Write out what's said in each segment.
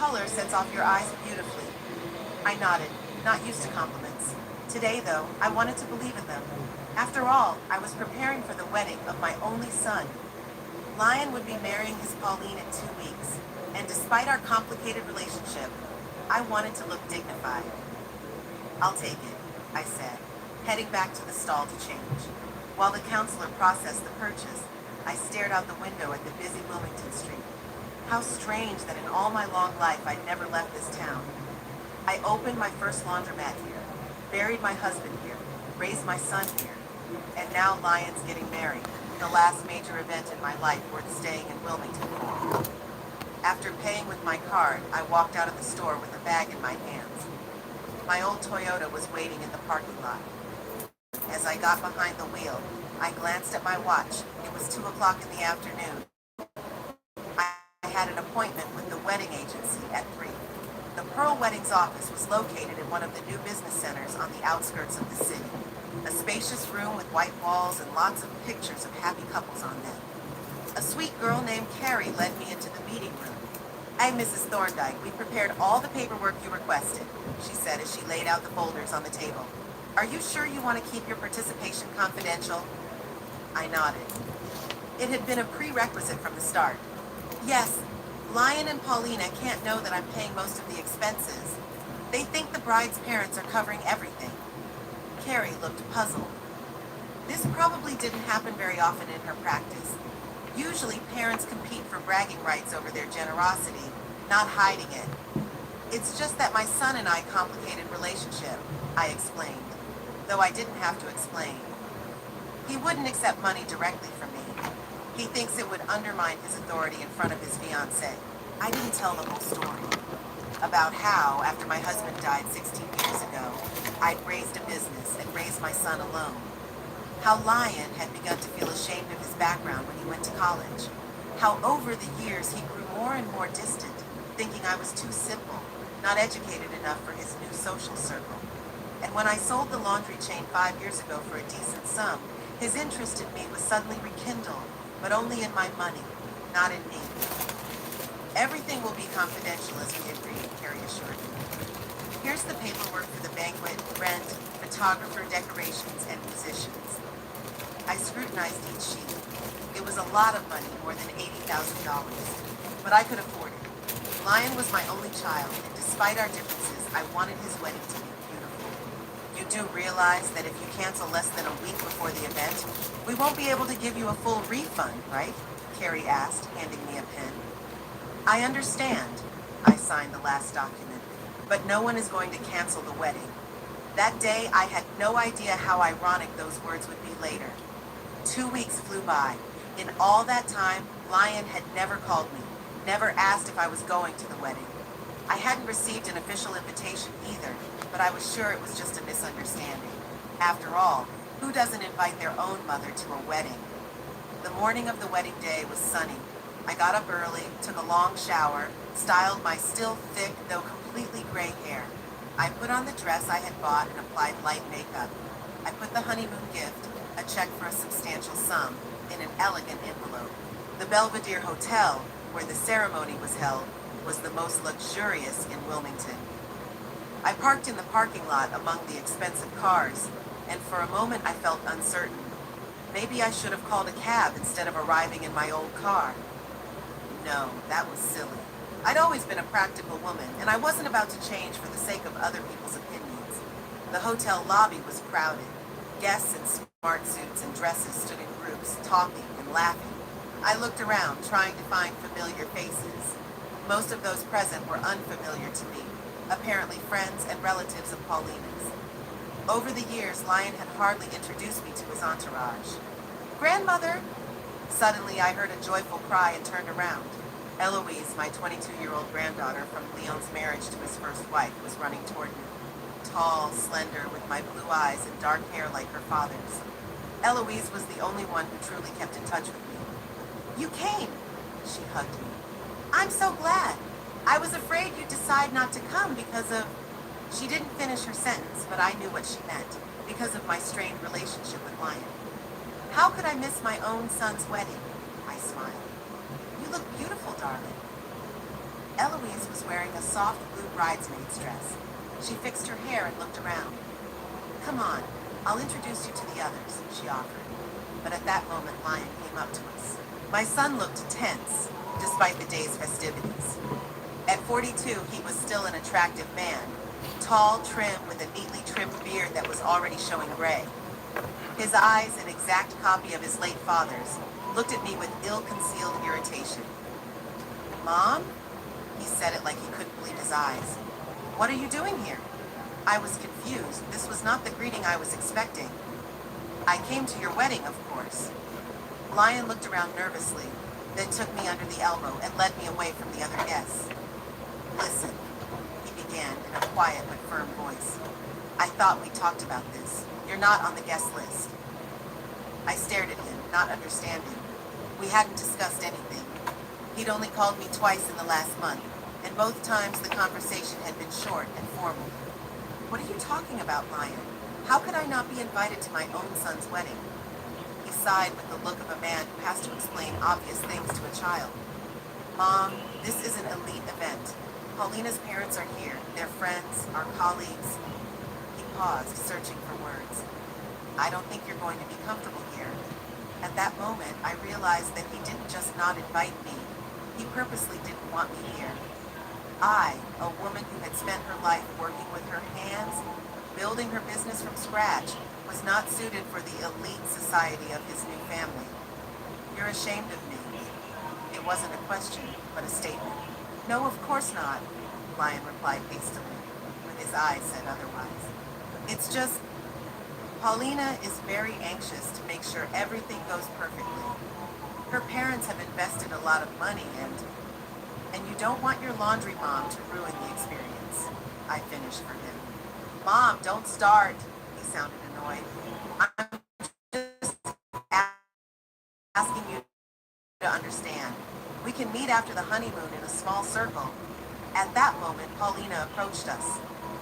color sets off your eyes beautifully. I nodded, not used to compliments. Today, though, I wanted to believe in them. After all, I was preparing for the wedding of my only son. Lion would be marrying his Pauline in 2 weeks, and despite our complicated relationship, I wanted to look dignified. I'll take it, I said, heading back to the stall to change. While the counselor processed the purchase, I stared out the window at the busy Wilmington Street. How strange that in all my long life I'd never left this town. I opened my first laundromat here, buried my husband here, raised my son here, and now Lion's getting married, the last major event in my life worth staying in Wilmington for. After paying with my card, I walked out of the store with a bag in my hands. My old Toyota was waiting in the parking lot. As I got behind the wheel, I glanced at my watch. It was 2 o'clock in the afternoon. I had an appointment with the wedding agency at 3. The Pearl Weddings office was located in one of the new business centers on the outskirts of the city. A spacious room with white walls and lots of pictures of happy couples on them. A sweet girl named Carrie led me into the meeting room. "Hey, Mrs. Thorndike, we prepared all the paperwork you requested," she said as she laid out the folders on the table. "Are you sure you want to keep your participation confidential?" I nodded. It had been a prerequisite from the start. "Yes, Lion and Paulina can't know that I'm paying most of the expenses. They think the bride's parents are covering everything." Carrie looked puzzled. This probably didn't happen very often in her practice. Usually parents compete for bragging rights over their generosity, not hiding it. "It's just that my son and I complicated relationship," I explained, though I didn't have to explain. "He wouldn't accept money directly from me. He thinks it would undermine his authority in front of his fiancée." I didn't tell the whole story. About how, after my husband died 16 years ago, I'd raised a business and raised my son alone. How Lion had begun to feel ashamed of his background when he went to college. How over the years he grew more and more distant, thinking I was too simple, not educated enough for his new social circle. And when I sold the laundry chain 5 years ago for a decent sum, his interest in me was suddenly rekindled, but only in my money, not in me. "Everything will be confidential as we agreed," Carrie assured me. "Here's the paperwork for the banquet, rent, photographer, decorations, and musicians." I scrutinized each sheet. It was a lot of money, more than $80,000, but I could afford it. Lion was my only child, and despite our differences, I wanted his wedding to be beautiful. "You do realize that if you cancel less than a week before the event, we won't be able to give you a full refund, right?" Carrie asked, handing me a pen. "I understand." I signed the last document, "but no one is going to cancel the wedding." That day, I had no idea how ironic those words would be later. 2 weeks flew by. In all that time, Lion had never called me, never asked if I was going to the wedding. I hadn't received an official invitation either, but I was sure it was just a misunderstanding. After all, who doesn't invite their own mother to a wedding? The morning of the wedding day was sunny. I got up early, took a long shower, styled my still thick, though completely gray hair. I put on the dress I had bought and applied light makeup. I put the honeymoon gift, a check for a substantial sum, in an elegant envelope. The Belvedere Hotel, where the ceremony was held, was the most luxurious in Wilmington. I parked in the parking lot among the expensive cars, and for a moment I felt uncertain. Maybe I should have called a cab instead of arriving in my old car. No, that was silly. I'd always been a practical woman, and I wasn't about to change for the sake of other people's opinions. The hotel lobby was crowded. Guests in smart suits and dresses stood in groups, talking and laughing. I looked around, trying to find familiar faces. Most of those present were unfamiliar to me, apparently friends and relatives of Paulina's. Over the years, Lion had hardly introduced me to his entourage. "Grandmother!" Suddenly, I heard a joyful cry and turned around. Eloise, my 22-year-old granddaughter from Leon's marriage to his first wife, was running toward me. Tall, slender, with my blue eyes and dark hair like her father's. Eloise was the only one who truly kept in touch with me. "You came!" She hugged me. "I'm so glad. I was afraid you'd decide not to come because of..." She didn't finish her sentence, but I knew what she meant, because of my strained relationship with Lion. "How could I miss my own son's wedding?" I smiled. "You look beautiful, darling." Eloise was wearing a soft blue bridesmaid's dress. She fixed her hair and looked around. "Come on, I'll introduce you to the others," she offered. But at that moment, Lion came up to us. My son looked tense, despite the day's festivities. At 42, he was still an attractive man, tall, trim, with a neatly trimmed beard that was already showing gray. His eyes, an exact copy of his late father's, looked at me with ill-concealed irritation. "Mom?" He said it like he couldn't believe his eyes. "What are you doing here?" I was confused. This was not the greeting I was expecting. "I came to your wedding, of course." Lion looked around nervously, then took me under the elbow and led me away from the other guests. "Listen," he began in a quiet but firm voice. "I thought we talked about this. You're not on the guest list." I stared at him, not understanding. We hadn't discussed anything. He'd only called me twice in the last month, and both times the conversation had been short and formal. "What are you talking about, Lion? How could I not be invited to my own son's wedding?" He sighed with the look of a man who has to explain obvious things to a child. "Mom, this is an elite event. Paulina's parents are here, their friends, our colleagues." He paused, searching for words. "I don't think you're going to be comfortable here." At that moment, I realized that he didn't just not invite me. He purposely didn't want me here. I, a woman who had spent her life working with her hands, building her business from scratch, was not suited for the elite society of his new family. "You're ashamed of me." It wasn't a question, but a statement. "No, of course not," Lion replied hastily, but his eyes said otherwise. "It's just, Paulina is very anxious to make sure everything goes perfectly. Her parents have invested a lot of money and you don't want your laundry mom to ruin the experience," I finished for him. "Mom, don't start," he sounded annoyed. "I'm just asking you to understand. We can meet after the honeymoon in a small circle." At that moment, Paulina approached us.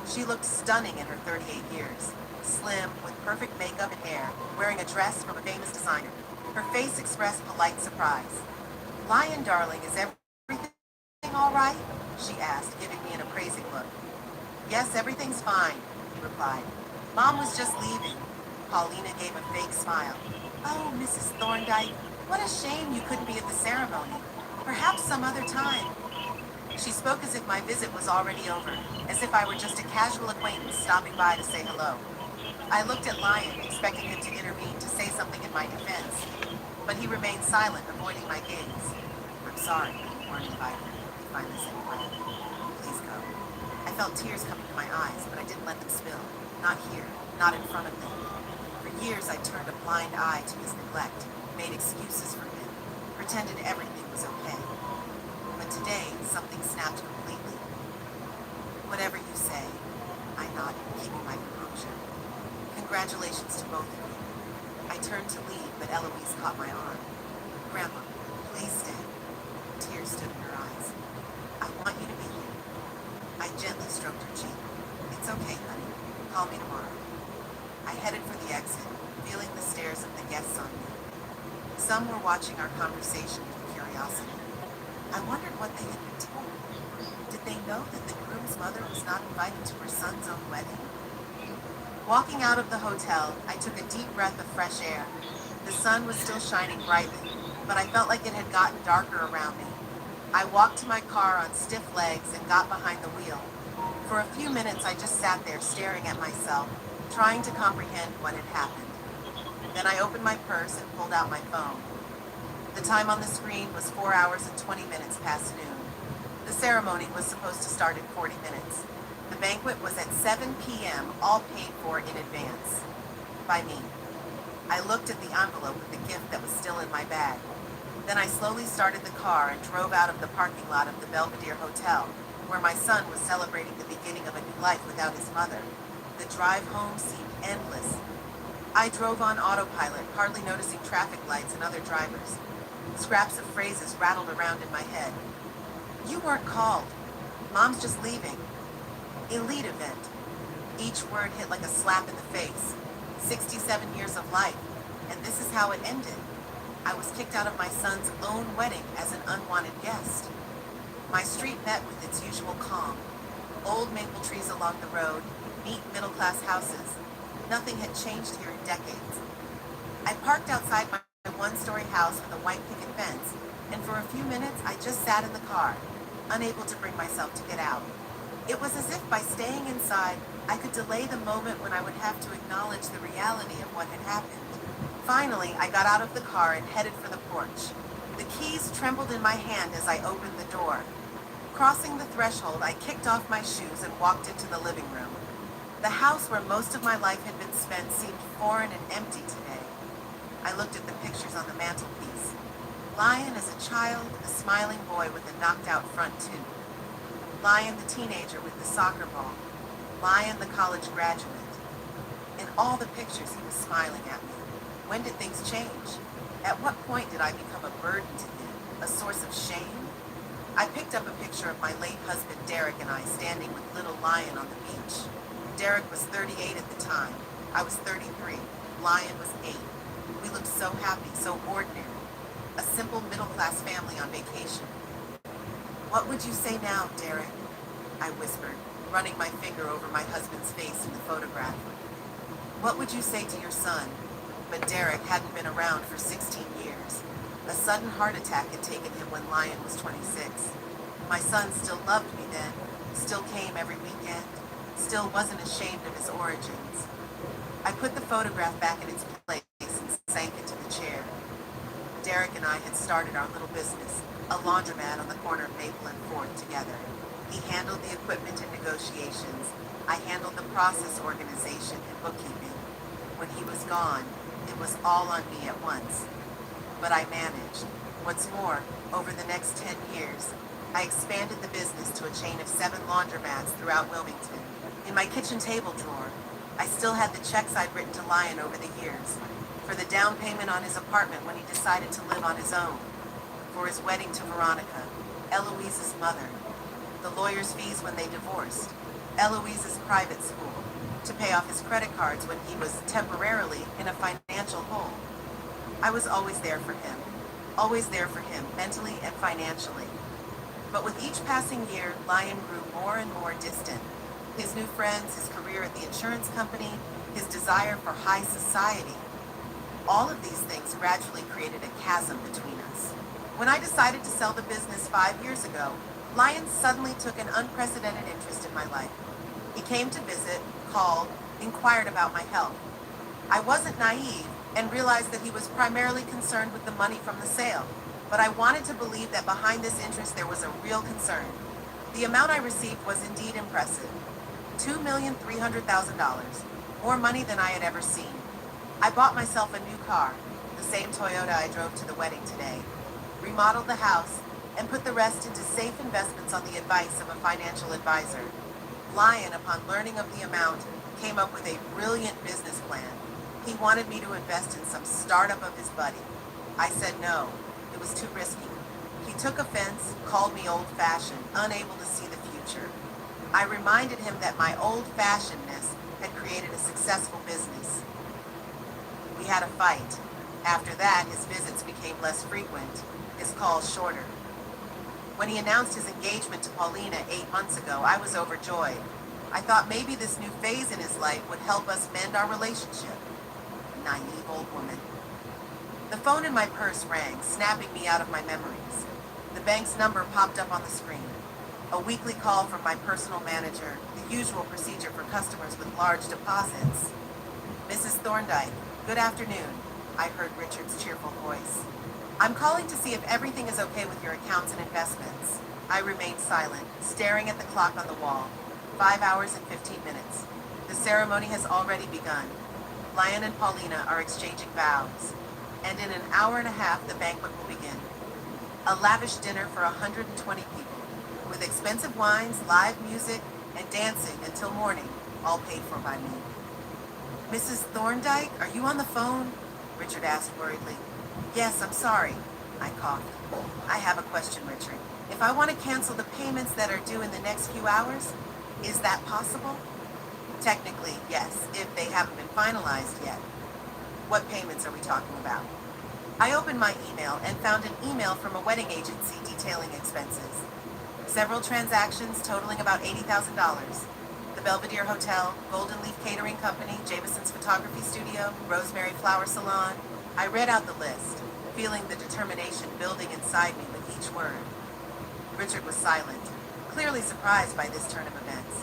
She looked stunning in her 38 years, slim, with perfect makeup and hair, wearing a dress from a famous designer. Her face expressed polite surprise. "Lion, darling, is everything all right?" she asked, giving me an appraising look. "Yes, everything's fine," he replied. "Mom was just leaving." Paulina gave a fake smile. "Oh, Mrs. Thorndyke, what a shame you couldn't be at the ceremony. Perhaps some other time." She spoke as if my visit was already over, as if I were just a casual acquaintance stopping by to say hello. I looked at Lion, expecting him to intervene to say something in my defense, but he remained silent, avoiding my gaze. "I'm sorry," he warned invited. He finally said quietly, "Please go." I felt tears coming to my eyes, but I didn't let them spill. Not here, not in front of them. For years I turned a blind eye to his neglect, made excuses for him, pretended everything was okay. But today, something snapped completely. "Whatever you say," I nodded, keeping my composure. "Congratulations to both of you." I turned to leave, but Eloise caught my arm. "Grandma, please stay." Tears stood in her eyes. "I want you to be here." I gently stroked her cheek. "It's okay, honey. Call me tomorrow." I headed for the exit, feeling the stares of the guests on me. Some were watching our conversation with curiosity. I wondered what they had been told. Did they know that the groom's mother was not invited to her son's own wedding? Walking out of the hotel, I took a deep breath of fresh air. The sun was still shining brightly, but I felt like it had gotten darker around me. I walked to my car on stiff legs and got behind the wheel. For a few minutes, I just sat there staring at myself, trying to comprehend what had happened. Then I opened my purse and pulled out my phone. The time on the screen was 4 hours and 20 minutes past noon. The ceremony was supposed to start in 40 minutes. The banquet was at 7 p.m., all paid for in advance. By me. I looked at the envelope with the gift that was still in my bag. Then I slowly started the car and drove out of the parking lot of the Belvedere Hotel, where my son was celebrating the beginning of a new life without his mother. The drive home seemed endless. I drove on autopilot, hardly noticing traffic lights and other drivers. Scraps of phrases rattled around in my head. "You weren't called. Mom's just leaving. Elite event." Each word hit like a slap in the face. 67 years of life, and this is how it ended. I was kicked out of my son's own wedding as an unwanted guest. My street met with its usual calm. Old maple trees along the road, neat middle-class houses. Nothing had changed here in decades. I parked outside my one-story house with a white picket fence, and for a few minutes I just sat in the car, unable to bring myself to get out. It was as if by staying inside, I could delay the moment when I would have to acknowledge the reality of what had happened. Finally, I got out of the car and headed for the porch. The keys trembled in my hand as I opened the door. Crossing the threshold, I kicked off my shoes and walked into the living room. The house where most of my life had been spent seemed foreign and empty today. I looked at the pictures on the mantelpiece. Lion as a child, a smiling boy with a knocked-out front tooth. Lion the teenager with the soccer ball. Lion the college graduate. In all the pictures, he was smiling at me. When did things change? At what point did I become a burden to him, a source of shame? I picked up a picture of my late husband Derek and I standing with little Lion on the beach. Derek was 38 at the time. I was 33. Lion was 8. We looked so happy, so ordinary. A simple middle-class family on vacation. "What would you say now, Derek?" I whispered, running my finger over my husband's face in the photograph. "What would you say to your son?" But Derek hadn't been around for 16 years. A sudden heart attack had taken him when Lion was 26. My son still loved me then, still came every weekend, still wasn't ashamed of his origins. I put the photograph back in its place and sank into the chair. Derek and I had started our little business, a laundromat on the corner of Maple and 4th together. He handled the equipment and negotiations. I handled the process organization and bookkeeping. When he was gone, it was all on me at once. But I managed. What's more, over the next 10 years, I expanded the business to a chain of 7 laundromats throughout Wilmington. In my kitchen table drawer, I still had the checks I'd written to Lion over the years, for the down payment on his apartment when he decided to live on his own, for his wedding to Veronica, Eloise's mother, the lawyer's fees when they divorced, Eloise's private school, to pay off his credit cards when he was temporarily in a financial hole. I was always there for him, mentally and financially. But with each passing year, Lion grew more and more distant. His new friends, his career at the insurance company, his desire for high society. All of these things gradually created a chasm between us. When I decided to sell the business 5 years ago, Lion suddenly took an unprecedented interest in my life. He came to visit, called, inquired about my health. I wasn't naive and realized that he was primarily concerned with the money from the sale, but I wanted to believe that behind this interest there was a real concern. The amount I received was indeed impressive. $2,300,000, more money than I had ever seen. I bought myself a new car, the same Toyota I drove to the wedding today, remodeled the house, and put the rest into safe investments on the advice of a financial advisor. Lion, upon learning of the amount, came up with a brilliant business plan. He wanted me to invest in some startup of his buddy. I said no. It was too risky. He took offense, called me old-fashioned, unable to see the future. I reminded him that my old-fashionedness had created a successful business. We had a fight. After that, his visits became less frequent, his calls shorter. When he announced his engagement to Paulina 8 months ago, I was overjoyed. I thought maybe this new phase in his life would help us mend our relationship. Naive old woman. The phone in my purse rang, snapping me out of my memories. The bank's number popped up on the screen. A weekly call from my personal manager, the usual procedure for customers with large deposits. "Mrs. Thorndyke, good afternoon," I heard Richard's cheerful voice. "I'm calling to see if everything is okay with your accounts and investments." I remained silent, staring at the clock on the wall. 5 hours and 15 minutes. The ceremony has already begun. Lion and Paulina are exchanging vows. And in an hour and a half, the banquet will begin. A lavish dinner for 120 people, with expensive wines, live music, and dancing until morning, all paid for by me. "Mrs. Thorndyke, are you on the phone?" Richard asked worriedly. "Yes, I'm sorry," I coughed. "I have a question, Richard. If I want to cancel the payments that are due in the next few hours, is that possible?" "Technically, yes, if they haven't been finalized yet." "What payments are we talking about?" I opened my email and found an email from a wedding agency detailing expenses. Several transactions totaling about $80,000. The Belvedere Hotel, Golden Leaf Catering Company, Javeson's Photography Studio, Rosemary Flower Salon. I read out the list, feeling the determination building inside me with each word. Richard was silent, clearly surprised by this turn of events.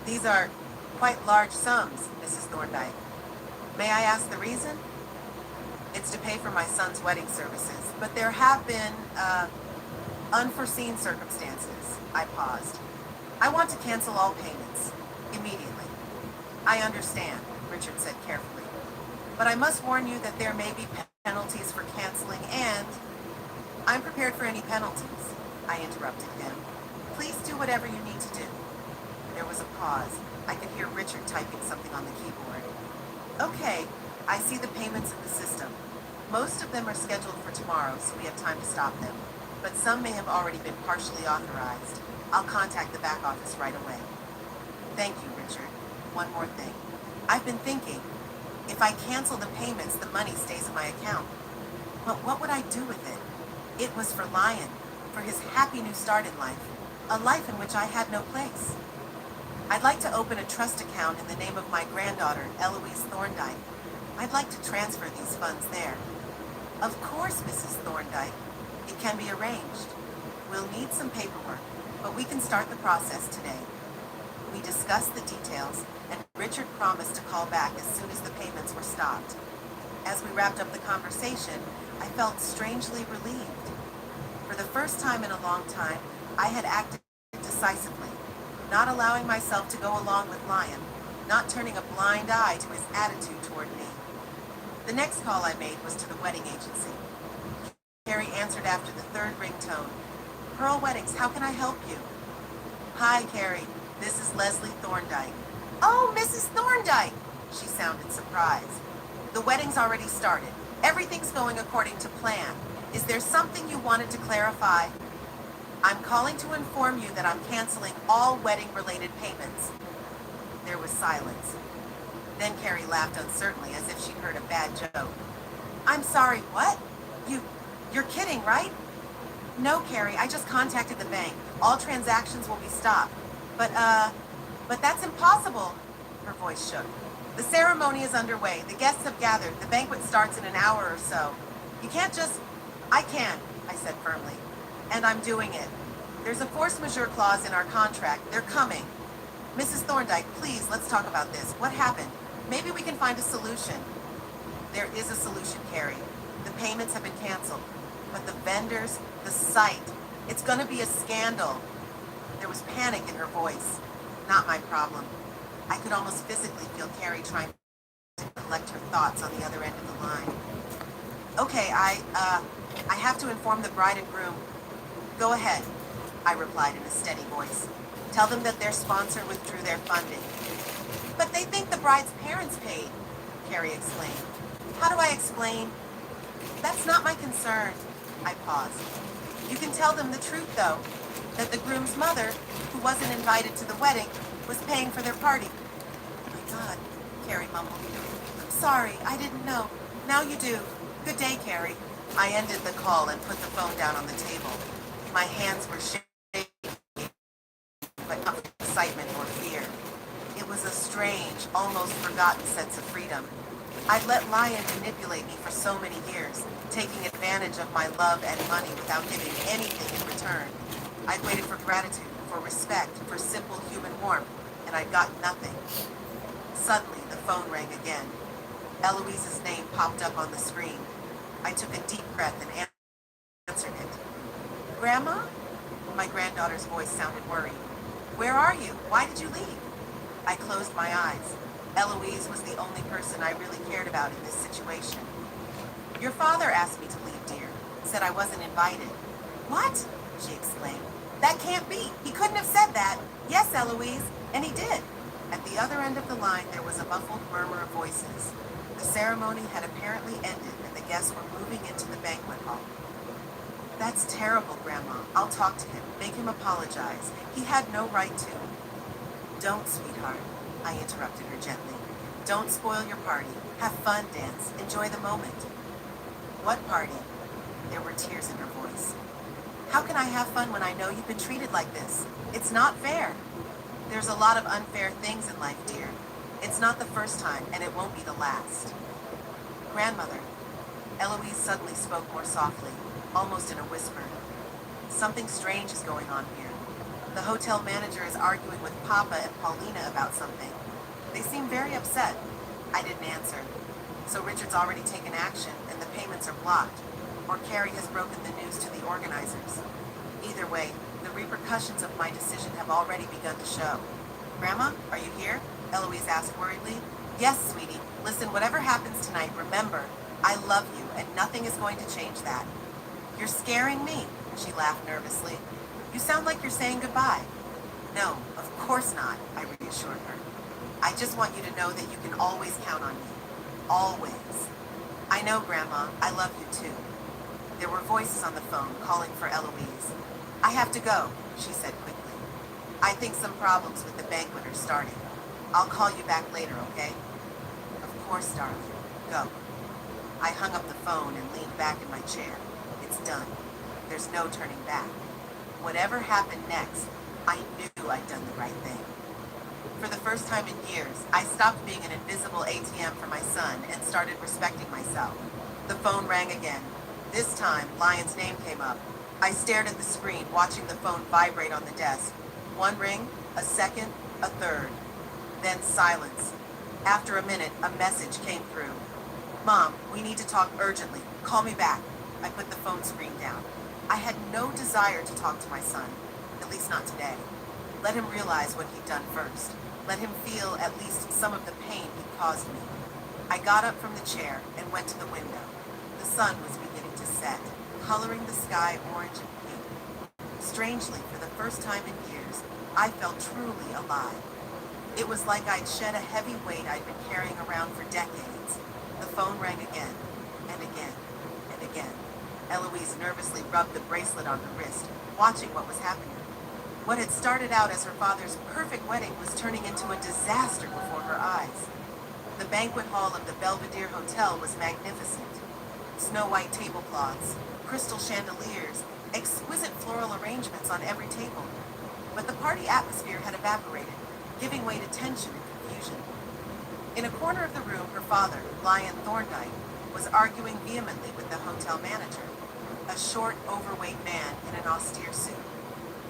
These are quite large sums, Mrs. Thorndyke. May I ask the reason? It's to pay for my son's wedding services, but there have been, unforeseen circumstances. I paused. I want to cancel all payments, immediately. I understand, Richard said carefully, but I must warn you that there may be penalties for canceling, and I'm prepared for any penalties, I interrupted him. Please do whatever you need to do. There was a pause. I could hear Richard typing something on the keyboard. Okay, I see the payments in the system. Most of them are scheduled for tomorrow, so we have time to stop them. But some may have already been partially authorized. I'll contact the back office right away. Thank you, Richard. One more thing. I've been thinking, if I cancel the payments, the money stays in my account. But what would I do with it? It was for Lion, for his happy new start in life, a life in which I had no place. I'd like to open a trust account in the name of my granddaughter, Eloise Thorndyke. I'd like to transfer these funds there. Of course, Mrs. Thorndyke. It can be arranged. We'll need some paperwork, but we can start the process today. We discussed the details, and Richard promised to call back as soon as the payments were stopped. As we wrapped up the conversation, I felt strangely relieved. For the first time in a long time, I had acted decisively, not allowing myself to go along with Lion, not turning a blind eye to his attitude toward me. The next call I made was to the wedding agency. Carrie answered after the third ringtone. Pearl Weddings, how can I help you? Hi, Carrie. This is Leslie Thorndyke. Oh, Mrs. Thorndyke! She sounded surprised. The wedding's already started. Everything's going according to plan. Is there something you wanted to clarify? I'm calling to inform you that I'm canceling all wedding-related payments. There was silence. Then Carrie laughed uncertainly, as if she'd heard a bad joke. I'm sorry, what? You're kidding, right? No, Carrie, I just contacted the bank. All transactions will be stopped. But that's impossible. Her voice shook. The ceremony is underway. The guests have gathered. The banquet starts in an hour or so. You can't just... I can, I said firmly. And I'm doing it. There's a force majeure clause in our contract. They're coming. Mrs. Thorndyke, please, let's talk about this. What happened? Maybe we can find a solution. There is a solution, Carrie. The payments have been canceled. But the vendors, the site, it's gonna be a scandal. There was panic in her voice. Not my problem. I could almost physically feel Carrie trying to collect her thoughts on the other end of the line. Okay, I have to inform the bride and groom. Go ahead, I replied in a steady voice. Tell them that their sponsor withdrew their funding. But they think the bride's parents paid, Carrie exclaimed. How do I explain? That's not my concern. I paused. You can tell them the truth, though, that the groom's mother, who wasn't invited to the wedding, was paying for their party. Oh my God, Carrie mumbled. I'm sorry, I didn't know. Now you do. Good day, Carrie. I ended the call and put the phone down on the table. My hands were shaking, but not with excitement or fear. It was a strange, almost forgotten sense of freedom. I'd let Lion manipulate me for so many years, taking advantage of my love and money without giving anything in return. I'd waited for gratitude, for respect, for simple human warmth, and I'd gotten nothing. Suddenly, the phone rang again. Eloise's name popped up on the screen. I took a deep breath and answered it. Grandma? My granddaughter's voice sounded worried. Where are you? Why did you leave? I closed my eyes. Eloise was the only person I really cared about in this situation. Your father asked me to leave, dear. Said I wasn't invited. What? She exclaimed. That can't be. He couldn't have said that. Yes, Eloise. And he did. At the other end of the line, there was a muffled murmur of voices. The ceremony had apparently ended, and the guests were moving into the banquet hall. That's terrible, Grandma. I'll talk to him. Make him apologize. He had no right to. Don't, sweetheart. I interrupted her gently. Don't spoil your party. Have fun, dance. Enjoy the moment. What party? There were tears in her voice. How can I have fun when I know you've been treated like this? It's not fair. There's a lot of unfair things in life, dear. It's not the first time, and it won't be the last. Grandmother, Eloise suddenly spoke more softly, almost in a whisper. Something strange is going on here. The hotel manager is arguing with Papa and Paulina about something. They seem very upset. I didn't answer. So Richard's already taken action, and the payments are blocked. Or Carrie has broken the news to the organizers. Either way, the repercussions of my decision have already begun to show. Grandma, are you here? Eloise asked worriedly. Yes, sweetie. Listen, whatever happens tonight, remember, I love you, and nothing is going to change that. You're scaring me, she laughed nervously. You sound like you're saying goodbye. No, of course not, I reassured her. I just want you to know that you can always count on me. Always. I know, Grandma, I love you too. There were voices on the phone calling for Eloise. I have to go, she said quickly. I think some problems with the banquet are starting. I'll call you back later, okay? Of course, darling. Go. I hung up the phone and leaned back in my chair. It's done. There's no turning back. Whatever happened next, I knew I'd done the right thing. For the first time in years, I stopped being an invisible ATM for my son and started respecting myself. The phone rang again. This time, Lion's name came up. I stared at the screen, watching the phone vibrate on the desk. One ring, a second, a third. Then silence. After a minute, a message came through. Mom, we need to talk urgently. Call me back. I put the phone screen down. I had no desire to talk to my son, at least not today. Let him realize what he'd done first. Let him feel at least some of the pain he'd caused me. I got up from the chair and went to the window. The sun was beginning to set, coloring the sky orange and pink. Strangely, for the first time in years, I felt truly alive. It was like I'd shed a heavy weight I'd been carrying around for decades. The phone rang again, and again, and again. Eloise nervously rubbed the bracelet on her wrist, watching what was happening. What had started out as her father's perfect wedding was turning into a disaster before her eyes. The banquet hall of the Belvedere Hotel was magnificent. Snow-white tablecloths, crystal chandeliers, exquisite floral arrangements on every table. But the party atmosphere had evaporated, giving way to tension and confusion. In a corner of the room, her father, Lyon Thorndyke, was arguing vehemently with the hotel manager, a short, overweight man in an austere suit.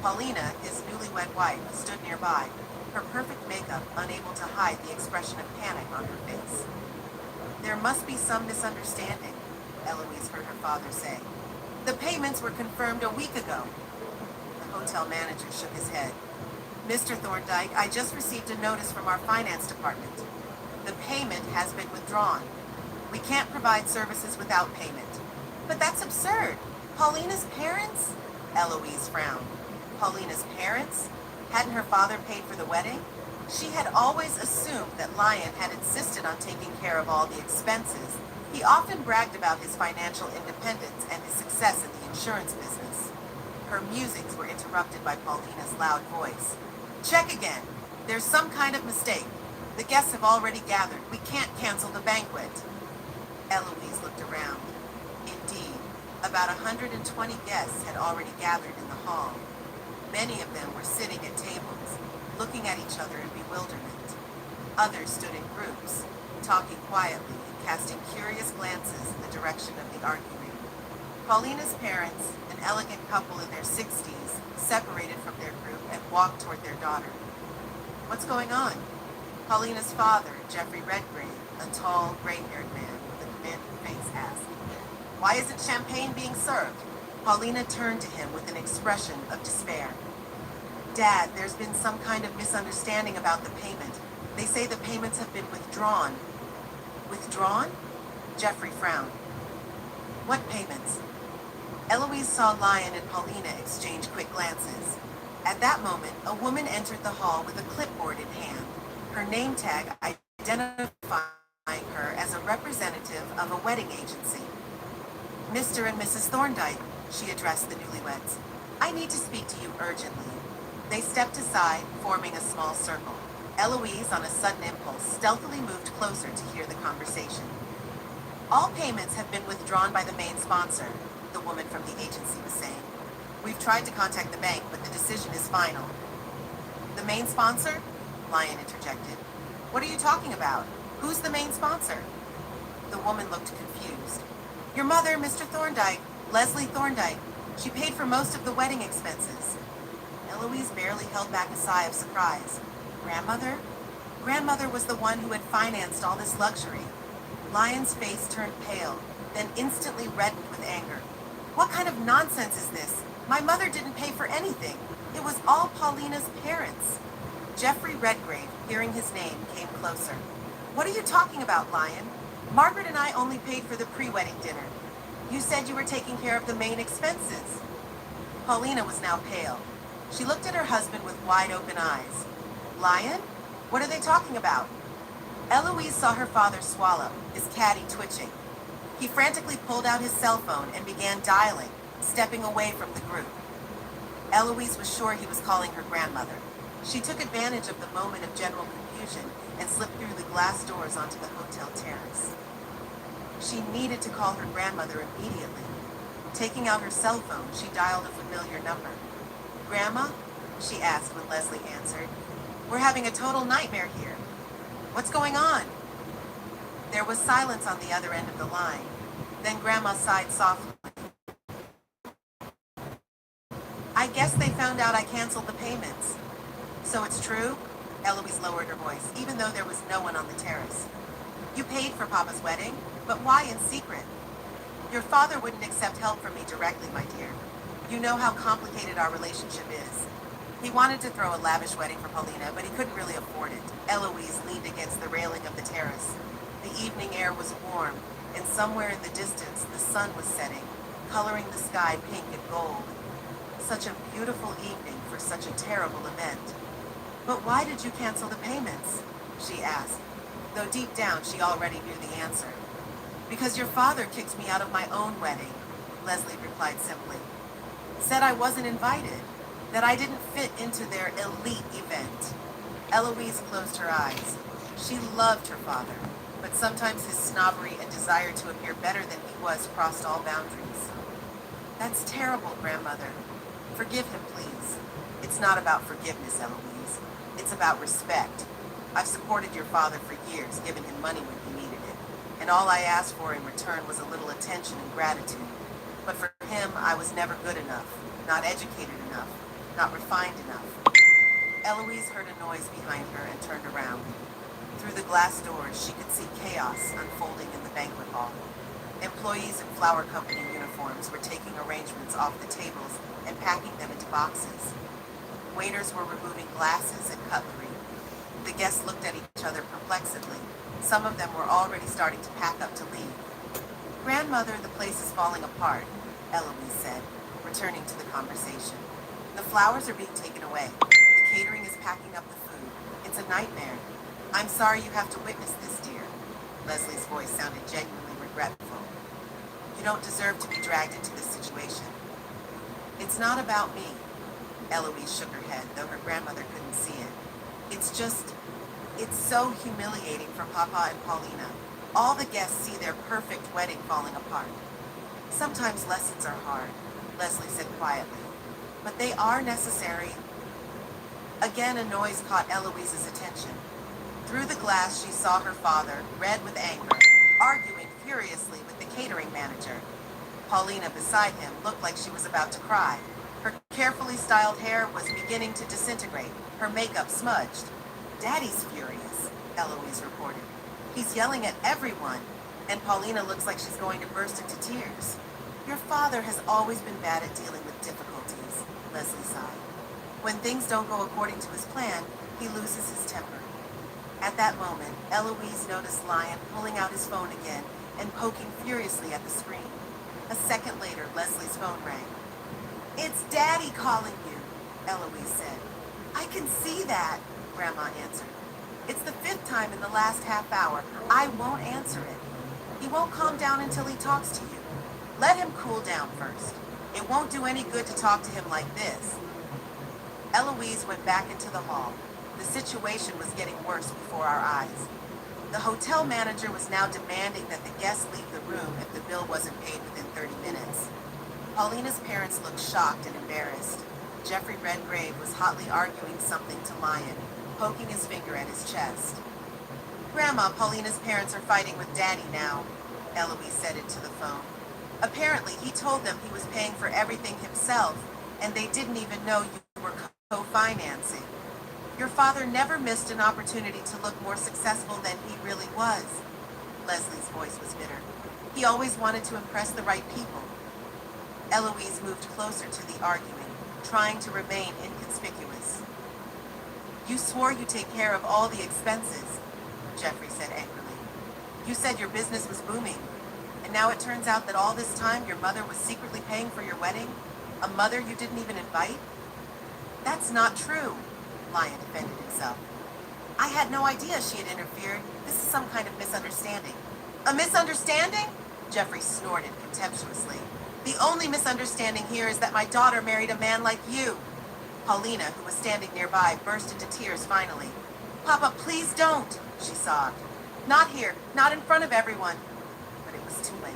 Paulina, his newlywed wife, stood nearby, her perfect makeup unable to hide the expression of panic on her face. There must be some misunderstanding, Eloise heard her father say. The payments were confirmed a week ago. The hotel manager shook his head. Mr. Thorndyke, I just received a notice from our finance department. The payment has been withdrawn. We can't provide services without payment. But that's absurd. Paulina's parents? Eloise frowned. Paulina's parents? Hadn't her father paid for the wedding? She had always assumed that Lyon had insisted on taking care of all the expenses. He often bragged about his financial independence and his success in the insurance business. Her musings were interrupted by Paulina's loud voice. Check again. There's some kind of mistake. The guests have already gathered. We can't cancel the banquet. Eloise looked around. Indeed, about 120 guests had already gathered in the hall. Many of them were sitting at tables, looking at each other in bewilderment. Others stood in groups, talking quietly and casting curious glances in the direction of the arguing. Paulina's parents, an elegant couple in their 60s, separated from their group and walked toward their daughter. What's going on? Paulina's father, Jeffrey Redgrave, a tall, gray-haired man with a commanding face, asked. Why isn't champagne being served? Paulina turned to him with an expression of despair. Dad, there's been some kind of misunderstanding about the payment. They say the payments have been withdrawn. Withdrawn? Jeffrey frowned. What payments? Eloise saw Lyon and Paulina exchange quick glances. At that moment, a woman entered the hall with a clipboard in hand, her name tag identifying her as a representative of a wedding agency. Mr. and Mrs. Thorndyke, she addressed the newlyweds. I need to speak to you urgently. They stepped aside, forming a small circle. Eloise, on a sudden impulse, stealthily moved closer to hear the conversation. All payments have been withdrawn by the main sponsor, the woman from the agency was saying. We've tried to contact the bank, but the decision is final. The main sponsor? Lyon interjected. What are you talking about? Who's the main sponsor? The woman looked confused. Your mother, Mr. Thorndyke, Leslie Thorndyke. She paid for most of the wedding expenses. Eloise barely held back a sigh of surprise. Grandmother? Grandmother was the one who had financed all this luxury. Lyon's face turned pale, then instantly reddened with anger. What kind of nonsense is this? My mother didn't pay for anything. It was all Paulina's parents. Geoffrey Redgrave, hearing his name, came closer. What are you talking about, Lyon? Margaret and I only paid for the pre-wedding dinner. You said you were taking care of the main expenses. Paulina was now pale. She looked at her husband with wide-open eyes. Lyon? What are they talking about? Eloise saw her father swallow, his caddy twitching. He frantically pulled out his cell phone and began dialing, stepping away from the group. Eloise was sure he was calling her grandmother. She took advantage of the moment of general confusion and slipped through the glass doors onto the hotel terrace. She needed to call her grandmother immediately. Taking out her cell phone, she dialed a familiar number. Grandma? She asked when Leslie answered. We're having a total nightmare here. What's going on? There was silence on the other end of the line. Then Grandma sighed softly. I guess they found out I canceled the payments. So it's true? Eloise lowered her voice, even though there was no one on the terrace. You paid for Papa's wedding, but why in secret? Your father wouldn't accept help from me directly, my dear. You know how complicated our relationship is. He wanted to throw a lavish wedding for Paulina, but he couldn't really afford it. Eloise leaned against the railing of the terrace. The evening air was warm, and somewhere in the distance the sun was setting, coloring the sky pink and gold. Such a beautiful evening for such a terrible event. But why did you cancel the payments? She asked, though deep down she already knew the answer. Because your father kicked me out of my own wedding, Leslie replied simply. Said I wasn't invited, that I didn't fit into their elite event. Eloise closed her eyes. She loved her father, but sometimes his snobbery and desire to appear better than he was crossed all boundaries. That's terrible, Grandmother. Forgive him, please. It's not about forgiveness, Eloise. It's about respect. I've supported your father for years, giving him money when he needed it, and all I asked for in return was a little attention and gratitude. But for him, I was never good enough, not educated enough, not refined enough. Eloise heard a noise behind her and turned around. Through the glass doors, she could see chaos unfolding in the banquet hall. Employees in flower company uniforms were taking arrangements off the tables and packing them into boxes. Waiters were removing glasses and cutlery. The guests looked at each other perplexedly. Some of them were already starting to pack up to leave. Grandmother, the place is falling apart, Eloise said, returning to the conversation. The flowers are being taken away. The catering is packing up the food. It's a nightmare. I'm sorry you have to witness this, dear. Leslie's voice sounded genuinely regretful. You don't deserve to be dragged into this situation. It's not about me. Eloise shook her head, though her grandmother couldn't see it. It's so humiliating for Papa and Paulina. All the guests see their perfect wedding falling apart. Sometimes lessons are hard, Leslie said quietly, but they are necessary. Again, a noise caught Eloise's attention. Through the glass, she saw her father, red with anger, arguing furiously with the catering manager. Paulina, beside him, looked like she was about to cry. Her carefully styled hair was beginning to disintegrate, her makeup smudged. Daddy's furious, Eloise reported. He's yelling at everyone, and Paulina looks like she's going to burst into tears. Your father has always been bad at dealing with difficulties, Leslie sighed. When things don't go according to his plan, he loses his temper. At that moment, Eloise noticed Lyon pulling out his phone again and poking furiously at the screen. A second later, Leslie's phone rang. It's Daddy calling you, Eloise said. I can see that, Grandma answered. It's the 5th time in the last half hour. I won't answer it. He won't calm down until he talks to you. Let him cool down first. It won't do any good to talk to him like this. Eloise went back into the hall. The situation was getting worse before our eyes. The hotel manager was now demanding that the guests leave the room if the bill wasn't paid within 30 minutes. Paulina's parents looked shocked and embarrassed. Jeffrey Redgrave was hotly arguing something to Lion, poking his finger at his chest. Grandma, Paulina's parents are fighting with Daddy now, Eloise said into the phone. Apparently, he told them he was paying for everything himself, and they didn't even know you were co-financing. Your father never missed an opportunity to look more successful than he really was. Leslie's voice was bitter. He always wanted to impress the right people. Eloise moved closer to the argument, trying to remain inconspicuous. You swore you'd take care of all the expenses, Jeffrey said angrily. You said your business was booming, and now it turns out that all this time your mother was secretly paying for your wedding? A mother you didn't even invite? That's not true, Lion defended himself. I had no idea she had interfered. This is some kind of misunderstanding. A misunderstanding? Jeffrey snorted contemptuously. The only misunderstanding here is that my daughter married a man like you. Paulina, who was standing nearby, burst into tears finally. Papa, please don't, she sobbed. Not here, not in front of everyone. But it was too late.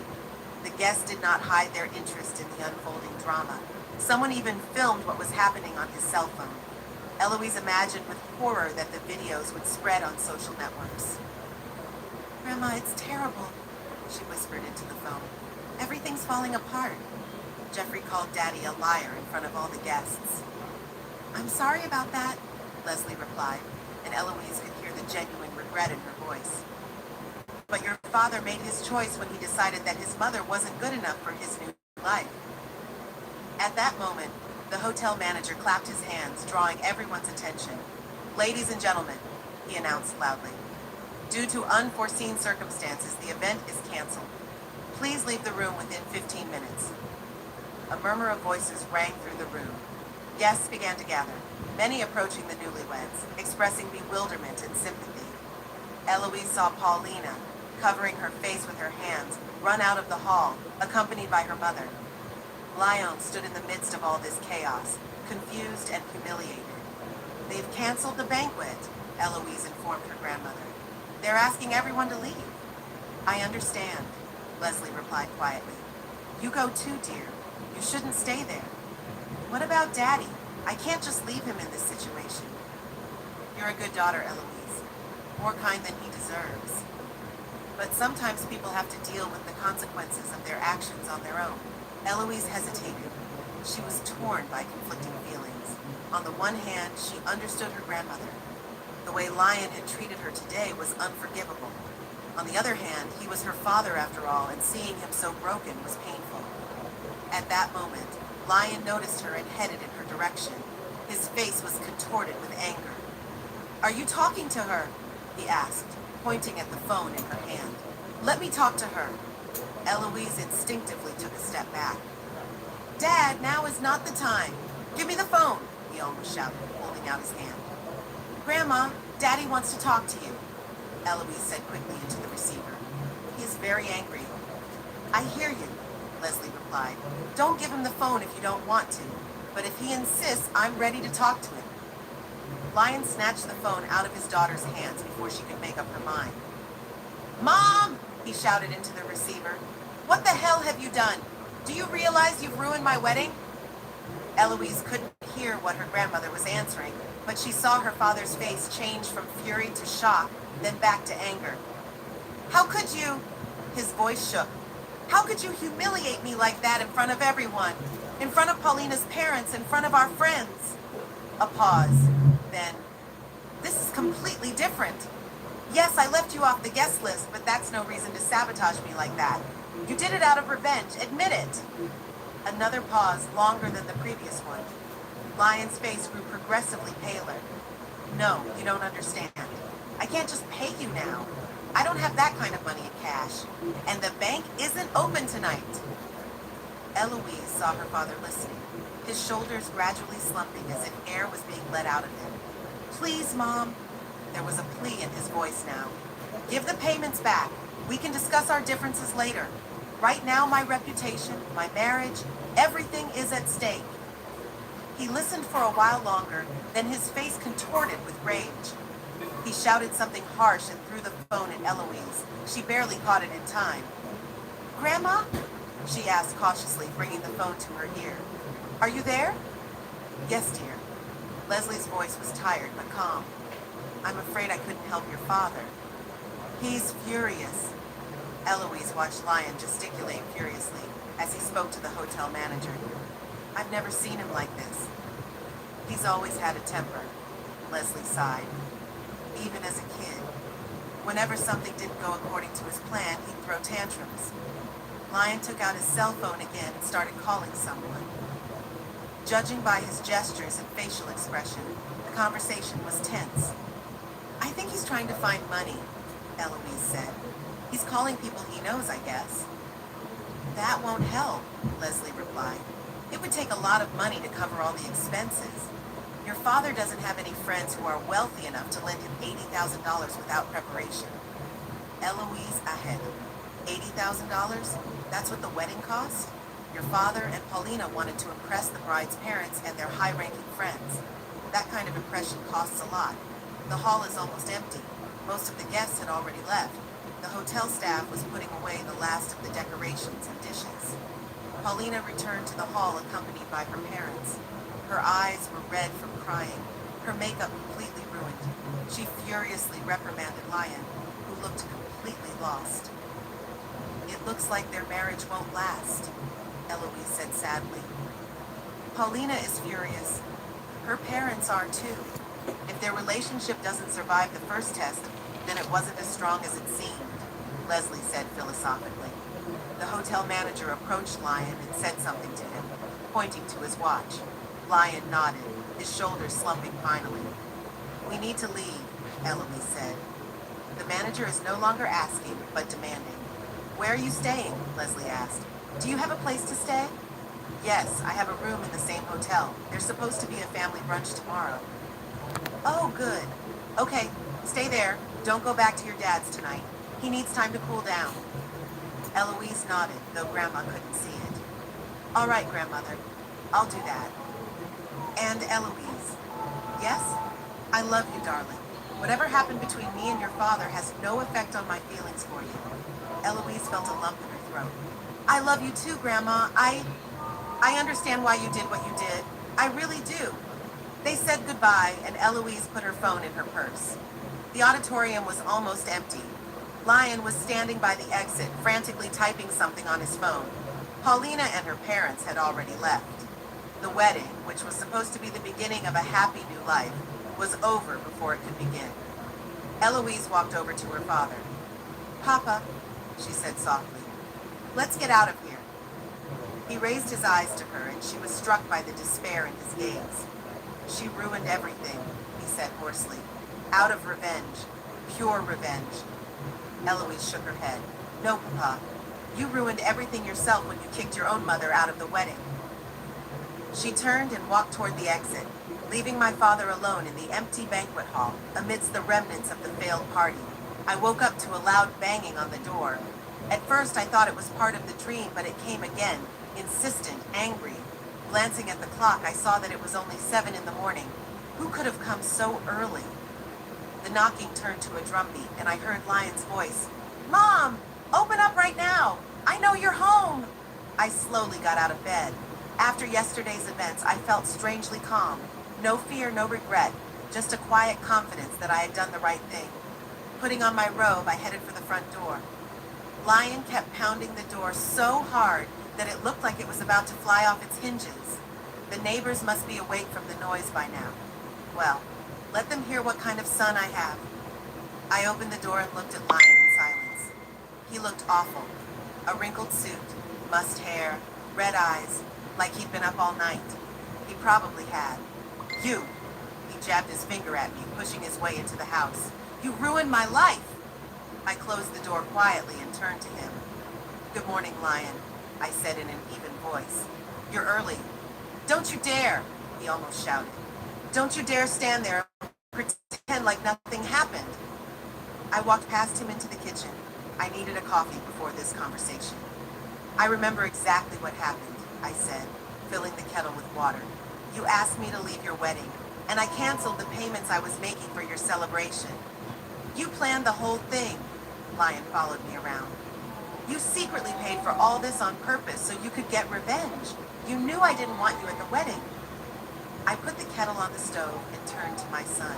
The guests did not hide their interest in the unfolding drama. Someone even filmed what was happening on his cell phone. Eloise imagined with horror that the videos would spread on social networks. Grandma, it's terrible, she whispered into the phone. Everything's falling apart. Jeffrey called Daddy a liar in front of all the guests. I'm sorry about that, Leslie replied, and Eloise could hear the genuine regret in her voice. But your father made his choice when he decided that his mother wasn't good enough for his new life. At that moment, the hotel manager clapped his hands, drawing everyone's attention. Ladies and gentlemen, he announced loudly. Due to unforeseen circumstances, the event is canceled. Please leave the room within 15 minutes. A murmur of voices rang through the room. Guests began to gather, many approaching the newlyweds, expressing bewilderment and sympathy. Eloise saw Paulina, covering her face with her hands, run out of the hall, accompanied by her mother. Lion stood in the midst of all this chaos, confused and humiliated. They've canceled the banquet, Eloise informed her grandmother. They're asking everyone to leave. I understand, Leslie replied quietly. You go too, dear. You shouldn't stay there. What about Daddy? I can't just leave him in this situation. You're a good daughter, Eloise. More kind than he deserves. But sometimes people have to deal with the consequences of their actions on their own. Eloise hesitated. She was torn by conflicting feelings. On the one hand, she understood her grandmother. The way Lion had treated her today was unforgivable. On the other hand, he was her father after all, and seeing him so broken was painful. At that moment, Lion noticed her and headed in her direction. His face was contorted with anger. Are you talking to her? He asked, pointing at the phone in her hand. Let me talk to her. Eloise instinctively took a step back. Dad, now is not the time. Give me the phone, he almost shouted, holding out his hand. Grandma, Daddy wants to talk to you, Eloise said quickly into the receiver. He is very angry. I hear you, Leslie replied. Don't give him the phone if you don't want to, but if he insists, I'm ready to talk to him. Lion snatched the phone out of his daughter's hands before she could make up her mind. Mom, he shouted into the receiver. What the hell have you done? Do you realize you've ruined my wedding? Eloise couldn't hear what her grandmother was answering, but she saw her father's face change from fury to shock, then back to anger. How could you? His voice shook. How could you humiliate me like that in front of everyone? In front of Paulina's parents, in front of our friends? A pause. Then, this is completely different. Yes, I left you off the guest list, but that's no reason to sabotage me like that. You did it out of revenge. Admit it. Another pause, longer than the previous one. Lion's face grew progressively paler. No, you don't understand. I can't just pay you now. I don't have that kind of money in cash. And the bank isn't open tonight. Eloise saw her father listening, his shoulders gradually slumping as if air was being let out of him. Please, Mom. There was a plea in his voice now. Give the payments back. We can discuss our differences later. Right now, my reputation, my marriage, everything is at stake. He listened for a while longer, then his face contorted with rage. He shouted something harsh and threw the phone at Eloise. She barely caught it in time. Grandma? she asked cautiously, bringing the phone to her ear. Are you there? Yes, dear. Leslie's voice was tired but calm. I'm afraid I couldn't help your father. He's furious. Eloise watched Lion gesticulate furiously as he spoke to the hotel manager. I've never seen him like this. He's always had a temper, Leslie sighed. Even as a kid. Whenever something didn't go according to his plan, he'd throw tantrums. Lion took out his cell phone again and started calling someone. Judging by his gestures and facial expression, the conversation was tense. I think he's trying to find money, Eloise said. He's calling people he knows, I guess. That won't help, Leslie replied. It would take a lot of money to cover all the expenses. Your father doesn't have any friends who are wealthy enough to lend him $80,000 without preparation. Eloise ahead. $80,000? That's what the wedding cost? Your father and Paulina wanted to impress the bride's parents and their high-ranking friends. That kind of impression costs a lot. The hall is almost empty. Most of the guests had already left. The hotel staff was putting away the last of the decorations and dishes. Paulina returned to the hall accompanied by her parents. Her eyes were red from crying, her makeup completely ruined. She furiously reprimanded Lion, who looked completely lost. It looks like their marriage won't last, Eloise said sadly. Paulina is furious. Her parents are too. If their relationship doesn't survive the first test, then it wasn't as strong as it seemed, Leslie said philosophically. The hotel manager approached Lion and said something to him, pointing to his watch. Lion nodded, his shoulders slumping finally. We need to leave, Eloise said. The manager is no longer asking, but demanding. Where are you staying? Leslie asked. Do you have a place to stay? Yes, I have a room in the same hotel. There's supposed to be a family brunch tomorrow. Oh, good. Okay, stay there. Don't go back to your dad's tonight. He needs time to cool down. Eloise nodded, though Grandma couldn't see it. All right, Grandmother. I'll do that. And Eloise. Yes? I love you, darling. Whatever happened between me and your father has no effect on my feelings for you. Eloise felt a lump in her throat. I love you too, Grandma. I understand why you did what you did. I really do. They said goodbye, and Eloise put her phone in her purse. The auditorium was almost empty. Lion was standing by the exit, frantically typing something on his phone. Paulina and her parents had already left. The wedding, which was supposed to be the beginning of a happy new life, was over before it could begin. Eloise walked over to her father. Papa, she said softly, let's get out of here. He raised his eyes to her, and she was struck by the despair in his gaze. She ruined everything, he said hoarsely. Out of revenge. Pure revenge. Eloise shook her head. No, Papa. You ruined everything yourself when you kicked your own mother out of the wedding. She turned and walked toward the exit, leaving my father alone in the empty banquet hall amidst the remnants of the failed party. I woke up to a loud banging on the door. At first I thought it was part of the dream, but it came again, insistent, angry. Glancing at the clock, I saw that it was only 7 in the morning. Who could have come so early? The knocking turned to a drumbeat, and I heard Lion's voice. Mom! Open up right now! I know you're home! I slowly got out of bed. After yesterday's events, I felt strangely calm. No fear, no regret, just a quiet confidence that I had done the right thing. Putting on my robe, I headed for the front door. Lion kept pounding the door so hard that it looked like it was about to fly off its hinges. The neighbors must be awake from the noise by now. Well, let them hear what kind of son I have. I opened the door and looked at Lion in silence. He looked awful. A wrinkled suit, mussed hair, red eyes, like he'd been up all night. He probably had. You! He jabbed his finger at me, pushing his way into the house. You ruined my life! I closed the door quietly and turned to him. Good morning, Lion, I said in an even voice. You're early. Don't you dare, he almost shouted. Don't you dare stand there and pretend like nothing happened. I walked past him into the kitchen. I needed a coffee before this conversation. I remember exactly what happened, I said, filling the kettle with water. You asked me to leave your wedding, and I canceled the payments I was making for your celebration. You planned the whole thing. Lion followed me around. You secretly paid for all this on purpose so you could get revenge. You knew I didn't want you at the wedding. I put the kettle on the stove and turned to my son.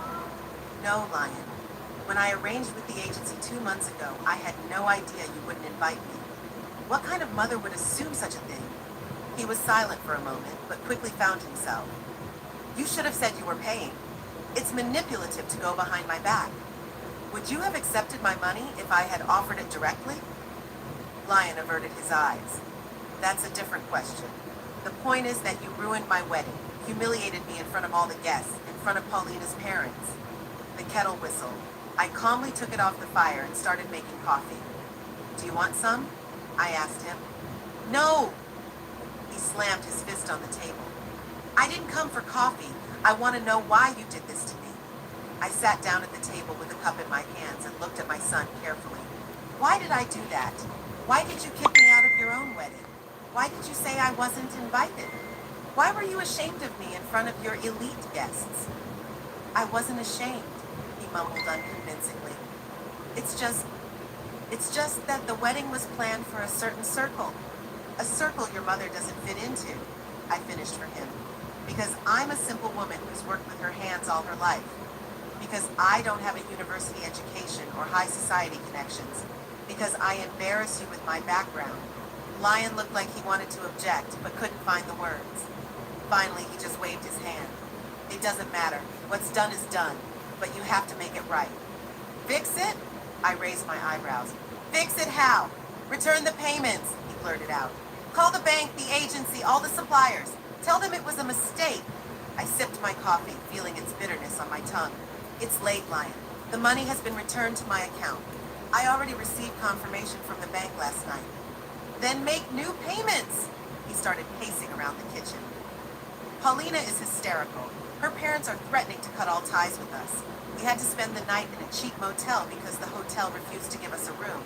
No, Lion. When I arranged with the agency 2 months ago, I had no idea you wouldn't invite me. What kind of mother would assume such a thing? He was silent for a moment, but quickly found himself. You should have said you were paying. It's manipulative to go behind my back. Would you have accepted my money if I had offered it directly? Lion averted his eyes. That's a different question. The point is that you ruined my wedding, humiliated me in front of all the guests, in front of Paulina's parents. The kettle whistled. I calmly took it off the fire and started making coffee. Do you want some? I asked him. No! He slammed his fist on the table. I didn't come for coffee. I want to know why you did this to me. I sat down at the table with a cup in my hands and looked at my son carefully. Why did I do that? Why did you kick me out of your own wedding? Why did you say I wasn't invited? Why were you ashamed of me in front of your elite guests? I wasn't ashamed, he mumbled unconvincingly. It's just that the wedding was planned for a certain circle. A circle your mother doesn't fit into, I finished for him. Because I'm a simple woman who's worked with her hands all her life. Because I don't have a university education or high society connections. Because I embarrass you with my background. Lion looked like he wanted to object, but couldn't find the words. Finally, he just waved his hand. It doesn't matter. What's done is done, but you have to make it right. Fix it? I raised my eyebrows. Fix it how? Return the payments, he blurted out. Call the bank, the agency, all the suppliers. Tell them it was a mistake. I sipped my coffee, feeling its bitterness on my tongue. It's late, Lion. The money has been returned to my account. I already received confirmation from the bank last night. Then make new payments. He started pacing around the kitchen. Paulina is hysterical. Her parents are threatening to cut all ties with us. We had to spend the night in a cheap motel because the hotel refused to give us a room.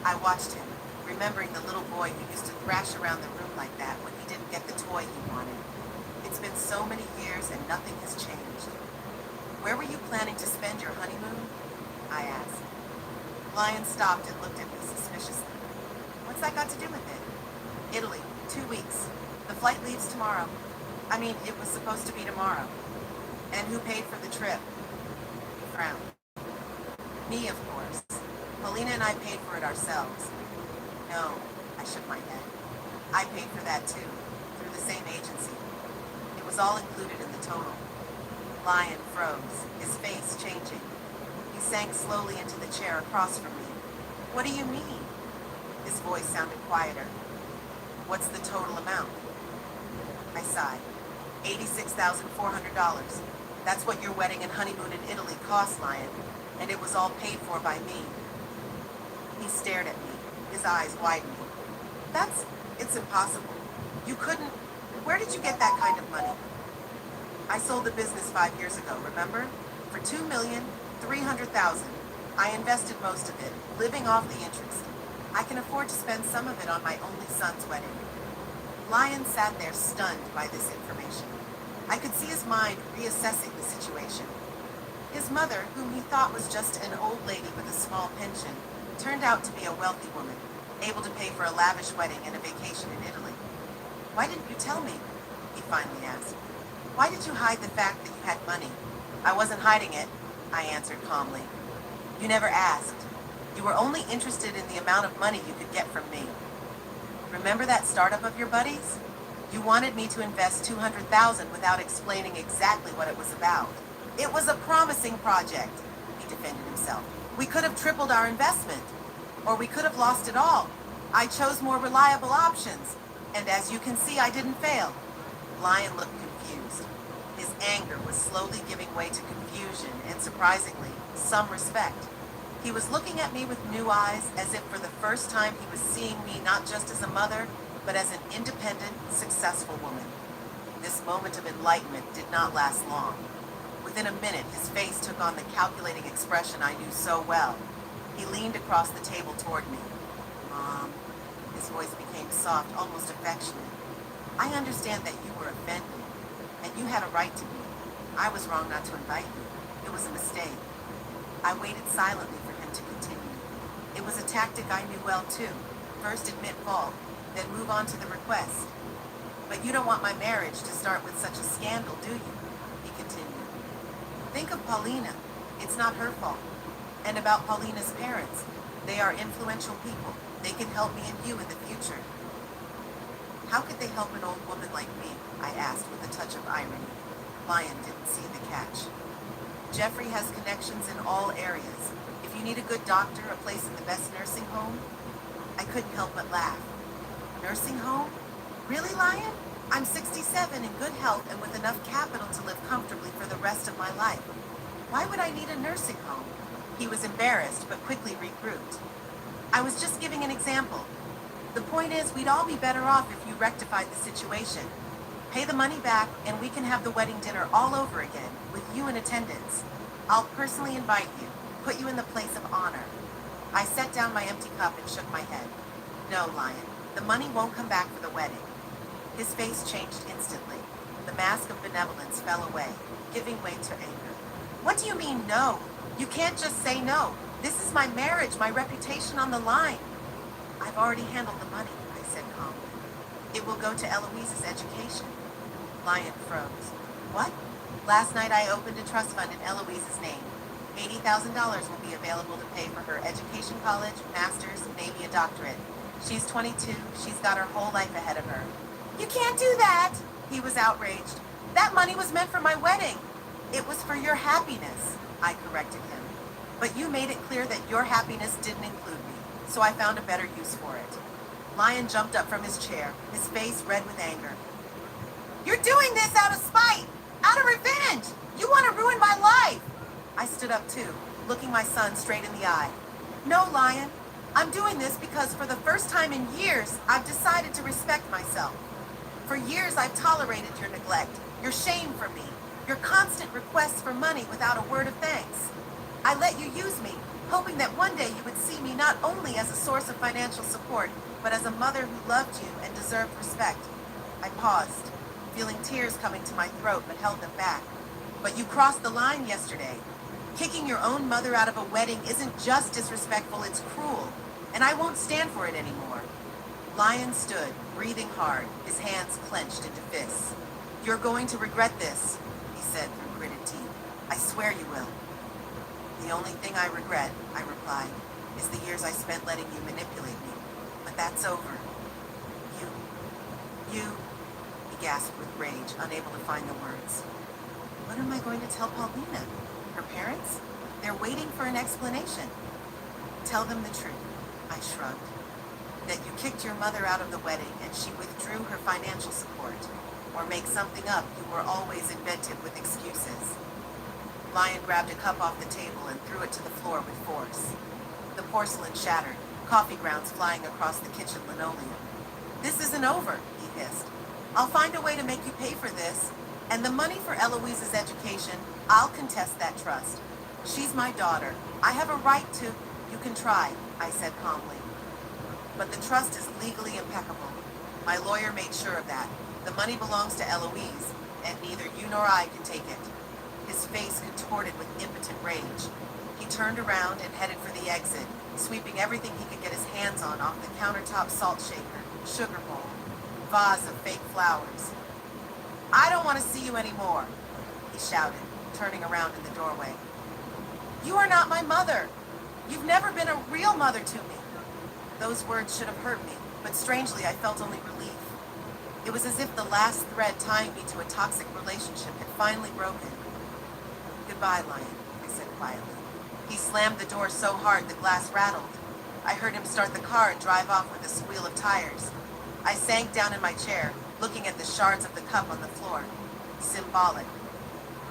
I watched him, remembering the little boy who used to thrash around the room like that when he didn't get the toy he wanted. It's been so many years and nothing has changed. Where were you planning to spend your honeymoon? I asked. Lion stopped and looked at me suspiciously. What's that got to do with it? Italy, 2 weeks. The flight leaves tomorrow. I mean, it was supposed to be tomorrow. And who paid for the trip? He frowned. Me, of course. Paulina and I paid for it ourselves. No, I shook my head. I paid for that too, through the same agency. It was all included in the total. Lion froze, his face changing. He sank slowly into the chair across from me. What do you mean? His voice sounded quieter. What's the total amount? I sighed. $86,400. That's what your wedding and honeymoon in Italy cost, Lion, and it was all paid for by me. He stared at me, his eyes widening. It's impossible. You couldn't. Where did you get that kind of money? I sold the business 5 years ago, remember? For $2,300,000. I invested most of it, living off the interest. I can afford to spend some of it on my only son's wedding. Lion sat there stunned by this information. I could see his mind reassessing the situation. His mother, whom he thought was just an old lady with a small pension, turned out to be a wealthy woman, able to pay for a lavish wedding and a vacation in Italy. Why didn't you tell me? He finally asked. Why did you hide the fact that you had money? I wasn't hiding it, I answered calmly. You never asked. You were only interested in the amount of money you could get from me. Remember that startup of your buddies? You wanted me to invest $200,000 without explaining exactly what it was about. It was a promising project, he defended himself. We could have tripled our investment, or we could have lost it all. I chose more reliable options, and as you can see, I didn't fail. Lion looked confused. His anger was slowly giving way to confusion and, surprisingly, some respect. He was looking at me with new eyes, as if for the first time he was seeing me not just as a mother, but as an independent, successful woman. This moment of enlightenment did not last long. Within a minute, his face took on the calculating expression I knew so well. He leaned across the table toward me. Mom, his voice became soft, almost affectionate. I understand that you were offended, and you had a right to be. I was wrong not to invite you. It was a mistake. I waited silently for him to continue. It was a tactic I knew well, too. first admit fault, then move on to the request. But you don't want my marriage to start with such a scandal, do you? He continued. Think of Paulina. It's not her fault. And about Paulina's parents. They are influential people. They can help me and you in the future. How could they help an old woman like me? I asked with a touch of irony. Lion didn't see the catch. Jeffrey has connections in all areas. If you need a good doctor, a place in the best nursing home, I couldn't help but laugh. Nursing home? Really, Lion? I'm 67 in good health and with enough capital to live comfortably for the rest of my life. Why would I need a nursing home? He was embarrassed, but quickly regrouped. I was just giving an example. The point is, we'd all be better off if you rectified the situation. Pay the money back, and we can have the wedding dinner all over again, with you in attendance. I'll personally invite you, put you in the place of honor. I set down my empty cup and shook my head. No, Lion, the money won't come back for the wedding. His face changed instantly. The mask of benevolence fell away, giving way to anger. What do you mean, no? You can't just say no. This is my marriage, my reputation on the line. I've already handled the money, I said calmly. It will go to Eloise's education. Lion froze. What? Last night I opened a trust fund in Eloise's name. $80,000 will be available to pay for her education, college, master's, maybe a doctorate. She's 22. She's got her whole life ahead of her. You can't do that! He was outraged. That money was meant for my wedding. It was for your happiness, I corrected him. But you made it clear that your happiness didn't include me, so I found a better use for it. Lion jumped up from his chair, his face red with anger. You're doing this out of spite! Out of revenge! You want to ruin my life! I stood up too, looking my son straight in the eye. No, Lion. I'm doing this because for the first time in years, I've decided to respect myself. For years, I've tolerated your neglect, your shame for me, your constant requests for money without a word of thanks. I let you use me, hoping that one day you would see me not only as a source of financial support, but as a mother who loved you and deserved respect. I paused, feeling tears coming to my throat, but held them back. But you crossed the line yesterday. Kicking your own mother out of a wedding isn't just disrespectful, it's cruel. And I won't stand for it anymore. Lion stood, breathing hard, his hands clenched into fists. You're going to regret this, he said through gritted teeth. I swear you will. The only thing I regret, I replied, is the years I spent letting you manipulate me. But that's over. You, he gasped with rage, unable to find the words. What am I going to tell Paulina? Her parents? They're waiting for an explanation. Tell them the truth, I shrugged. That you kicked your mother out of the wedding and she withdrew her financial support. Or make something up, you were always inventive with excuses. Lion grabbed a cup off the table and threw it to the floor with force. The porcelain shattered, coffee grounds flying across the kitchen linoleum. This isn't over, he hissed. I'll find a way to make you pay for this. And the money for Eloise's education, I'll contest that trust. She's my daughter. I have a right to... You can try, I said calmly. But the trust is legally impeccable. My lawyer made sure of that. The money belongs to Eloise, and neither you nor I can take it. His face contorted with impotent rage. He turned around and headed for the exit, sweeping everything he could get his hands on off the countertop salt shaker, sugar bowl, vase of fake flowers. I don't want to see you anymore, he shouted, turning around in the doorway. You are not my mother. You've never been a real mother to me. Those words should have hurt me, but strangely I felt only relief. It was as if the last thread tying me to a toxic relationship had finally broken. Goodbye, Lion, I said quietly. He slammed the door so hard the glass rattled. I heard him start the car and drive off with a squeal of tires. I sank down in my chair, looking at the shards of the cup on the floor. Symbolic.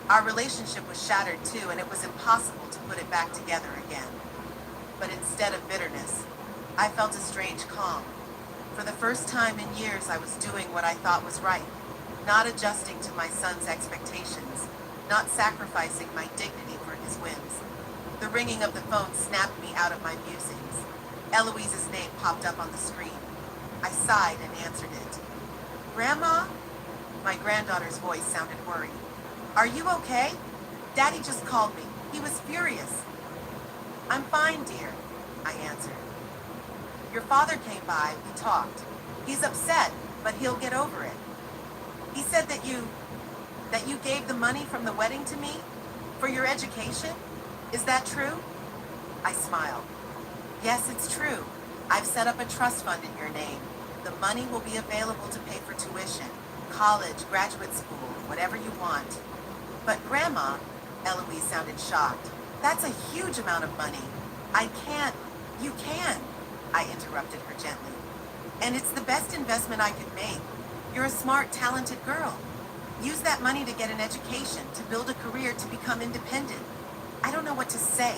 Our relationship was shattered too, and it was impossible to put it back together again. But instead of bitterness, I felt a strange calm. For the first time in years, I was doing what I thought was right, not adjusting to my son's expectations, not sacrificing my dignity for his whims. The ringing of the phone snapped me out of my musings. Eloise's name popped up on the screen. I sighed and answered it. Grandma? My granddaughter's voice sounded worried. Are you okay? Daddy just called me. He was furious. I'm fine, dear, I answered. Your father came by, we talked. He's upset, but he'll get over it. He said that you gave the money from the wedding to me for your education? Is that true? I smiled. Yes, it's true. I've set up a trust fund in your name. The money will be available to pay for tuition, college, graduate school, whatever you want. But Grandma, Eloise sounded shocked. That's a huge amount of money. I can't. You can, I interrupted her gently. And it's the best investment I could make. You're a smart, talented girl. Use that money to get an education, to build a career, to become independent. I don't know what to say.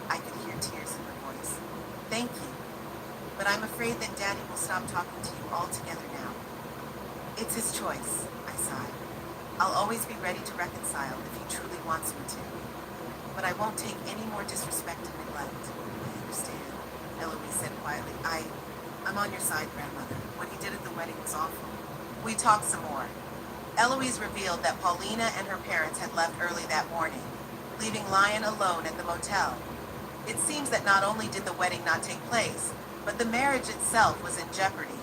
I could hear tears in her voice. Thank you. But I'm afraid that Daddy will stop talking to you altogether now. It's his choice, I sighed. I'll always be ready to reconcile if he truly wants me to. But I won't take any more disrespect and neglect. I understand, Eloise said quietly. I'm on your side, grandmother. What he did at the wedding was awful. We talked some more. Eloise revealed that Paulina and her parents had left early that morning, leaving Lion alone at the motel. It seems that not only did the wedding not take place, but the marriage itself was in jeopardy.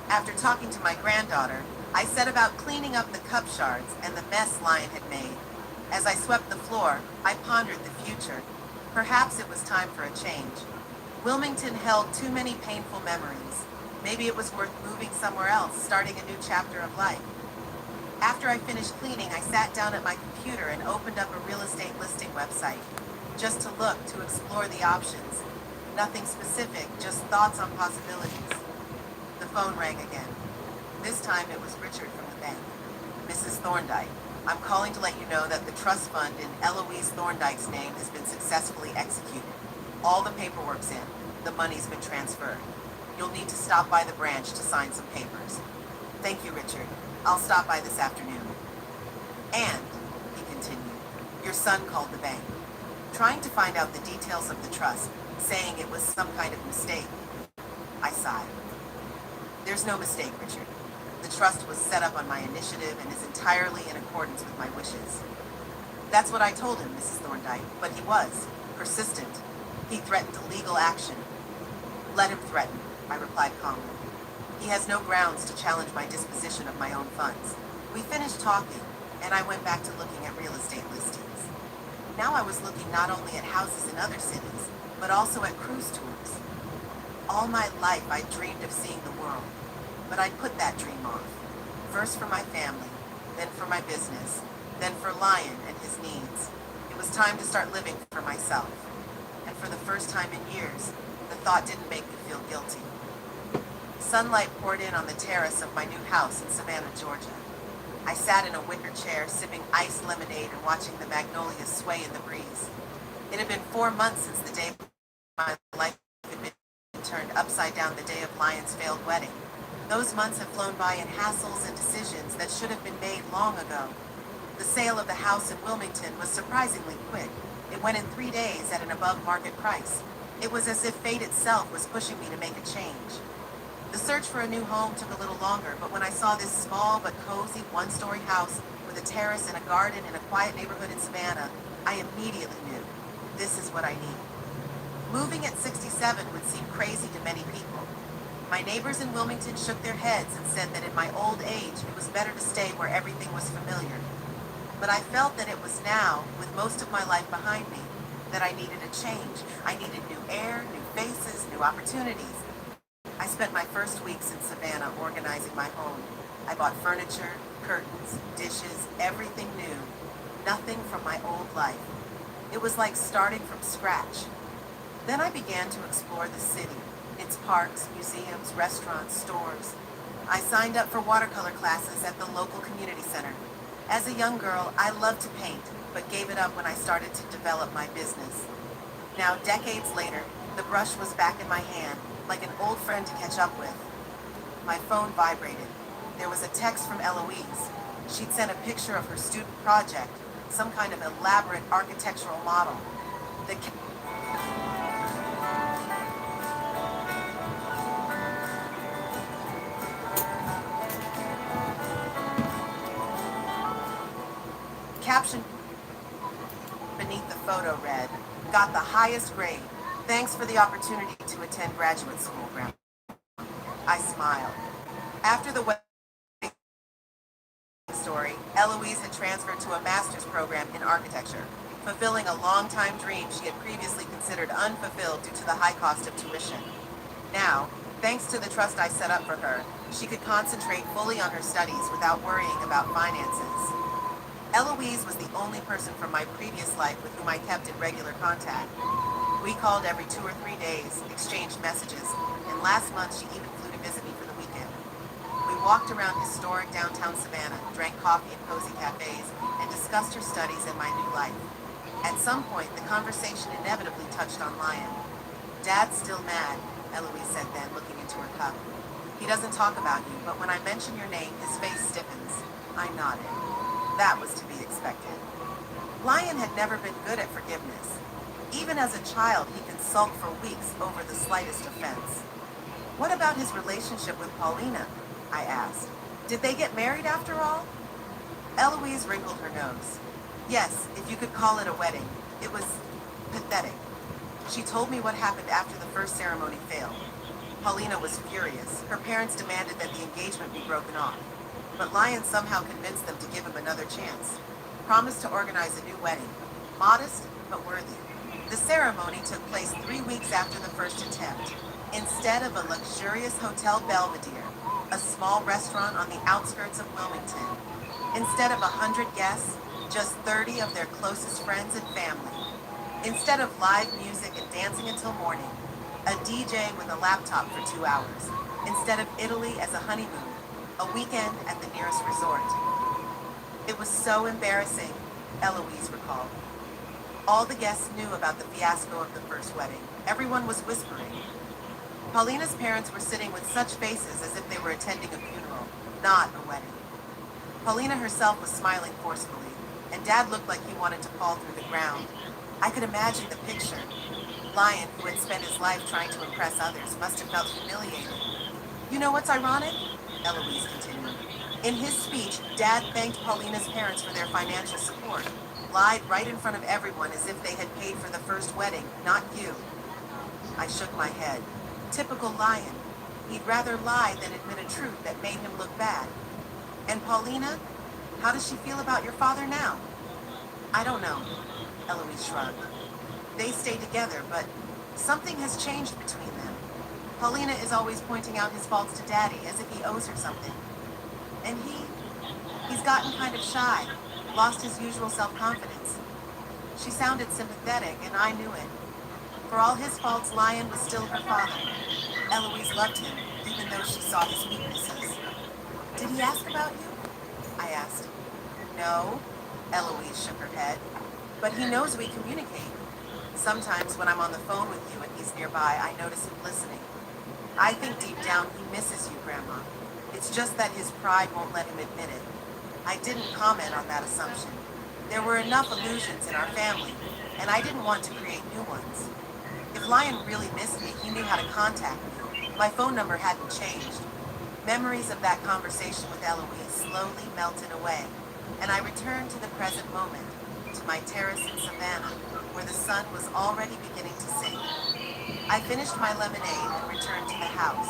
After talking to my granddaughter, I set about cleaning up the cup shards and the mess Lion had made. As I swept the floor, I pondered the future. Perhaps it was time for a change. Wilmington held too many painful memories. Maybe it was worth moving somewhere else, starting a new chapter of life. After I finished cleaning, I sat down at my computer and opened up a real estate listing website, just to look, to explore the options. Nothing specific, just thoughts on possibilities. The phone rang again. This time it was Richard from the bank. Mrs. Thorndyke, I'm calling to let you know that the trust fund in Eloise Thorndyke's name has been successfully executed. All the paperwork's in. The money's been transferred. You'll need to stop by the branch to sign some papers. Thank you, Richard. I'll stop by this afternoon. And, he continued, your son called the bank, trying to find out the details of the trust, saying it was some kind of mistake. I sighed. There's no mistake, Richard. The trust was set up on my initiative and is entirely in accordance with my wishes. That's what I told him, Mrs. Thorndyke, but he was persistent. He threatened legal action. Let him threaten, I replied calmly. He has no grounds to challenge my disposition of my own funds. We finished talking, and I went back to looking at real estate listings. Now I was looking not only at houses in other cities, but also at cruise tours. All my life I dreamed of seeing the world, but I put that dream off. First for my family, then for my business, then for Lion and his needs. It was time to start living for myself. And for the first time in years, the thought didn't make me feel guilty. Sunlight poured in on the terrace of my new house in Savannah, Georgia. I sat in a wicker chair, sipping iced lemonade and watching the magnolias sway in the breeze. It had been 4 months since the day my life had been turned upside down, the day of Lion's failed wedding. Those months had flown by in hassles and decisions that should have been made long ago. The sale of the house in Wilmington was surprisingly quick. It went in 3 days at an above-market price. It was as if fate itself was pushing me to make a change. The search for a new home took a little longer, but when I saw this small but cozy one-story house with a terrace and a garden in a quiet neighborhood in Savannah, I immediately knew this is what I needed. Moving at 67 would seem crazy to many people. My neighbors in Wilmington shook their heads and said that in my old age it was better to stay where everything was familiar. But I felt that it was now, with most of my life behind me, that I needed a change. I needed new air, new faces, new opportunities. I spent my first weeks in Savannah organizing my home. I bought furniture, curtains, dishes, everything new. Nothing from my old life. It was like starting from scratch. Then I began to explore the city, its parks, museums, restaurants, stores. I signed up for watercolor classes at the local community center. As a young girl, I loved to paint, but gave it up when I started to develop my business. Now, decades later, the brush was back in my hand, like an old friend to catch up with. My phone vibrated. There was a text from Eloise. She'd sent a picture of her student project, some kind of elaborate architectural model. The caption beneath the photo read, "Got the highest grade. Thanks for the opportunity to attend graduate school, Grandma. I smiled. After the wedding story, Eloise had transferred to a master's program in architecture, fulfilling a long-time dream she had previously considered unfulfilled due to the high cost of tuition. Now, thanks to the trust I set up for her, she could concentrate fully on her studies without worrying about finances. Eloise was the only person from my previous life with whom I kept in regular contact. We called every 2 or 3 days, exchanged messages, and last month she even flew to visit me for the weekend. We walked around historic downtown Savannah, drank coffee in cozy cafes, and discussed her studies and my new life. At some point, the conversation inevitably touched on Lion. "Dad's still mad," Eloise said then, looking into her cup. "He doesn't talk about you, but when I mention your name, his face stiffens." I nodded. That was to be expected. Lion had never been good at forgiveness. Even as a child, he could sulk for weeks over the slightest offense. "What about his relationship with Paulina?" I asked. "Did they get married after all?" Eloise wrinkled her nose. "Yes, if you could call it a wedding. It was pathetic." She told me what happened after the first ceremony failed. Paulina was furious. Her parents demanded that the engagement be broken off. But Lion somehow convinced them to give him another chance. Promised to organize a new wedding. Modest, but worthy. The ceremony took place 3 weeks after the first attempt. Instead of a luxurious Hotel Belvedere, a small restaurant on the outskirts of Wilmington. Instead of 100 guests, just 30 of their closest friends and family. Instead of live music and dancing until morning, a DJ with a laptop for 2 hours. Instead of Italy as a honeymoon, a weekend at the nearest resort. It was so embarrassing, Eloise recalled. All the guests knew about the fiasco of the first wedding. Everyone was whispering. Paulina's parents were sitting with such faces as if they were attending a funeral, not a wedding. Paulina herself was smiling forcefully, and Dad looked like he wanted to fall through the ground. I could imagine the picture. Lion, who had spent his life trying to impress others, must have felt humiliated. "You know what's ironic?" Eloise continued. "In his speech, Dad thanked Paulina's parents for their financial support. Lied right in front of everyone as if they had paid for the first wedding, not you." I shook my head. Typical Lion. He'd rather lie than admit a truth that made him look bad. "And Paulina? How does she feel about your father now?" "I don't know," Eloise shrugged. "They stay together, but something has changed between them. Paulina is always pointing out his faults to Daddy as if he owes her something. And he's gotten kind of shy, lost his usual self-confidence." She sounded sympathetic, and I knew it. For all his faults, Lion was still her father. Eloise loved him, even though she saw his weaknesses. "Did he ask about you?" I asked. "No," Eloise shook her head. "But he knows we communicate. Sometimes when I'm on the phone with you and he's nearby, I notice him listening. I think deep down he misses you, Grandma. It's just that his pride won't let him admit it. I didn't comment on that assumption. There were enough illusions in our family, and I didn't want to create new ones. If Lion really missed me, he knew how to contact me. My phone number hadn't changed." Memories of that conversation with Eloise slowly melted away, and I returned to the present moment, to my terrace in Savannah, where the sun was already beginning to sink. I finished my lemonade and returned to the house.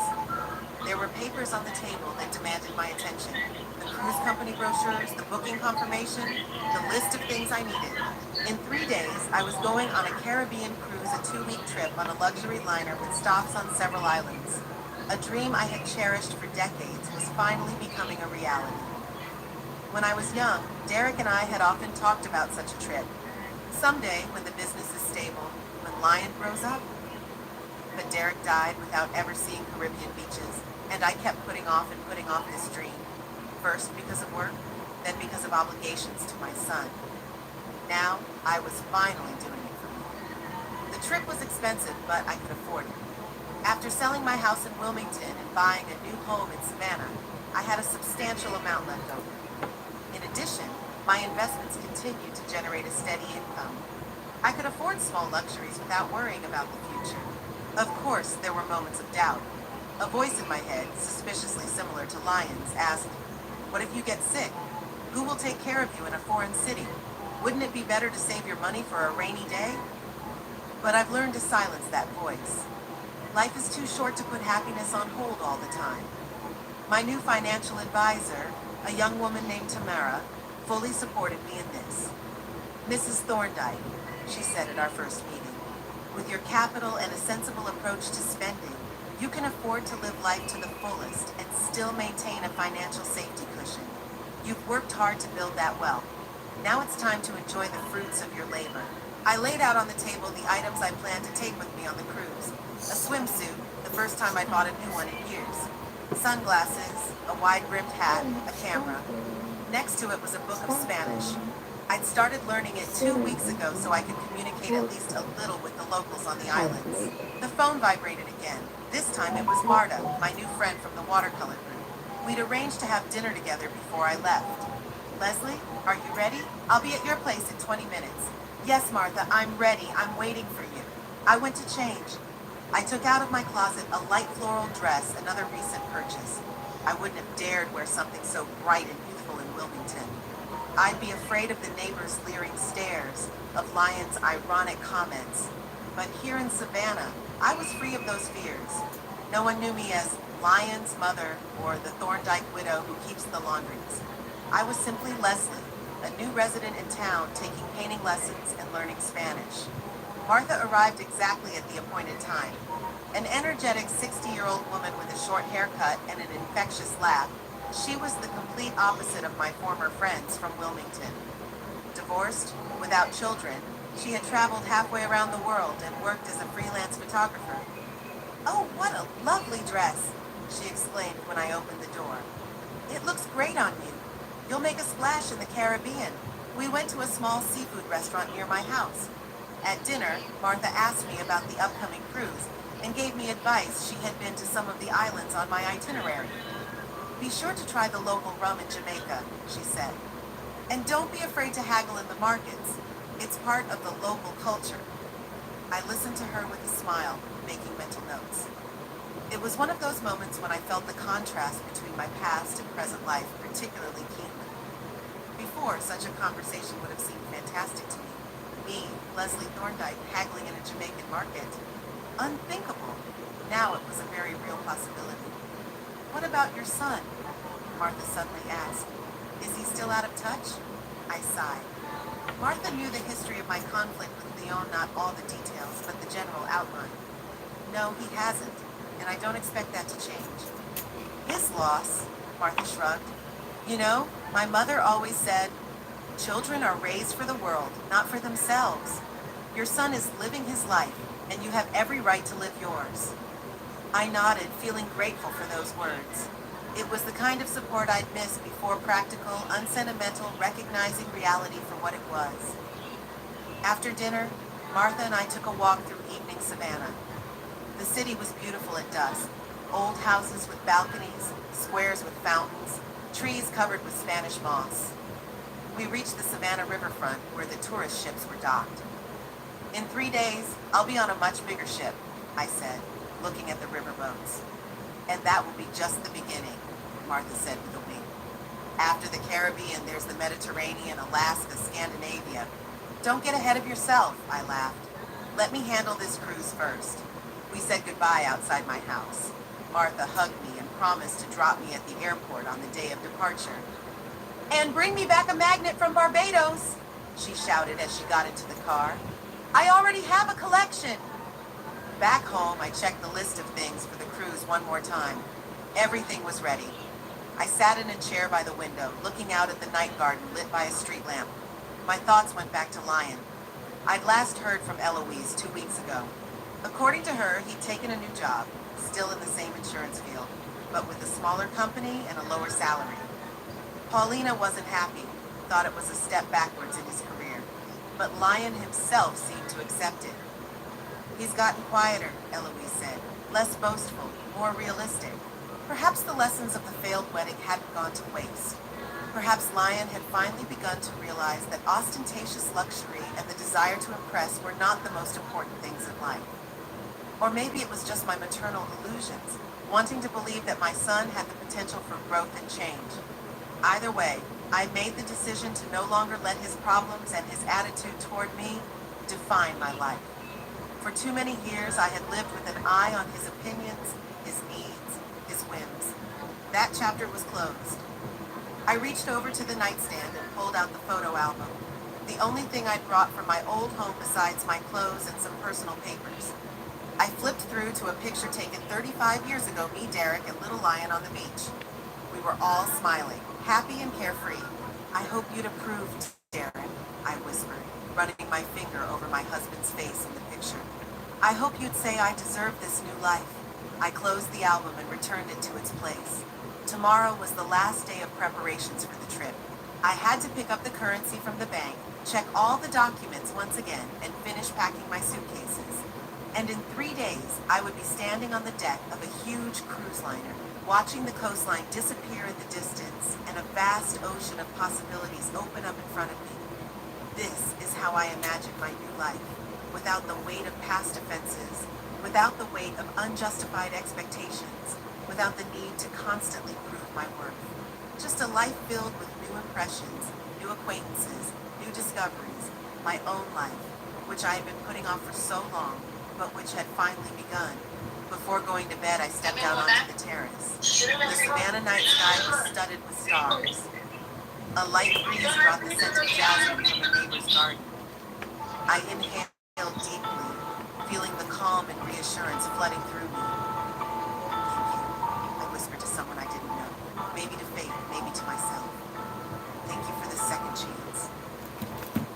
There were papers on the table that demanded my attention. The cruise company brochures, the booking confirmation, the list of things I needed. In 3 days, I was going on a Caribbean cruise, a 2-week trip on a luxury liner with stops on several islands. A dream I had cherished for decades was finally becoming a reality. When I was young, Derek and I had often talked about such a trip. Someday, when the business is stable, when Lion grows up. But Derek died without ever seeing Caribbean beaches, and I kept putting off this dream. First because of work, then because of obligations to my son. Now, I was finally doing it for me. The trip was expensive, but I could afford it. After selling my house in Wilmington and buying a new home in Savannah, I had a substantial amount left over. In addition, my investments continued to generate a steady income. I could afford small luxuries without worrying about the future. Of course, there were moments of doubt. A voice in my head, suspiciously similar to Lion's, asked, "What if you get sick? Who will take care of you in a foreign city? Wouldn't it be better to save your money for a rainy day?" But I've learned to silence that voice. Life is too short to put happiness on hold all the time. My new financial advisor, a young woman named Tamara, fully supported me in this. Mrs. Thorndyke, she said at our first meeting, with your capital and a sensible approach to spending, you can afford to live life to the fullest and still maintain a financial safety cushion. You've worked hard to build that wealth. Now it's time to enjoy the fruits of your labor. I laid out on the table the items I planned to take with me on the cruise. A swimsuit, the first time I bought a new one in years. Sunglasses, a wide-brimmed hat, a camera. Next to it was a book of Spanish. I'd started learning it 2 weeks ago so I could communicate at least a little with the locals on the islands. The phone vibrated again. This time it was Marta, my new friend from the watercolor group. We'd arranged to have dinner together before I left. Leslie, are you ready? I'll be at your place in 20 minutes. Yes, Martha, I'm ready. I'm waiting for you. I went to change. I took out of my closet a light floral dress, another recent purchase. I wouldn't have dared wear something so bright and youthful in Wilmington. I'd be afraid of the neighbors' leering stares, of Lyon's ironic comments. But here in Savannah, I was free of those fears. No one knew me as Lyon's mother or the Thorndyke widow who keeps the laundries. I was simply Leslie, a new resident in town taking painting lessons and learning Spanish. Martha arrived exactly at the appointed time. An energetic 60-year-old woman with a short haircut and an infectious laugh, she was the complete opposite of my former friends from Wilmington. Divorced, without children, she had traveled halfway around the world and worked as a freelance photographer. "Oh, what a lovely dress," she exclaimed when I opened the door. "It looks great on you. You'll make a splash in the Caribbean." We went to a small seafood restaurant near my house. At dinner, Martha asked me about the upcoming cruise and gave me advice. She had been to some of the islands on my itinerary. "Be sure to try the local rum in Jamaica," she said. "And don't be afraid to haggle in the markets. It's part of the local culture." I listened to her with a smile, making mental notes. It was one of those moments when I felt the contrast between my past and present life particularly keenly. Before, such a conversation would have seemed fantastic to me. Me, Leslie Thorndyke, haggling in a Jamaican market. Unthinkable. Now it was a very real possibility. "What about your son?" Martha suddenly asked. "Is he still out of touch?" I sighed. Martha knew the history of my conflict with Leon, not all the details, but the general outline. "No, he hasn't, and I don't expect that to change." "His loss," Martha shrugged. "You know, my mother always said, children are raised for the world, not for themselves. Your son is living his life, and you have every right to live yours." I nodded, feeling grateful for those words. It was the kind of support I'd missed before, practical, unsentimental, recognizing reality for what it was. After dinner, Martha and I took a walk through evening Savannah. The city was beautiful at dusk. Old houses with balconies, squares with fountains, trees covered with Spanish moss. We reached the Savannah riverfront where the tourist ships were docked. "In 3 days, I'll be on a much bigger ship," I said, looking at the riverboats. "And that will be just the beginning," Martha said with a wink. "After the Caribbean, there's the Mediterranean, Alaska, Scandinavia. Don't get ahead of yourself," I laughed. "Let me handle this cruise first." We said goodbye outside my house. Martha hugged me and promised to drop me at the airport on the day of departure. "And bring me back a magnet from Barbados," she shouted as she got into the car. "I already have a collection." Back home, I checked the list of things for the cruise one more time. Everything was ready. I sat in a chair by the window, looking out at the night garden lit by a street lamp. My thoughts went back to Lyon. I'd last heard from Eloise 2 weeks ago. According to her, he'd taken a new job, still in the same insurance field, but with a smaller company and a lower salary. Paulina wasn't happy, thought it was a step backwards in his career, but Lyon himself seemed to accept it. "He's gotten quieter," Eloise said, "less boastful, more realistic. Perhaps the lessons of the failed wedding hadn't gone to waste. Perhaps Lyon had finally begun to realize that ostentatious luxury and the desire to impress were not the most important things in life. Or maybe it was just my maternal illusions, wanting to believe that my son had the potential for growth and change. Either way, I made the decision to no longer let his problems and his attitude toward me define my life. For too many years, I had lived with an eye on his opinions, his needs, his whims. That chapter was closed. I reached over to the nightstand and pulled out the photo album, the only thing I'd brought from my old home besides my clothes and some personal papers. I flipped through to a picture taken 35 years ago, me, Derek, and little Lion on the beach. We were all smiling, happy and carefree. I hope you'd approve, Derek, I whispered, running my finger over my husband's face in the picture. I hope you'd say I deserve this new life. I closed the album and returned it to its place. Tomorrow was the last day of preparations for the trip. I had to pick up the currency from the bank, check all the documents once again, and finish packing my suitcases. And in 3 days, I would be standing on the deck of a huge cruise liner, watching the coastline disappear in the distance and a vast ocean of possibilities open up in front of me. This is how I imagined my new life, without the weight of past offenses, without the weight of unjustified expectations, without the need to constantly prove my worth. Just a life filled with new impressions, new acquaintances, new discoveries, my own life, which I had been putting off for so long, but which had finally begun. Before going to bed, I stepped out onto the terrace. The Savannah night sky was studded with stars. A light breeze brought the scent of jasmine from a neighbor's garden. I inhaled deeply, feeling the calm and reassurance flooding through me. Thank you, I whispered to someone I didn't know. Maybe to fate, maybe to myself. Thank you for this second chance.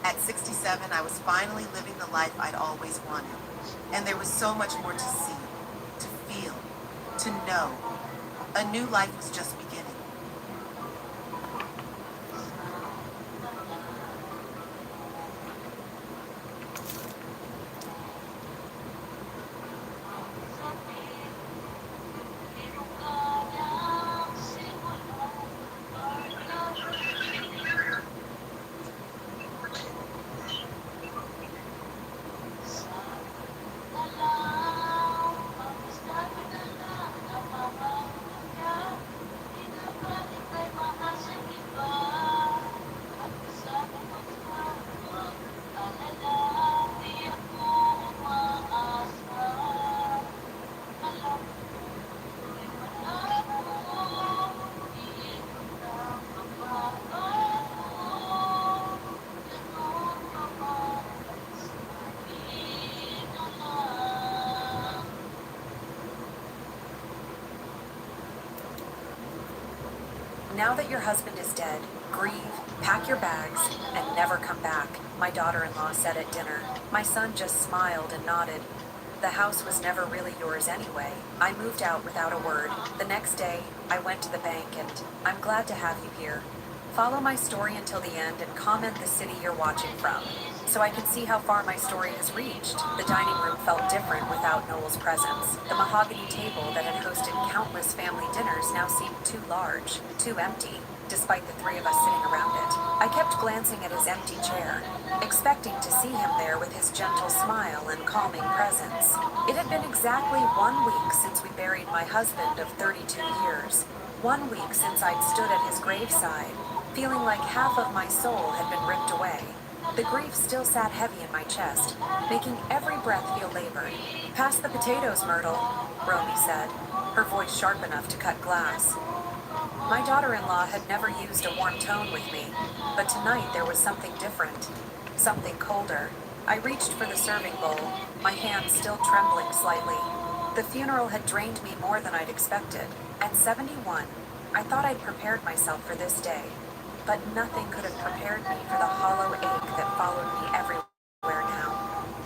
At 67, I was finally living the life I'd always wanted. And there was so much more to see, to feel, to know. A new life was just beginning. Now that your husband is dead, grieve, pack your bags, and never come back, my daughter-in-law said at dinner. My son just smiled and nodded. The house was never really yours anyway. I moved out without a word. The next day, I went to the bank and I'm glad to have you here. Follow my story until the end and comment the city you're watching from, so I can see how far my story has reached. The dining room felt different without Noel's presence. The mahogany table that had hosted countless family dinners now seemed too large, too empty, despite the three of us sitting around it. I kept glancing at his empty chair, expecting to see him there with his gentle smile and calming presence. It had been exactly 1 week since we buried my husband of 32 years. 1 week since I'd stood at his graveside, feeling like half of my soul had been ripped away. The grief still sat heavy in my chest, making every breath feel labored. "Pass the potatoes, Myrtle," Romy said, her voice sharp enough to cut glass. My daughter-in-law had never used a warm tone with me, but tonight there was something different, something colder. I reached for the serving bowl, my hand still trembling slightly. The funeral had drained me more than I'd expected. At 71, I thought I'd prepared myself for this day, but nothing could have prepared me for the hollow ache that followed me everywhere now.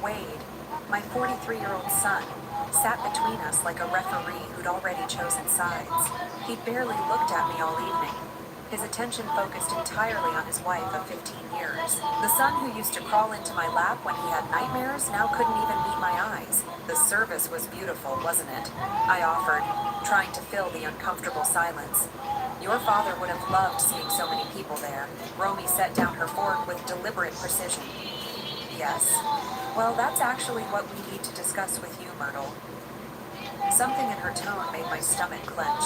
Wade, my 43-year-old son, sat between us like a referee who'd already chosen sides. He'd barely looked at me all evening, his attention focused entirely on his wife of 15 years. The son who used to crawl into my lap when he had nightmares now couldn't even meet my eyes. The service was beautiful, wasn't it? I offered, trying to fill the uncomfortable silence. Your father would have loved seeing so many people there. Romy set down her fork with deliberate precision. Yes. Well, that's actually what we need to discuss with you, Myrtle. Something in her tone made my stomach clench.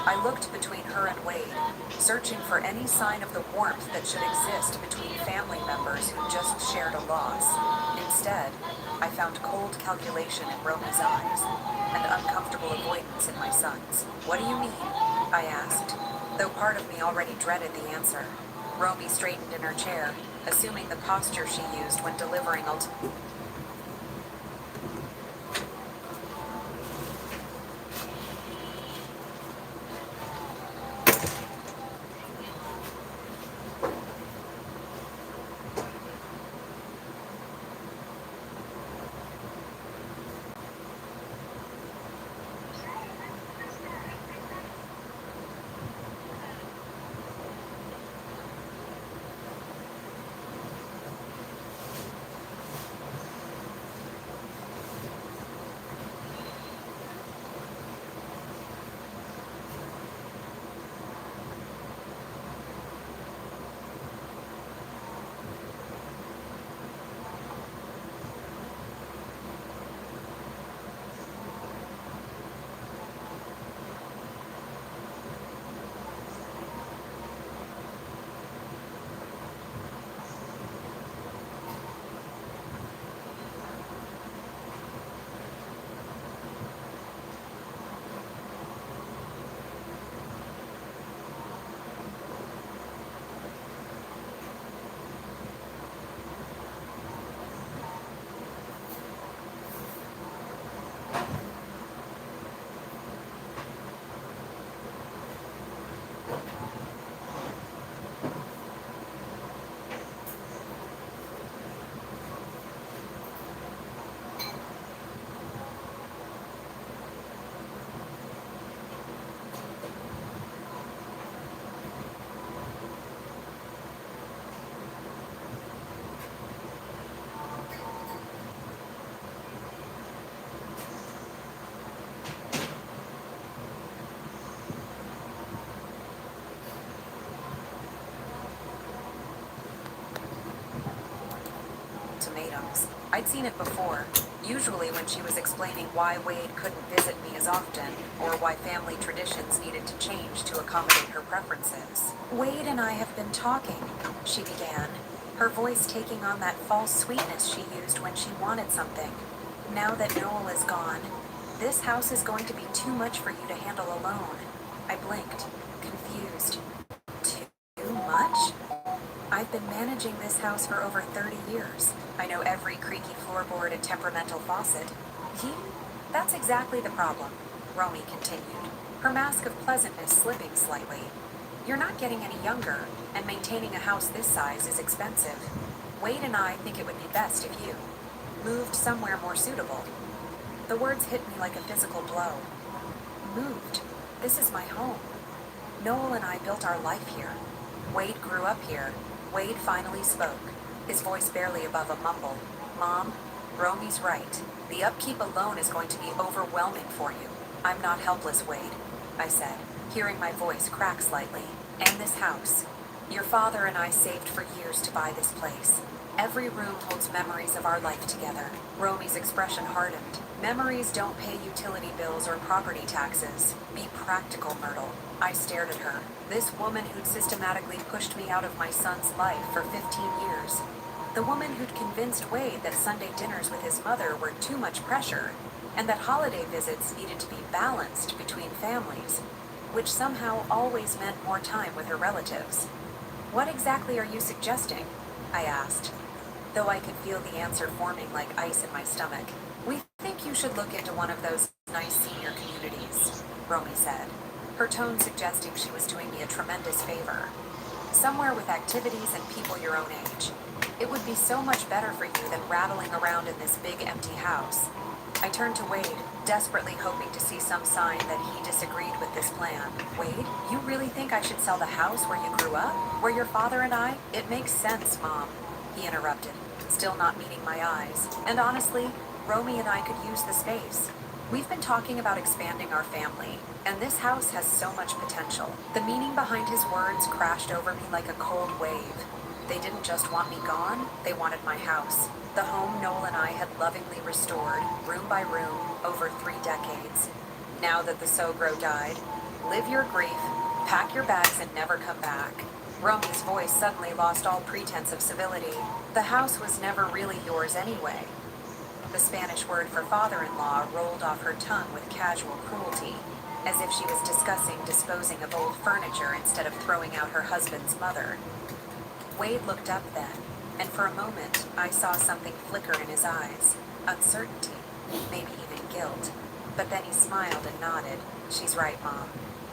I looked between her and Wade, searching for any sign of the warmth that should exist between family members who just shared a loss. Instead, I found cold calculation in Romy's eyes and uncomfortable avoidance in my son's. What do you mean? I asked, though part of me already dreaded the answer. Romy straightened in her chair, assuming the posture she used when delivering ultimatums. I'd seen it before, usually when she was explaining why Wade couldn't visit me as often, or why family traditions needed to change to accommodate her preferences. Wade and I have been talking, she began, her voice taking on that false sweetness she used when she wanted something. Now that Noel is gone, this house is going to be too much for you to handle alone. I blinked, confused. Too much? I've been managing this house for over 30 years. I know every creaky floorboard and temperamental faucet. That's exactly the problem, Romy continued, her mask of pleasantness slipping slightly. You're not getting any younger, and maintaining a house this size is expensive. Wade and I think it would be best if you moved somewhere more suitable. The words hit me like a physical blow. Moved. This is my home. Noel and I built our life here. Wade grew up here. Wade finally spoke, his voice barely above a mumble. Mom, Romy's right. The upkeep alone is going to be overwhelming for you. I'm not helpless, Wade, I said, hearing my voice crack slightly. And this house. Your father and I saved for years to buy this place. Every room holds memories of our life together. Romy's expression hardened. Memories don't pay utility bills or property taxes. Be practical, Myrtle. I stared at her. This woman who'd systematically pushed me out of my son's life for 15 years. The woman who'd convinced Wade that Sunday dinners with his mother were too much pressure, and that holiday visits needed to be balanced between families, which somehow always meant more time with her relatives. What exactly are you suggesting? I asked, though I could feel the answer forming like ice in my stomach. We think you should look into one of those nice senior communities, Romy said, her tone suggesting she was doing me a tremendous favor. Somewhere with activities and people your own age. It would be so much better for you than rattling around in this big empty house. I turned to Wade, desperately hoping to see some sign that he disagreed with this plan. Wade, you really think I should sell the house where you grew up? Where your father and I? It makes sense, Mom, he interrupted, still not meeting my eyes. And honestly, Romy and I could use the space. We've been talking about expanding our family, and this house has so much potential. The meaning behind his words crashed over me like a cold wave. They didn't just want me gone, they wanted my house. The home Noel and I had lovingly restored, room by room, over 3 decades. Now that the Sogro died, live your grief, pack your bags, and never come back. Romy's voice suddenly lost all pretense of civility. The house was never really yours anyway. The Spanish word for father-in-law rolled off her tongue with casual cruelty, as if she was discussing disposing of old furniture instead of throwing out her husband's mother. Wade looked up then, and for a moment I saw something flicker in his eyes. Uncertainty, maybe even guilt. But then he smiled and nodded. She's right, Mom.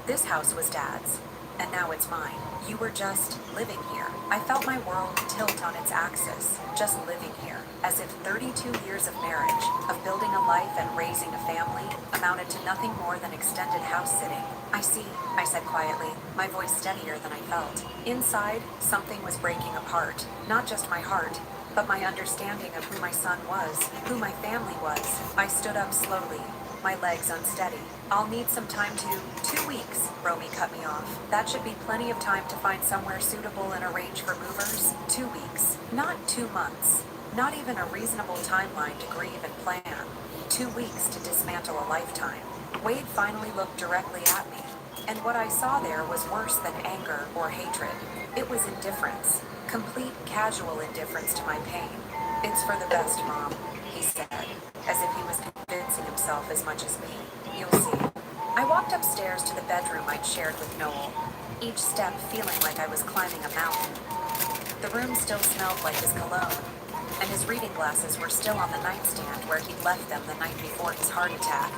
This house was Dad's, and now it's mine. You were just living here. I felt my world tilt on its axis, just living here, as if 32 years of marriage, of building a life and raising a family, amounted to nothing more than extended house sitting. I see, I said quietly, my voice steadier than I felt. Inside, something was breaking apart, not just my heart, but my understanding of who my son was, who my family was. I stood up slowly, my legs unsteady. I'll need some time to... 2 weeks, Romy cut me off. That should be plenty of time to find somewhere suitable and arrange for movers. 2 weeks, not 2 months. Not even a reasonable timeline to grieve and plan. 2 weeks to dismantle a lifetime. Wade finally looked directly at me, and what I saw there was worse than anger or hatred. It was indifference. Complete casual indifference to my pain. It's for the best, Mom, he said, as if he was convincing himself as much as me. You'll see. I walked upstairs to the bedroom I'd shared with Noel, each step feeling like I was climbing a mountain. The room still smelled like his cologne, and his reading glasses were still on the nightstand where he'd left them the night before his heart attack.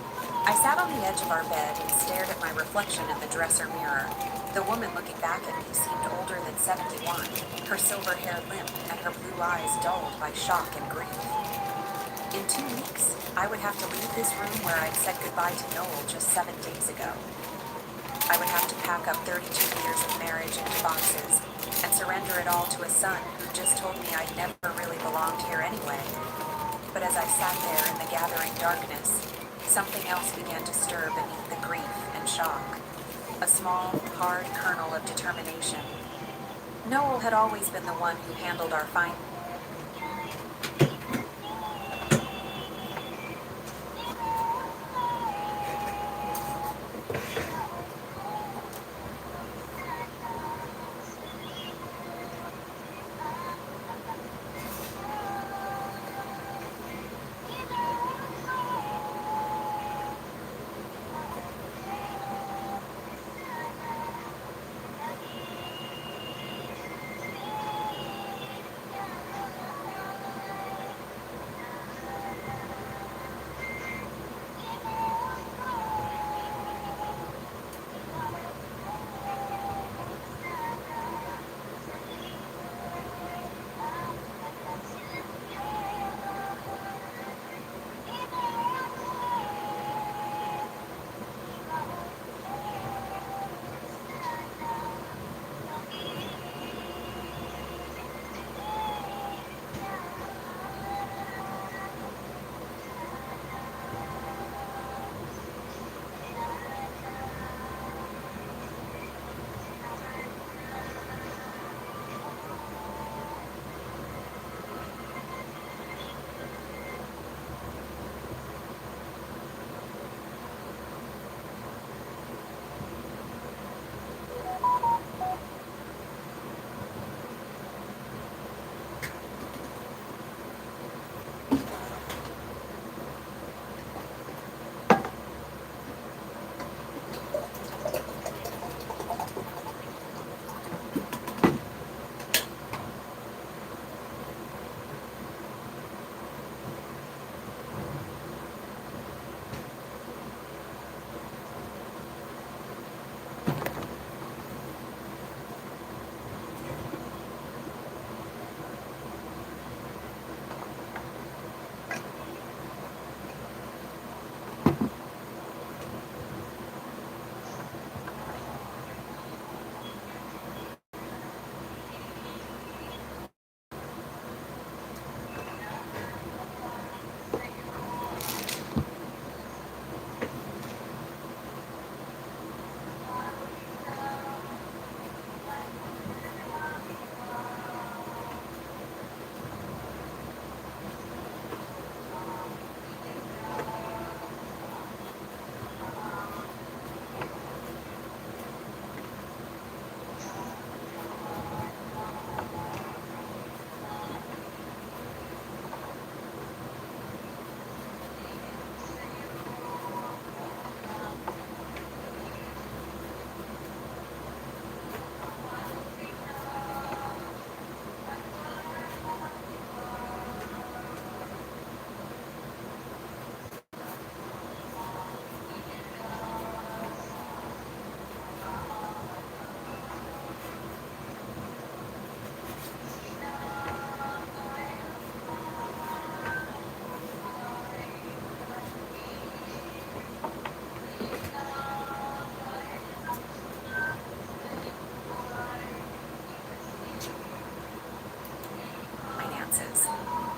I sat on the edge of our bed and stared at my reflection in the dresser mirror. The woman looking back at me seemed older than 71, her silver hair limp and her blue eyes dulled by shock and grief. In 2 weeks, I would have to leave this room where I'd said goodbye to Noel just 7 days ago. I would have to pack up 32 years of marriage into boxes and surrender it all to a son who just told me I'd never really belonged here anyway. But as I sat there in the gathering darkness, something else began to stir beneath the grief and shock. A small, hard kernel of determination. Noel had always been the one who handled our finances.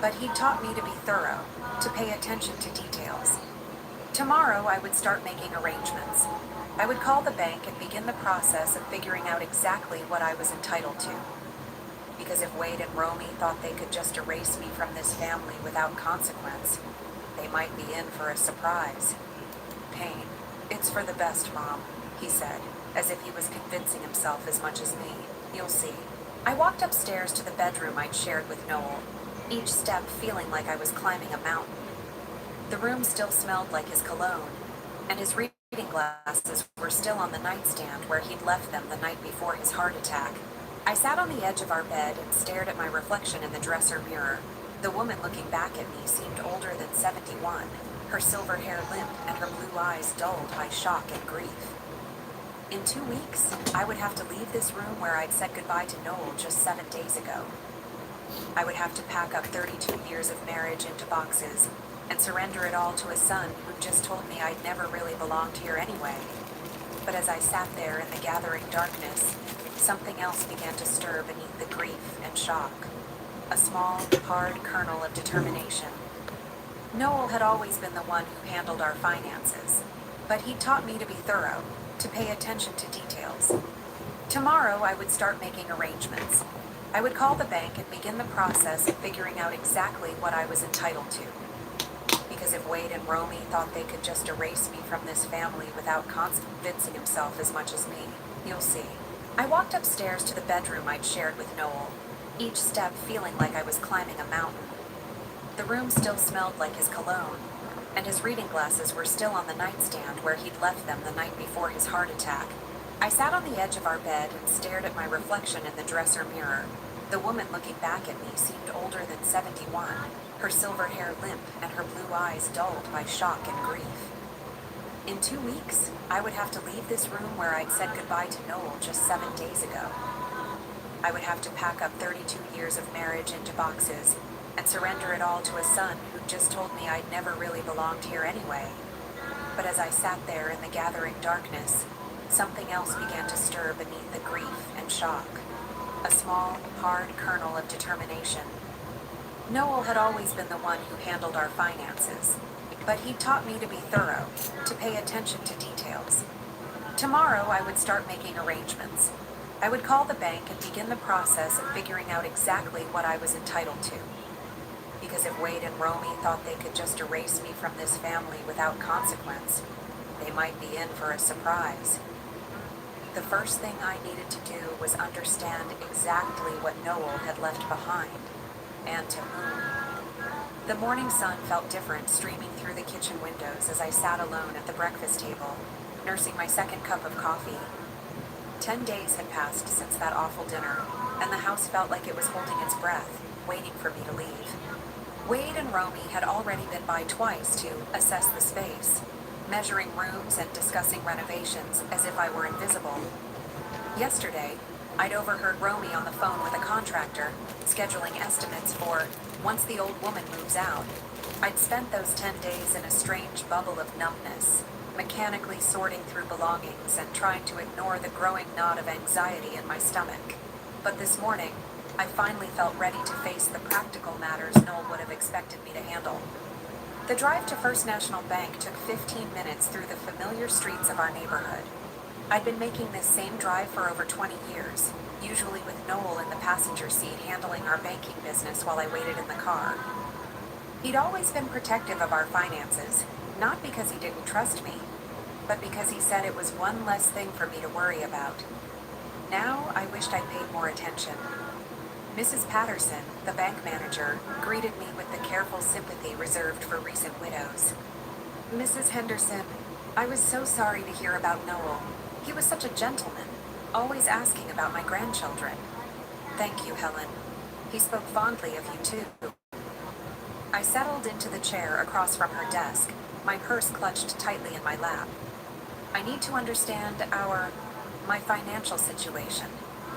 but he taught me to be thorough, to pay attention to details. Tomorrow I would start making arrangements. I would call the bank and begin the process of figuring out exactly what I was entitled to. Because if Wade and Romy thought they could just erase me from this family without consequence, they might be in for a surprise. Pain. It's for the best, Mom, he said, as if he was convincing himself as much as me. You'll see. I walked upstairs to the bedroom I'd shared with Noel, each step feeling like I was climbing a mountain. The room still smelled like his cologne, and his reading glasses were still on the nightstand where he'd left them the night before his heart attack. I sat on the edge of our bed and stared at my reflection in the dresser mirror. The woman looking back at me seemed older than 71, her silver hair limp and her blue eyes dulled by shock and grief. In 2 weeks, I would have to leave this room where I'd said goodbye to Noel just 7 days ago. I would have to pack up 32 years of marriage into boxes and surrender it all to a son who just told me I'd never really belonged here anyway. But as I sat there in the gathering darkness, something else began to stir beneath the grief and shock. A small, hard kernel of determination. Noel had always been the one who handled our finances, but he taught me to be thorough, to pay attention to details. Tomorrow I would start making arrangements. I would call the bank and begin the process of figuring out exactly what I was entitled to. Because if Wade and Romy thought they could just erase me from this family without convincing himself as much as me, you'll see. I walked upstairs to the bedroom I'd shared with Noel, each step feeling like I was climbing a mountain. The room still smelled like his cologne, and his reading glasses were still on the nightstand where he'd left them the night before his heart attack. I sat on the edge of our bed and stared at my reflection in the dresser mirror. The woman looking back at me seemed older than 71, her silver hair limp and her blue eyes dulled by shock and grief. In 2 weeks, I would have to leave this room where I'd said goodbye to Noel just 7 days ago. I would have to pack up 32 years of marriage into boxes and surrender it all to a son who just told me I'd never really belonged here anyway. But as I sat there in the gathering darkness, something else began to stir beneath the grief and shock. A small, hard kernel of determination. Noel had always been the one who handled our finances, but he taught me to be thorough, to pay attention to details. Tomorrow I would start making arrangements. I would call the bank and begin the process of figuring out exactly what I was entitled to. Because if Wade and Romy thought they could just erase me from this family without consequence, they might be in for a surprise. The first thing I needed to do was understand exactly what Noel had left behind, and to whom. The morning sun felt different streaming through the kitchen windows as I sat alone at the breakfast table, nursing my second cup of coffee. 10 days had passed since that awful dinner, and the house felt like it was holding its breath, waiting for me to leave. Wade and Romy had already been by twice to assess the space, measuring rooms and discussing renovations as if I were invisible. Yesterday, I'd overheard Romy on the phone with a contractor, scheduling estimates for once the old woman moves out. I'd spent those 10 days in a strange bubble of numbness, mechanically sorting through belongings and trying to ignore the growing knot of anxiety in my stomach. But this morning, I finally felt ready to face the practical matters Noel would have expected me to handle. The drive to First National Bank took 15 minutes through the familiar streets of our neighborhood. I'd been making this same drive for over 20 years, usually with Noel in the passenger seat handling our banking business while I waited in the car. He'd always been protective of our finances, not because he didn't trust me, but because he said it was one less thing for me to worry about. Now I wished I'd paid more attention. Mrs. Patterson, the bank manager, greeted me with the careful sympathy reserved for recent widows. Mrs. Henderson, I was so sorry to hear about Noel. He was such a gentleman, always asking about my grandchildren. Thank you, Helen. He spoke fondly of you, too. I settled into the chair across from her desk, my purse clutched tightly in my lap. I need to understand my financial situation.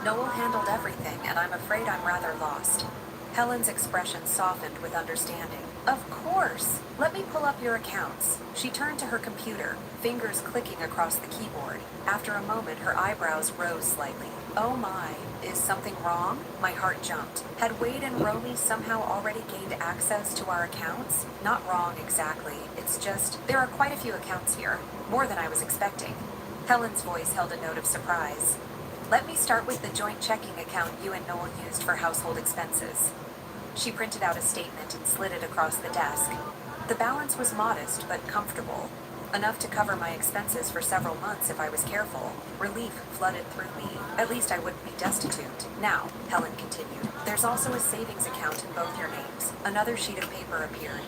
Noel handled everything, and I'm afraid I'm rather lost. Helen's expression softened with understanding. Of course. Let me pull up your accounts. She turned to her computer, fingers clicking across the keyboard. After a moment, her eyebrows rose slightly. Oh my, is something wrong? My heart jumped. Had Wade and Romy somehow already gained access to our accounts? Not wrong exactly. It's just, there are quite a few accounts here. More than I was expecting. Helen's voice held a note of surprise. Let me start with the joint checking account you and Noel used for household expenses. She printed out a statement and slid it across the desk. The balance was modest but comfortable, enough to cover my expenses for several months if I was careful. Relief flooded through me. At least I wouldn't be destitute. Now, Helen continued, there's also a savings account in both your names. Another sheet of paper appeared.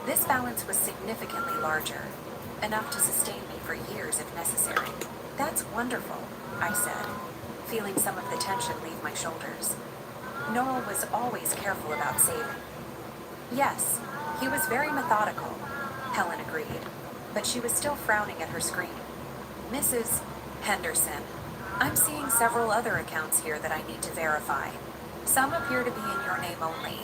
This balance was significantly larger, enough to sustain me for years if necessary. That's wonderful, I said, feeling some of the tension leave my shoulders. Noel was always careful about saving. Yes, he was very methodical, Helen agreed, but she was still frowning at her screen. Mrs. Henderson, I'm seeing several other accounts here that I need to verify. Some appear to be in your name only.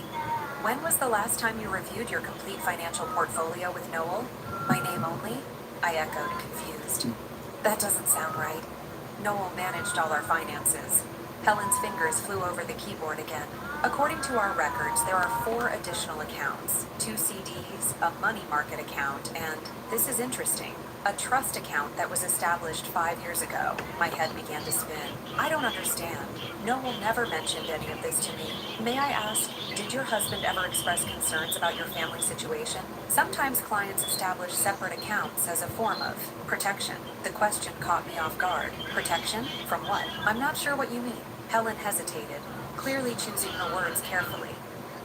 When was the last time you reviewed your complete financial portfolio with Noel? My name only? I echoed, confused. That doesn't sound right. Noel managed all our finances. Helen's fingers flew over the keyboard again. According to our records, there are 4 additional accounts, 2 CDs, a money market account, and, this is interesting, a trust account that was established 5 years ago. My head began to spin. I don't understand. Noel never mentioned any of this to me. May I ask, did your husband ever express concerns about your family situation? Sometimes clients establish separate accounts as a form of protection. The question caught me off guard. Protection? From what? I'm not sure what you mean. Helen hesitated, clearly choosing her words carefully.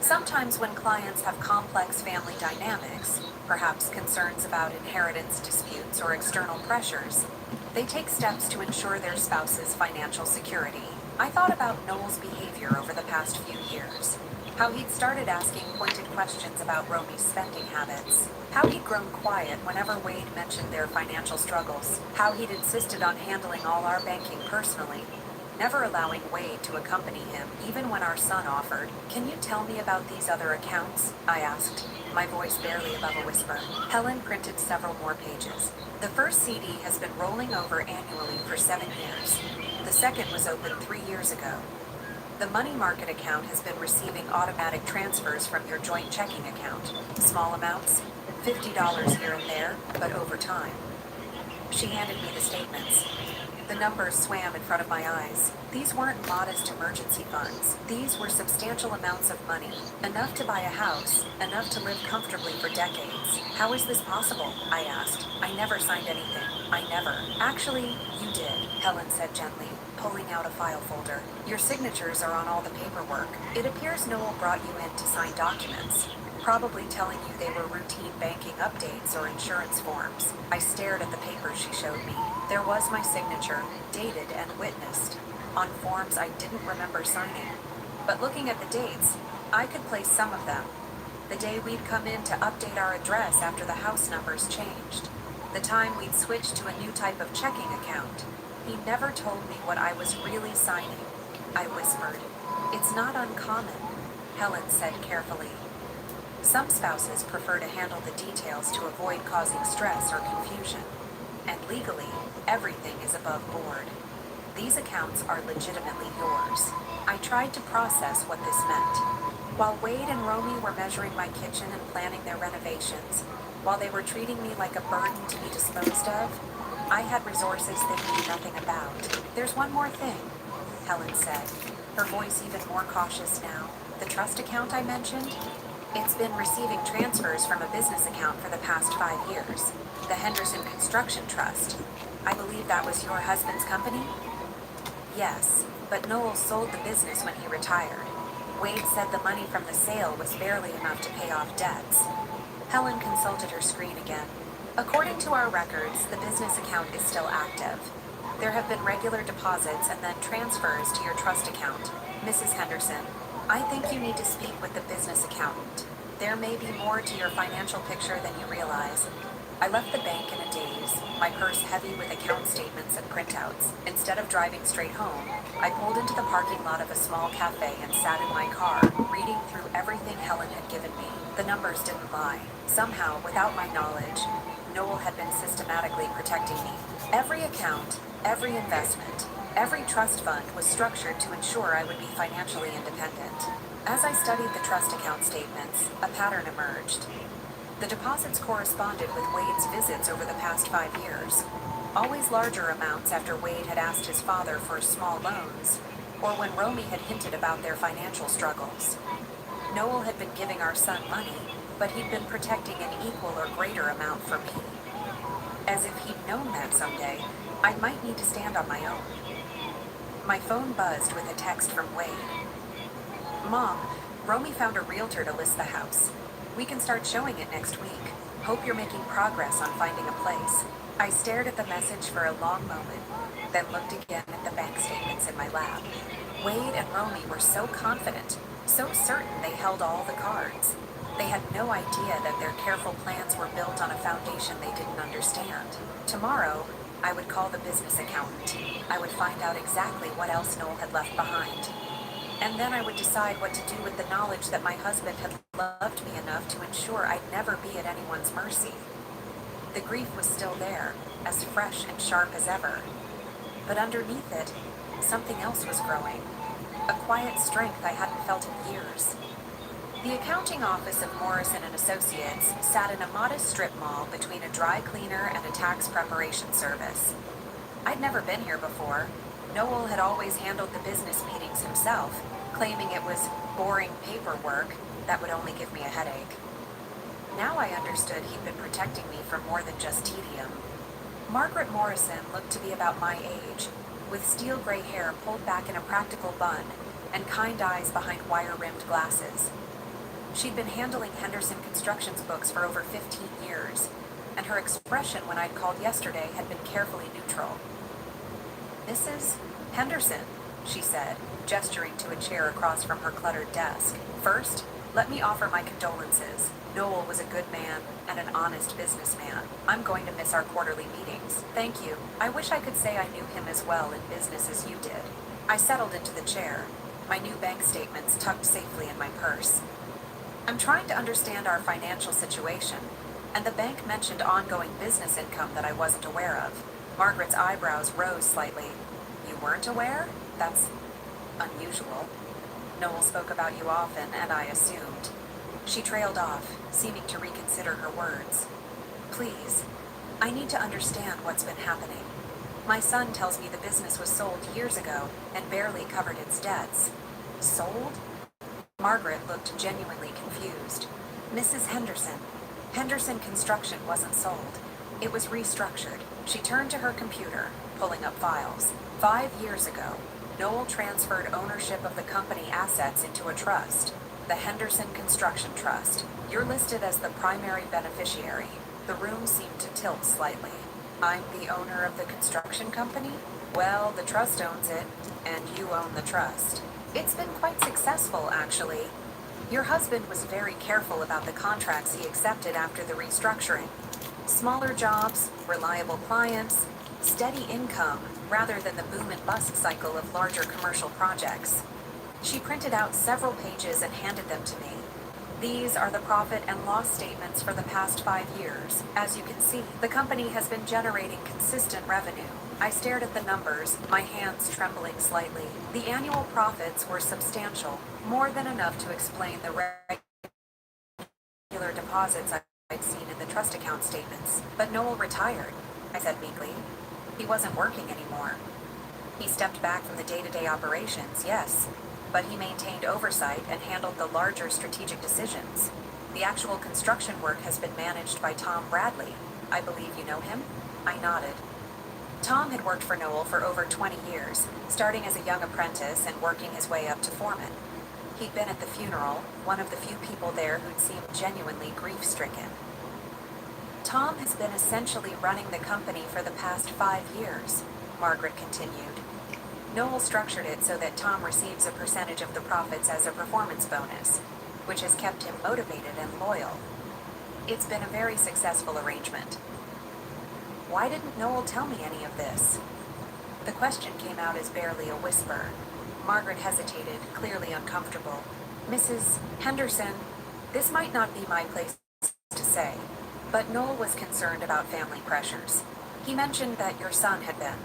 Sometimes when clients have complex family dynamics, perhaps concerns about inheritance disputes or external pressures, they take steps to ensure their spouse's financial security. I thought about Noel's behavior over the past few years. How he'd started asking pointed questions about Romy's spending habits. How he'd grown quiet whenever Wade mentioned their financial struggles. How he'd insisted on handling all our banking personally, never allowing Wade to accompany him, even when our son offered. Can you tell me about these other accounts? I asked, my voice barely above a whisper. Helen printed several more pages. The first CD has been rolling over annually for 7 years. The second was opened 3 years ago. The money market account has been receiving automatic transfers from your joint checking account. Small amounts, $50 here and there, but over time. She handed me the statements. The numbers swam in front of my eyes. These weren't modest emergency funds. These were substantial amounts of money. Enough to buy a house, enough to live comfortably for decades. How is this possible? I asked. I never signed anything. I never. Actually, you did, Helen said gently, pulling out a file folder. Your signatures are on all the paperwork. It appears Noel brought you in to sign documents, probably telling you they were routine banking updates or insurance forms. I stared at the papers she showed me. There was my signature, dated and witnessed, on forms I didn't remember signing. But looking at the dates, I could place some of them. The day we'd come in to update our address after the house numbers changed. The time we'd switched to a new type of checking account. He never told me what I was really signing. I whispered. It's not uncommon, Helen said carefully. Some spouses prefer to handle the details to avoid causing stress or confusion. And legally, everything is above board. These accounts are legitimately yours. I tried to process what this meant. While Wade and Romy were measuring my kitchen and planning their renovations, while they were treating me like a burden to be disposed of, I had resources they knew nothing about. There's one more thing, Helen said, her voice even more cautious now. The trust account I mentioned? It's been receiving transfers from a business account for the past 5 years. The Henderson Construction Trust. I believe that was your husband's company? Yes, but Noel sold the business when he retired. Wade said the money from the sale was barely enough to pay off debts. Helen consulted her screen again. According to our records, the business account is still active. There have been regular deposits and then transfers to your trust account. Mrs. Henderson, I think you need to speak with the business accountant. There may be more to your financial picture than you realize. I left the bank in a daze, my purse heavy with account statements and printouts. Instead of driving straight home, I pulled into the parking lot of a small cafe and sat in my car, reading through everything Helen had given me. The numbers didn't lie. Somehow, without my knowledge, Noel had been systematically protecting me. Every account, every investment, every trust fund was structured to ensure I would be financially independent. As I studied the trust account statements, a pattern emerged. The deposits corresponded with Wade's visits over the past 5 years. Always larger amounts after Wade had asked his father for small loans, or when Romy had hinted about their financial struggles. Noel had been giving our son money, but he'd been protecting an equal or greater amount for me. As if he'd known that someday, I might need to stand on my own. My phone buzzed with a text from Wade. "Mom, Romy found a realtor to list the house. We can start showing it next week. Hope you're making progress on finding a place." I stared at the message for a long moment, then looked again at the bank statements in my lap. Wade and Romy were so confident, so certain they held all the cards. They had no idea that their careful plans were built on a foundation they didn't understand. Tomorrow, I would call the business accountant. I would find out exactly what else Noel had left behind. And then I would decide what to do with the knowledge that my husband had loved me enough to ensure I'd never be at anyone's mercy. The grief was still there, as fresh and sharp as ever. But underneath it, something else was growing. A quiet strength I hadn't felt in years. The accounting office of Morrison & Associates sat in a modest strip mall between a dry cleaner and a tax preparation service. I'd never been here before. Noel had always handled the business meetings himself, claiming it was boring paperwork that would only give me a headache. Now I understood he'd been protecting me from more than just tedium. Margaret Morrison looked to be about my age, with steel gray hair pulled back in a practical bun and kind eyes behind wire-rimmed glasses. She'd been handling Henderson Construction's books for over 15 years, and her expression when I'd called yesterday had been carefully neutral. "Mrs. Henderson," she said, gesturing to a chair across from her cluttered desk. "First, let me offer my condolences. Noel was a good man and an honest businessman. I'm going to miss our quarterly meetings. Thank you. I wish I could say I knew him as well in business as you did." I settled into the chair, my new bank statements tucked safely in my purse. "I'm trying to understand our financial situation, and the bank mentioned ongoing business income that I wasn't aware of." Margaret's eyebrows rose slightly. "You weren't aware? That's unusual. Noel spoke about you often, and I assumed." She trailed off, seeming to reconsider her words. "Please, I need to understand what's been happening. My son tells me the business was sold years ago and barely covered its debts." "Sold?" Margaret looked genuinely confused. "Mrs. Henderson, Henderson Construction wasn't sold. It was restructured." She turned to her computer, pulling up files. 5 years ago, Noel transferred ownership of the company assets into a trust, the Henderson Construction Trust. You're listed as the primary beneficiary. The room seemed to tilt slightly. "I'm the owner of the construction company? Well, the trust owns it, and you own the trust. It's been quite successful, actually. Your husband was very careful about the contracts he accepted after the restructuring. Smaller jobs, reliable clients, steady income, rather than the boom and bust cycle of larger commercial projects." She printed out several pages and handed them to me. "These are the profit and loss statements for the past 5 years. As you can see, the company has been generating consistent revenue." I stared at the numbers, my hands trembling slightly. The annual profits were substantial, more than enough to explain the regular deposits I'd seen in the trust account statements. "But Noel retired," I said meekly. "He wasn't working anymore." "He stepped back from the day-to-day operations, yes, but he maintained oversight and handled the larger strategic decisions. The actual construction work has been managed by Tom Bradley. I believe you know him?" I nodded. Tom had worked for Noel for over 20 years, starting as a young apprentice and working his way up to foreman. He'd been at the funeral, one of the few people there who'd seemed genuinely grief-stricken. "Tom has been essentially running the company for the past 5 years, Margaret continued. "Noel structured it so that Tom receives a percentage of the profits as a performance bonus, which has kept him motivated and loyal. It's been a very successful arrangement." Why didn't Noel tell me any of this? The question came out as barely a whisper. Margaret hesitated, clearly uncomfortable. "Mrs. Henderson, This might not be my place to say, but Noel was concerned about family pressures. He mentioned that your son had been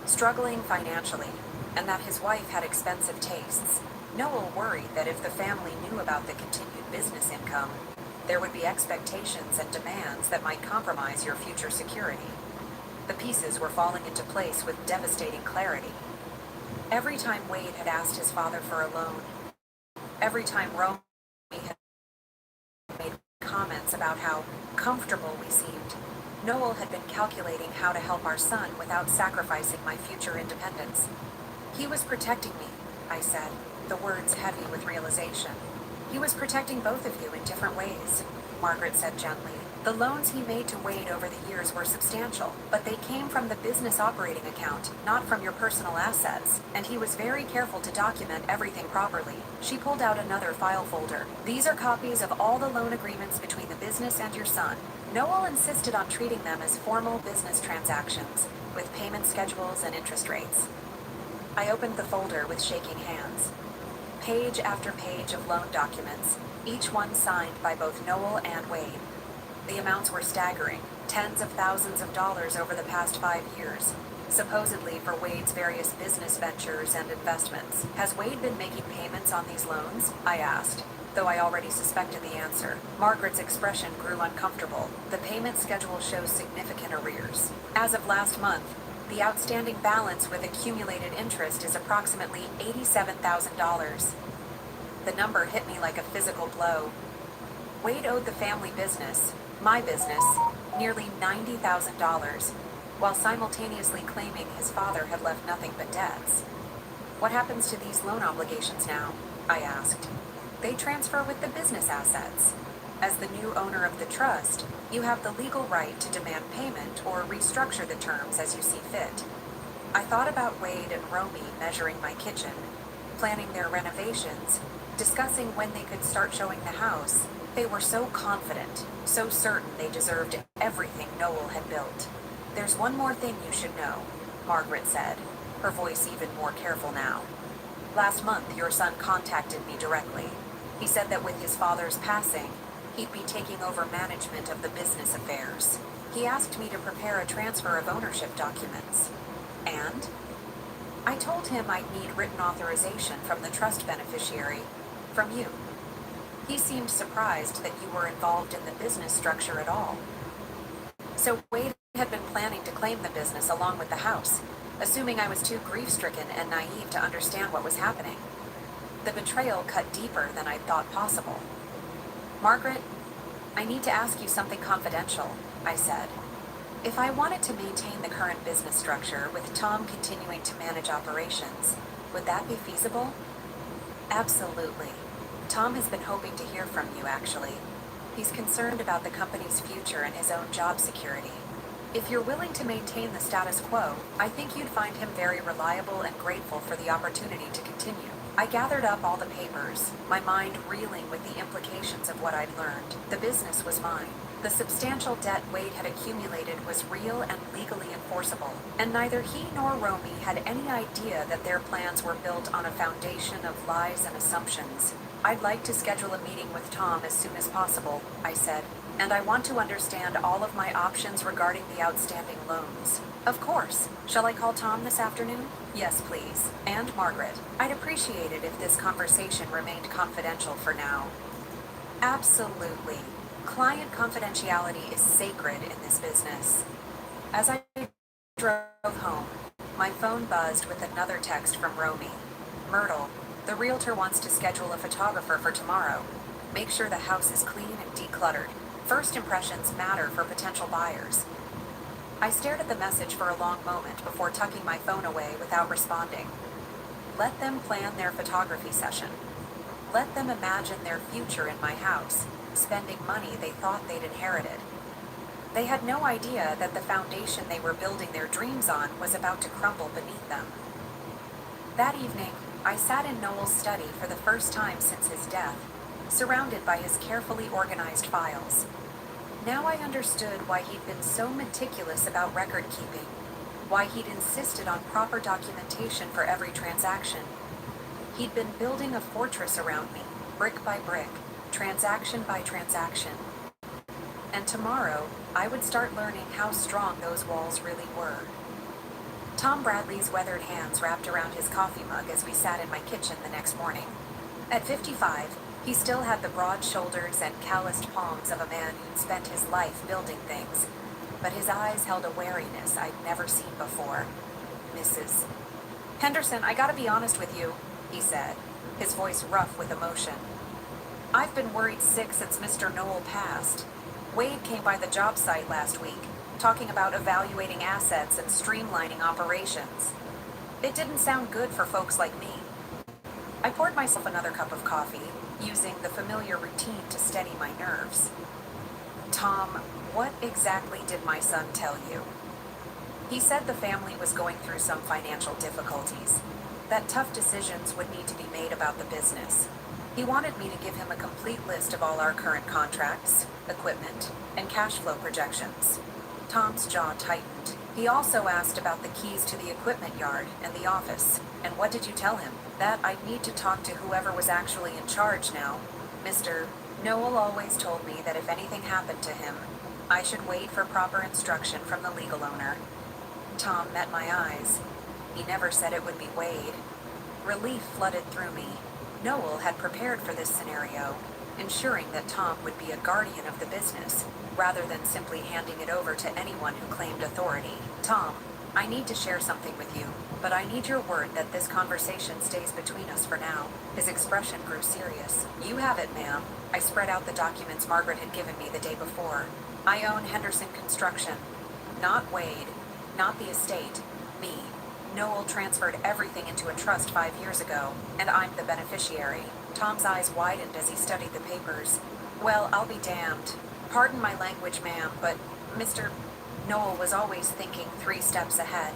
struggling financially, and that his wife had expensive tastes. Noel worried that if the family knew about the continued business income, there would be expectations and demands that might compromise your future security. The pieces were falling into place with devastating clarity. Every time Wade had asked his father for a loan, every time Romy had made comments about how comfortable we seemed, Noel had been calculating how to help our son without sacrificing my future independence. He was protecting me, I said, the words heavy with realization. He was protecting both of you in different ways, Margaret said gently. The loans he made to Wade over the years were substantial, but they came from the business operating account, not from your personal assets, and he was very careful to document everything properly. She pulled out another file folder. These are copies of all the loan agreements between the business and your son. Noel insisted on treating them as formal business transactions, with payment schedules and interest rates. I opened the folder with shaking hands. Page after page of loan documents, each one signed by both Noel and Wade. The amounts were staggering, tens of thousands of dollars over the past 5 years, supposedly for Wade's various business ventures and investments. Has Wade been making payments on these loans? I asked, though I already suspected the answer. Margaret's expression grew uncomfortable. The payment schedule shows significant arrears. As of last month, the outstanding balance with accumulated interest is approximately $87,000. The number hit me like a physical blow. Wade owed the family business, my business, nearly $90,000, while simultaneously claiming his father had left nothing but debts. What happens to these loan obligations now? I asked. They transfer with the business assets. As the new owner of the trust, you have the legal right to demand payment or restructure the terms as you see fit. I thought about Wade and Romy measuring my kitchen, planning their renovations, discussing when they could start showing the house. They were so confident, so certain they deserved everything Noel had built. There's one more thing you should know, Margaret said, her voice even more careful now. Last month, your son contacted me directly. He said that with his father's passing, he'd be taking over management of the business affairs. He asked me to prepare a transfer of ownership documents. And I told him I'd need written authorization from the trust beneficiary, from you. He seemed surprised that you were involved in the business structure at all. So Wade had been planning to claim the business along with the house, assuming I was too grief-stricken and naive to understand what was happening. The betrayal cut deeper than I'd thought possible. Margaret, I need to ask you something confidential, I said. If I wanted to maintain the current business structure with Tom continuing to manage operations, would that be feasible? Absolutely. Tom has been hoping to hear from you, actually. He's concerned about the company's future and his own job security. If you're willing to maintain the status quo, I think you'd find him very reliable and grateful for the opportunity to continue. I gathered up all the papers, my mind reeling with the implications of what I'd learned. The business was mine. The substantial debt Wade had accumulated was real and legally enforceable, and neither he nor Romy had any idea that their plans were built on a foundation of lies and assumptions. I'd like to schedule a meeting with Tom as soon as possible, I said, and I want to understand all of my options regarding the outstanding loans. Of course. Shall I call Tom this afternoon? Yes, please. And Margaret. I'd appreciate it if this conversation remained confidential for now. Absolutely. Client confidentiality is sacred in this business. As I drove home, my phone buzzed with another text from Romy. Myrtle, the realtor wants to schedule a photographer for tomorrow. Make sure the house is clean and decluttered. First impressions matter for potential buyers. I stared at the message for a long moment before tucking my phone away without responding. Let them plan their photography session. Let them imagine their future in my house, spending money they thought they'd inherited. They had no idea that the foundation they were building their dreams on was about to crumble beneath them. That evening, I sat in Noel's study for the first time since his death, surrounded by his carefully organized files. Now I understood why he'd been so meticulous about record keeping, why he'd insisted on proper documentation for every transaction. He'd been building a fortress around me, brick by brick, transaction by transaction. And tomorrow, I would start learning how strong those walls really were. Tom Bradley's weathered hands wrapped around his coffee mug as we sat in my kitchen the next morning. At 55, he still had the broad shoulders and calloused palms of a man who'd spent his life building things, but his eyes held a wariness I'd never seen before. Mrs. Henderson, I gotta be honest with you, he said, his voice rough with emotion. I've been worried sick since Mr. Noel passed. Wade came by the job site last week, talking about evaluating assets and streamlining operations. It didn't sound good for folks like me. I poured myself another cup of coffee, using the familiar routine to steady my nerves. Tom, what exactly did my son tell you? He said the family was going through some financial difficulties, that tough decisions would need to be made about the business. He wanted me to give him a complete list of all our current contracts, equipment, and cash flow projections. Tom's jaw tightened. He also asked about the keys to the equipment yard and the office. And what did you tell him? That I'd need to talk to whoever was actually in charge now. Mr. Noel always told me that if anything happened to him, I should wait for proper instruction from the legal owner. Tom met my eyes. He never said it would be Wade. Relief flooded through me. Noel had prepared for this scenario, ensuring that Tom would be a guardian of the business, rather than simply handing it over to anyone who claimed authority. Tom, I need to share something with you, but I need your word that this conversation stays between us for now. His expression grew serious. You have it, ma'am. I spread out the documents Margaret had given me the day before. I own Henderson Construction. Not Wade, not the estate, me. Noel transferred everything into a trust 5 years ago, and I'm the beneficiary. Tom's eyes widened as he studied the papers. Well, I'll be damned. Pardon my language, ma'am, but Mr. Noel was always thinking 3 steps ahead.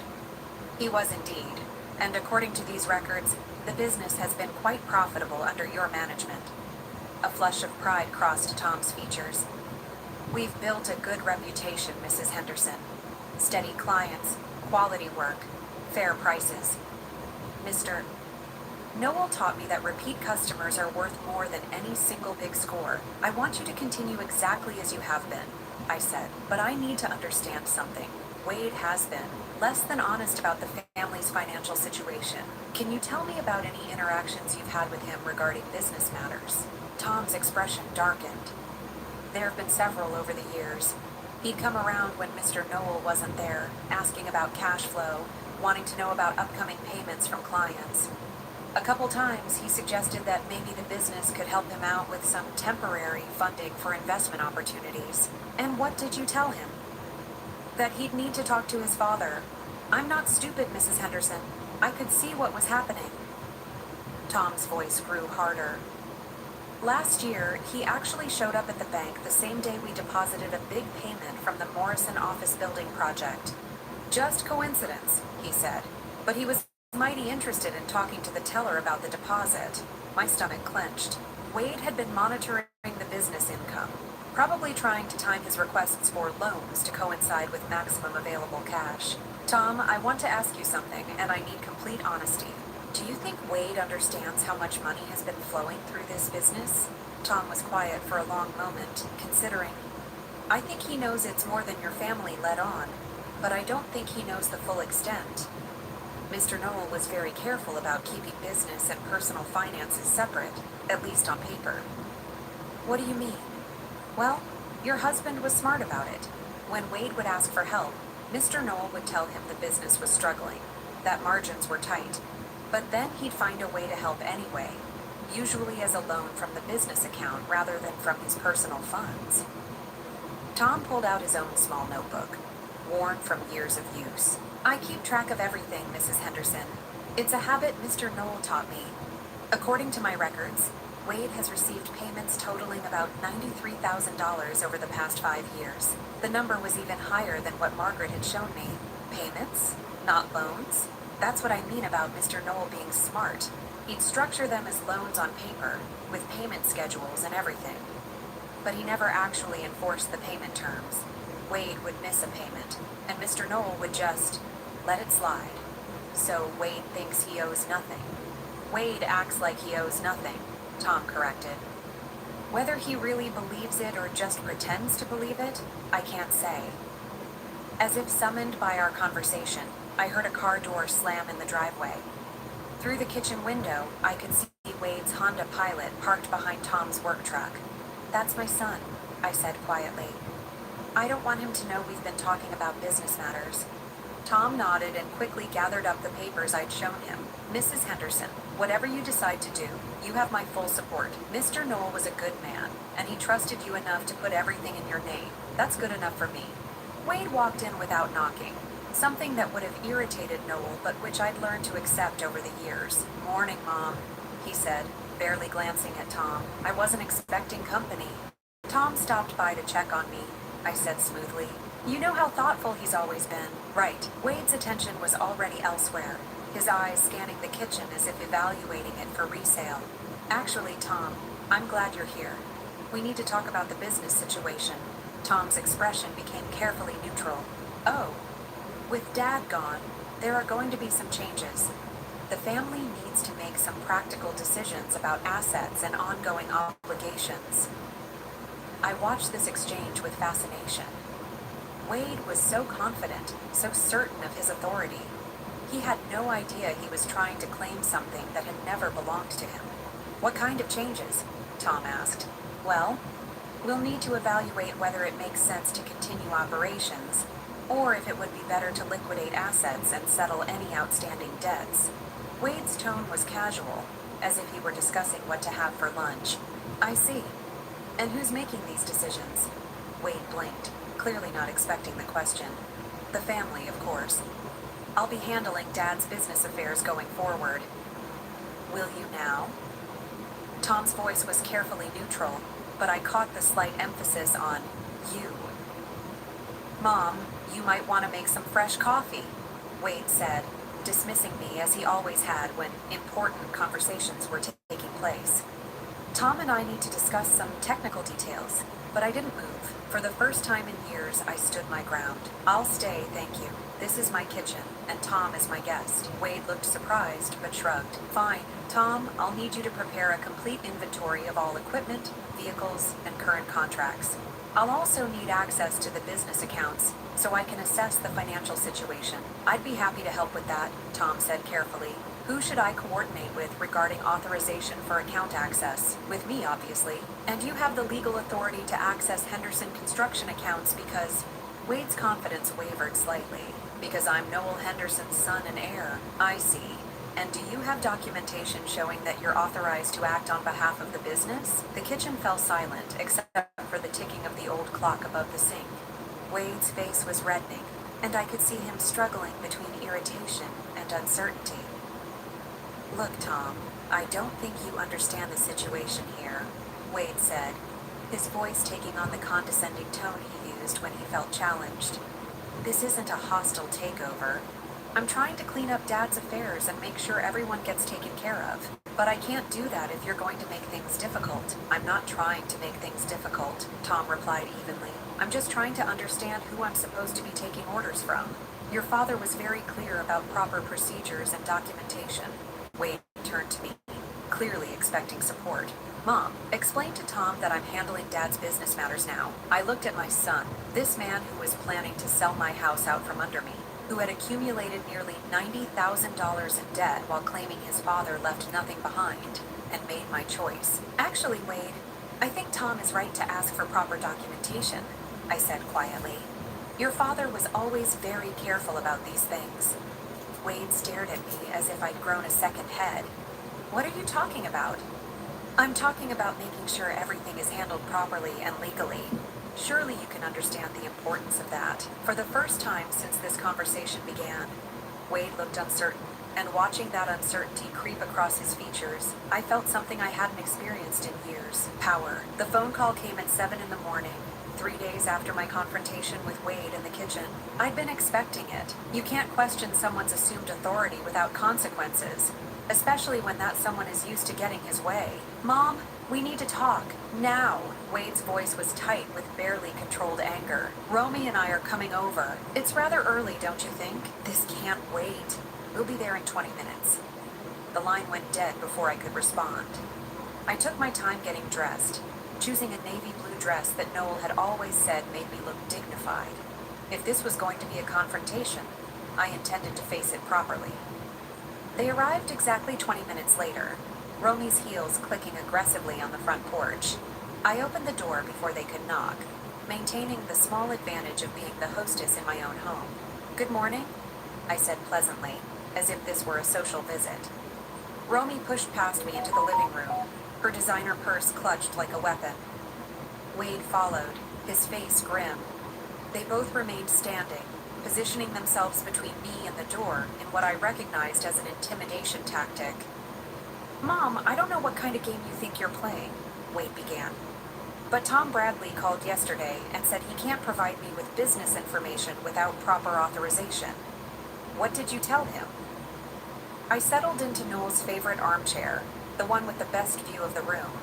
He was indeed, and according to these records, the business has been quite profitable under your management. A flush of pride crossed Tom's features. We've built a good reputation, Mrs. Henderson. Steady clients, quality work, fair prices. Mr. Noel taught me that repeat customers are worth more than any single big score. I want you to continue exactly as you have been, I said, but I need to understand something. Wade has been less than honest about the family's financial situation. Can you tell me about any interactions you've had with him regarding business matters? Tom's expression darkened. There have been several over the years. He'd come around when Mr. Noel wasn't there, asking about cash flow, wanting to know about upcoming payments from clients. A couple times he suggested that maybe the business could help him out with some temporary funding for investment opportunities. And what did you tell him? That he'd need to talk to his father. I'm not stupid, Mrs. Henderson. I could see what was happening. Tom's voice grew harder. Last year, he actually showed up at the bank the same day we deposited a big payment from the Morrison office building project. Just coincidence, he said, but he was mighty interested in talking to the teller about the deposit. My stomach clenched. Wade had been monitoring the business income, probably trying to time his requests for loans to coincide with maximum available cash. Tom, I want to ask you something, and I need complete honesty. Do you think Wade understands how much money has been flowing through this business? Tom was quiet for a long moment, considering. I think he knows it's more than your family let on, but I don't think he knows the full extent. Mr. Noel was very careful about keeping business and personal finances separate, at least on paper. What do you mean? Well, your husband was smart about it. When Wade would ask for help, Mr. Noel would tell him the business was struggling, that margins were tight, but then he'd find a way to help anyway, usually as a loan from the business account rather than from his personal funds. Tom pulled out his own small notebook, worn from years of use. I keep track of everything, Mrs. Henderson. It's a habit Mr. Noel taught me. According to my records, Wade has received payments totaling about $93,000 over the past 5 years. The number was even higher than what Margaret had shown me. Payments? Not loans? That's what I mean about Mr. Noel being smart. He'd structure them as loans on paper, with payment schedules and everything. But he never actually enforced the payment terms. Wade would miss a payment, and Mr. Noel would just let it slide. So Wade thinks he owes nothing. Wade acts like he owes nothing, Tom corrected. Whether he really believes it or just pretends to believe it, I can't say. As if summoned by our conversation, I heard a car door slam in the driveway. Through the kitchen window, I could see Wade's Honda Pilot parked behind Tom's work truck. "That's my son," I said quietly. "I don't want him to know we've been talking about business matters." Tom nodded and quickly gathered up the papers I'd shown him. "Mrs. Henderson, whatever you decide to do, you have my full support. Mr. Knoll was a good man, and he trusted you enough to put everything in your name. That's good enough for me." Wade walked in without knocking, something that would have irritated Noel, but which I'd learned to accept over the years. "Morning, Mom," he said, barely glancing at Tom. "I wasn't expecting company." "Tom stopped by to check on me," I said smoothly. "You know how thoughtful he's always been." "Right." Wade's attention was already elsewhere, his eyes scanning the kitchen as if evaluating it for resale. "Actually, Tom, I'm glad you're here. We need to talk about the business situation." Tom's expression became carefully neutral. "Oh, with Dad gone, there are going to be some changes. The family needs to make some practical decisions about assets and ongoing obligations." I watched this exchange with fascination. Wade was so confident, so certain of his authority. He had no idea he was trying to claim something that had never belonged to him. "What kind of changes?" Tom asked. "Well, we'll need to evaluate whether it makes sense to continue operations, or if it would be better to liquidate assets and settle any outstanding debts." Wade's tone was casual, as if he were discussing what to have for lunch. "I see. And who's making these decisions?" Wade blinked, clearly not expecting the question. "The family, of course. I'll be handling Dad's business affairs going forward." "Will you now?" Tom's voice was carefully neutral, but I caught the slight emphasis on "you." "Mom, you might want to make some fresh coffee," Wade said, dismissing me as he always had when important conversations were taking place. "Tom and I need to discuss some technical details," but I didn't move. For the first time in years, I stood my ground. "I'll stay, thank you. This is my kitchen, and Tom is my guest." Wade looked surprised, but shrugged. "Fine. Tom, I'll need you to prepare a complete inventory of all equipment, vehicles, and current contracts. I'll also need access to the business accounts so I can assess the financial situation." "I'd be happy to help with that," Tom said carefully. "Who should I coordinate with regarding authorization for account access?" "With me, obviously. And you have the legal authority to access Henderson construction accounts because—" Wade's confidence wavered slightly. "Because I'm Noel Henderson's son and heir." "I see. And do you have documentation showing that you're authorized to act on behalf of the business?" The kitchen fell silent, except for the ticking of the old clock above the sink. Wade's face was reddening, and I could see him struggling between irritation and uncertainty. "Look, Tom, I don't think you understand the situation here," Wade said, his voice taking on the condescending tone he used when he felt challenged. "This isn't a hostile takeover. I'm trying to clean up Dad's affairs and make sure everyone gets taken care of. But I can't do that if you're going to make things difficult." "I'm not trying to make things difficult," Tom replied evenly. "I'm just trying to understand who I'm supposed to be taking orders from. Your father was very clear about proper procedures and documentation." Wade turned to me, clearly expecting support. "Mom, explain to Tom that I'm handling Dad's business matters now." I looked at my son, this man who was planning to sell my house out from under me, who had accumulated nearly $90,000 in debt while claiming his father left nothing behind, and made my choice. "Actually, Wade, I think Tom is right to ask for proper documentation," I said quietly. "Your father was always very careful about these things." Wade stared at me as if I'd grown a second head. "What are you talking about?" "I'm talking about making sure everything is handled properly and legally. Surely you can understand the importance of that." For the first time since this conversation began, Wade looked uncertain, and watching that uncertainty creep across his features, I felt something I hadn't experienced in years: power. The phone call came at 7 in the morning, 3 days after my confrontation with Wade in the kitchen. I'd been expecting it. You can't question someone's assumed authority without consequences, especially when that someone is used to getting his way. "Mom, we need to talk. Now." Wade's voice was tight with barely controlled anger. "Romy and I are coming over. It's rather early, don't you think?" "This can't wait. We'll be there in 20 minutes. The line went dead before I could respond. I took my time getting dressed. choosing a navy blue dress that Noel had always said made me look dignified. If this was going to be a confrontation, I intended to face it properly. They arrived exactly 20 minutes later, Romy's heels clicking aggressively on the front porch. I opened the door before they could knock, maintaining the small advantage of being the hostess in my own home. "Good morning," I said pleasantly, as if this were a social visit. Romy pushed past me into the living room, her designer purse clutched like a weapon. Wade followed, his face grim. They both remained standing, positioning themselves between me and the door in what I recognized as an intimidation tactic. "Mom, I don't know what kind of game you think you're playing," Wade began. "But Tom Bradley called yesterday and said he can't provide me with business information without proper authorization. What did you tell him?" I settled into Noel's favorite armchair, the one with the best view of the room.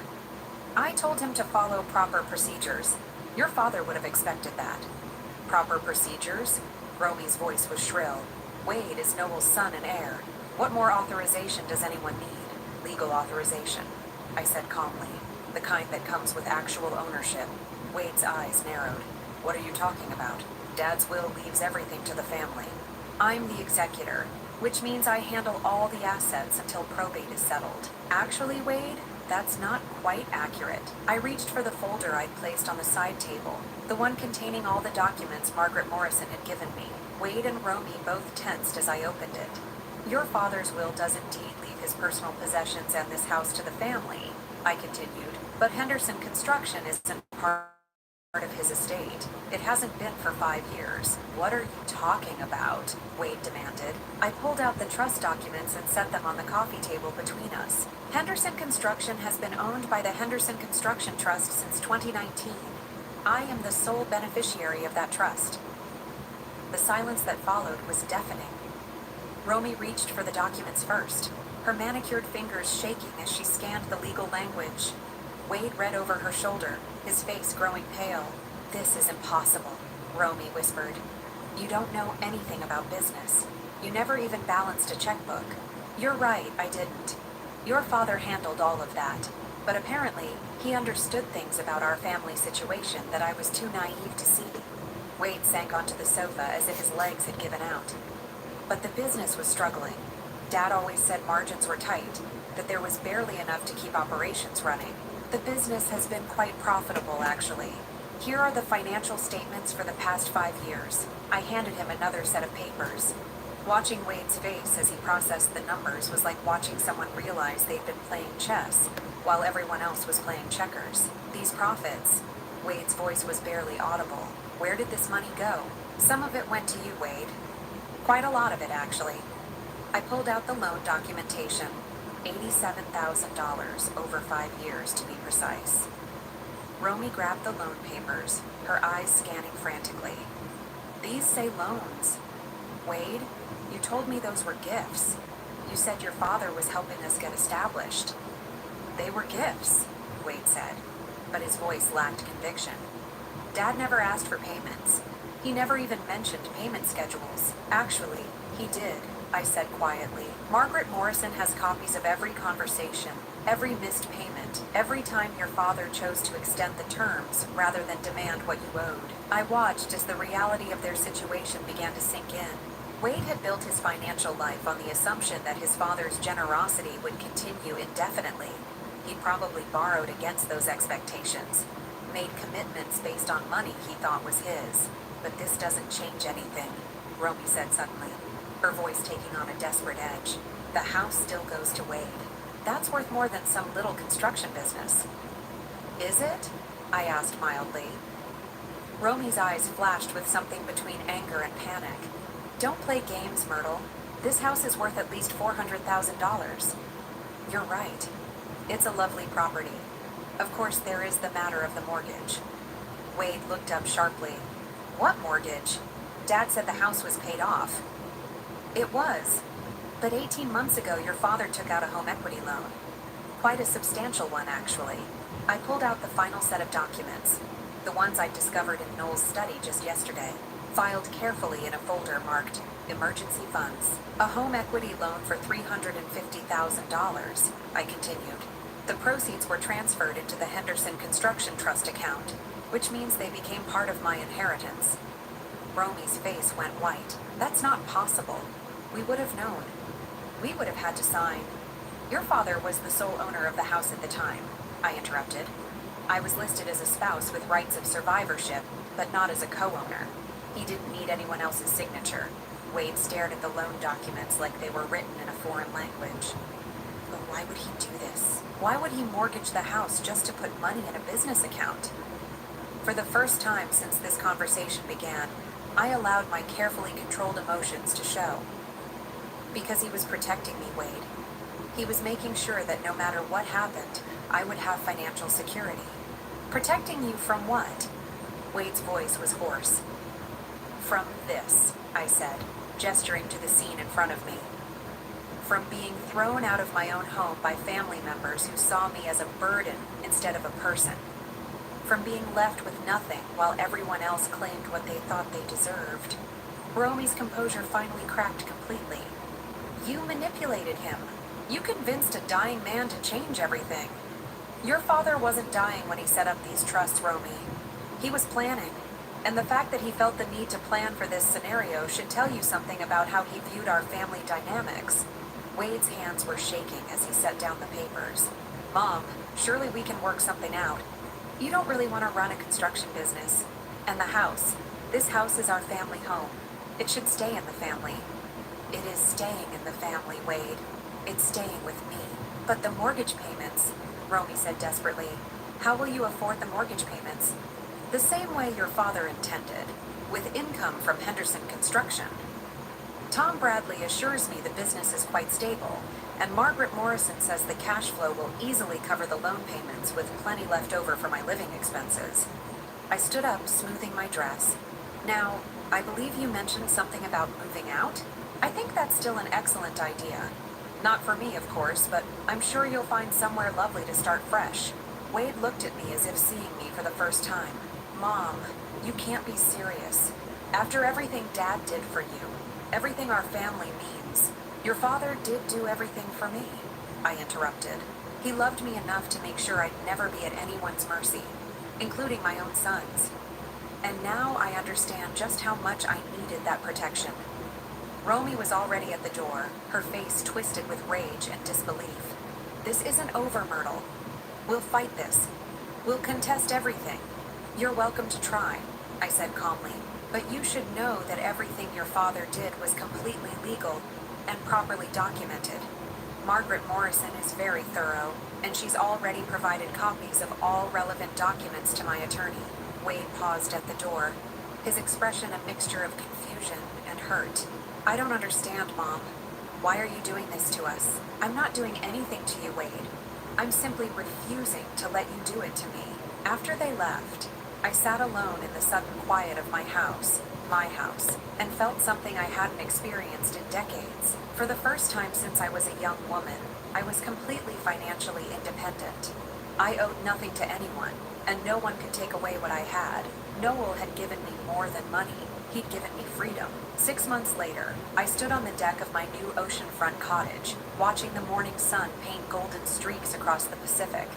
"I told him to follow proper procedures. Your father would have expected that." "Proper procedures?" Romy's voice was shrill. "Wade is Noel's son and heir. What more authorization does anyone need? Legal authorization," I said calmly. "The kind that comes with actual ownership." Wade's eyes narrowed. "What are you talking about? Dad's will leaves everything to the family. I'm the executor, which means I handle all the assets until probate is settled." "Actually, Wade, that's not quite accurate." I reached for the folder I'd placed on the side table, the one containing all the documents Margaret Morrison had given me. Wade and Romy both tensed as I opened it. "Your father's will does indeed leave his personal possessions and this house to the family," I continued, "but Henderson Construction isn't part of his estate. It hasn't been for 5 years." "What are you talking about?" Wade demanded. I pulled out the trust documents and set them on the coffee table between us. "Henderson Construction has been owned by the Henderson Construction Trust since 2019. I am the sole beneficiary of that trust." The silence that followed was deafening. Romy reached for the documents first, her manicured fingers shaking as she scanned the legal language. Wade read over her shoulder, his face growing pale. "This is impossible," Romy whispered. "You don't know anything about business. You never even balanced a checkbook." "You're right, I didn't. Your father handled all of that, but apparently he understood things about our family situation that I was too naive to see." Wade sank onto the sofa as if his legs had given out. "But the business was struggling. Dad always said margins were tight, that there was barely enough to keep operations running. The business has been quite profitable, actually. Here are the financial statements for the past 5 years. I handed him another set of papers. Watching Wade's face as he processed the numbers was like watching someone realize they'd been playing chess while everyone else was playing checkers. "These profits," Wade's voice was barely audible. "Where did this money go?" "Some of it went to you, Wade. Quite a lot of it, actually." I pulled out the loan documentation. $87,000 over 5 years, to be precise. Romy grabbed the loan papers, her eyes scanning frantically. "These say loans. Wade, you told me those were gifts. You said your father was helping us get established." "They were gifts," Wade said, but his voice lacked conviction. "Dad never asked for payments. He never even mentioned payment schedules." "Actually, he did," I said quietly. "Margaret Morrison has copies of every conversation, every missed payment, every time your father chose to extend the terms rather than demand what you owed." I watched as the reality of their situation began to sink in. Wade had built his financial life on the assumption that his father's generosity would continue indefinitely. He probably borrowed against those expectations, made commitments based on money he thought was his. "But this doesn't change anything," Romy said suddenly, her voice taking on a desperate edge. "The house still goes to Wade. That's worth more than some little construction business." "Is it?" I asked mildly. Romy's eyes flashed with something between anger and panic. "Don't play games, Myrtle. This house is worth at least $400,000. "You're right. It's a lovely property. Of course, there is the matter of the mortgage." Wade looked up sharply. "What mortgage? Dad said the house was paid off." "It was. But 18 months ago, your father took out a home equity loan. Quite a substantial one, actually." I pulled out the final set of documents, the ones I'd discovered in Noel's study just yesterday, filed carefully in a folder marked Emergency Funds. "A home equity loan for $350,000, I continued. The proceeds were transferred into the Henderson Construction Trust account, which means they became part of my inheritance. Romy's face went white. That's not possible. We would have known. We would have had to sign. Your father was the sole owner of the house at the time, I interrupted. I was listed as a spouse with rights of survivorship, but not as a co-owner. He didn't need anyone else's signature. Wade stared at the loan documents like they were written in a foreign language. But why would he do this? Why would he mortgage the house just to put money in a business account? For the first time since this conversation began, I allowed my carefully controlled emotions to show. Because he was protecting me, Wade. He was making sure that no matter what happened, I would have financial security. Protecting you from what? Wade's voice was hoarse. From this, I said, gesturing to the scene in front of me. From being thrown out of my own home by family members who saw me as a burden instead of a person. From being left with nothing while everyone else claimed what they thought they deserved. Romy's composure finally cracked completely. You manipulated him. You convinced a dying man to change everything. Your father wasn't dying when he set up these trusts, Romy. He was planning. And the fact that he felt the need to plan for this scenario should tell you something about how he viewed our family dynamics. Wade's hands were shaking as he set down the papers. Mom, surely we can work something out. You don't really want to run a construction business. And the house. This house is our family home. It should stay in the family. It is staying in the family, Wade. It's staying with me. But the mortgage payments, Romy said desperately. How will you afford the mortgage payments? The same way your father intended, with income from Henderson Construction. Tom Bradley assures me the business is quite stable, and Margaret Morrison says the cash flow will easily cover the loan payments with plenty left over for my living expenses. I stood up, smoothing my dress. Now, I believe you mentioned something about moving out? I think that's still an excellent idea. Not for me, of course, but I'm sure you'll find somewhere lovely to start fresh. Wade looked at me as if seeing me for the first time. Mom, you can't be serious. After everything Dad did for you, everything our family means, your father did do everything for me, I interrupted. He loved me enough to make sure I'd never be at anyone's mercy, including my own son's. And now I understand just how much I needed that protection. Romy was already at the door, her face twisted with rage and disbelief. This isn't over, Myrtle. We'll fight this. We'll contest everything. You're welcome to try, I said calmly, but you should know that everything your father did was completely legal and properly documented. Margaret Morrison is very thorough, and she's already provided copies of all relevant documents to my attorney. Wade paused at the door, his expression a mixture of confusion and hurt. I don't understand, Mom. Why are you doing this to us? I'm not doing anything to you, Wade. I'm simply refusing to let you do it to me. After they left, I sat alone in the sudden quiet of my house, and felt something I hadn't experienced in decades. For the first time since I was a young woman, I was completely financially independent. I owed nothing to anyone, and no one could take away what I had. Noel had given me more than money. He'd given me freedom. 6 months later, I stood on the deck of my new oceanfront cottage, watching the morning sun paint golden streaks across the Pacific.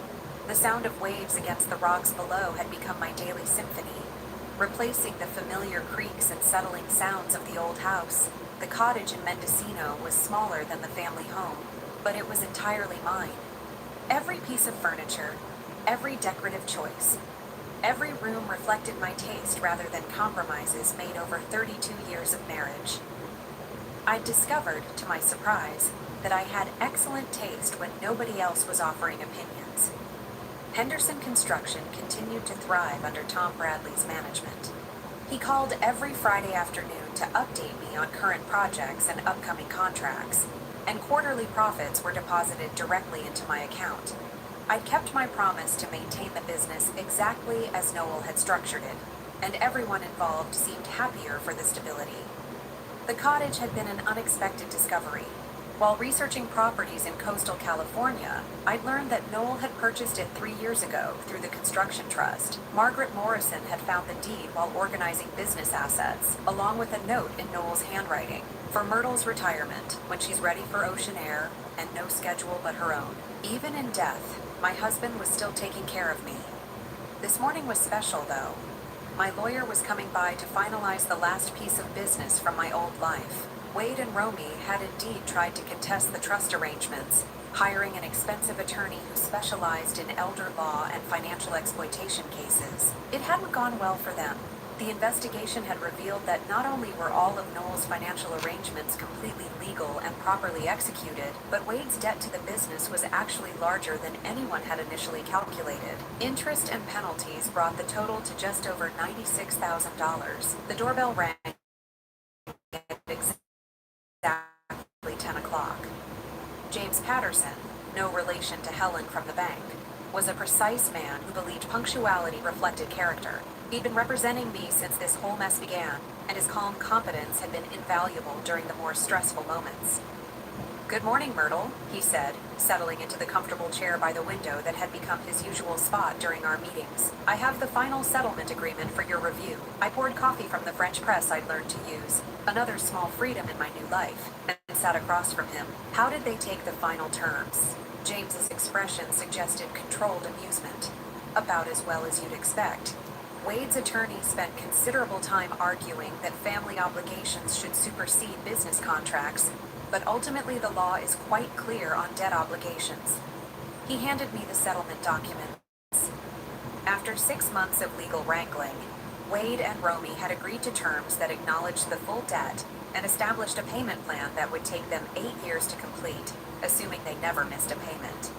The sound of waves against the rocks below had become my daily symphony, replacing the familiar creaks and settling sounds of the old house. The cottage in Mendocino was smaller than the family home, but it was entirely mine. Every piece of furniture, every decorative choice, every room reflected my taste rather than compromises made over 32 years of marriage. I discovered, to my surprise, that I had excellent taste when nobody else was offering opinions. Henderson Construction continued to thrive under Tom Bradley's management. He called every Friday afternoon to update me on current projects and upcoming contracts, and quarterly profits were deposited directly into my account. I'd kept my promise to maintain the business exactly as Noel had structured it, and everyone involved seemed happier for the stability. The cottage had been an unexpected discovery. While researching properties in coastal California, I'd learned that Noel had purchased it 3 years ago through the construction trust. Margaret Morrison had found the deed while organizing business assets, along with a note in Noel's handwriting for Myrtle's retirement when she's ready for ocean air and no schedule but her own. Even in death, My husband was still taking care of me. This morning was special, though. My lawyer was coming by to finalize the last piece of business from my old life. Wade and Romy had indeed tried to contest the trust arrangements, hiring an expensive attorney who specialized in elder law and financial exploitation cases. It hadn't gone well for them. The investigation had revealed that not only were all of Noel's financial arrangements completely legal and properly executed, but Wade's debt to the business was actually larger than anyone had initially calculated. Interest and penalties brought the total to just over $96,000. The doorbell rang at exactly 10 o'clock. James Patterson, no relation to Helen from the bank, was a precise man who believed punctuality reflected character. He'd been representing me since this whole mess began, and his calm competence had been invaluable during the more stressful moments. "Good morning, Myrtle," he said, settling into the comfortable chair by the window that had become his usual spot during our meetings. "I have the final settlement agreement for your review." I poured coffee from the French press I'd learned to use, another small freedom in my new life, and sat across from him. "How did they take the final terms?" James's expression suggested controlled amusement. "About as well as you'd expect." Wade's attorney spent considerable time arguing that family obligations should supersede business contracts, but ultimately the law is quite clear on debt obligations. He handed me the settlement documents. After 6 months of legal wrangling, Wade and Romy had agreed to terms that acknowledged the full debt and established a payment plan that would take them 8 years to complete, assuming they never missed a payment.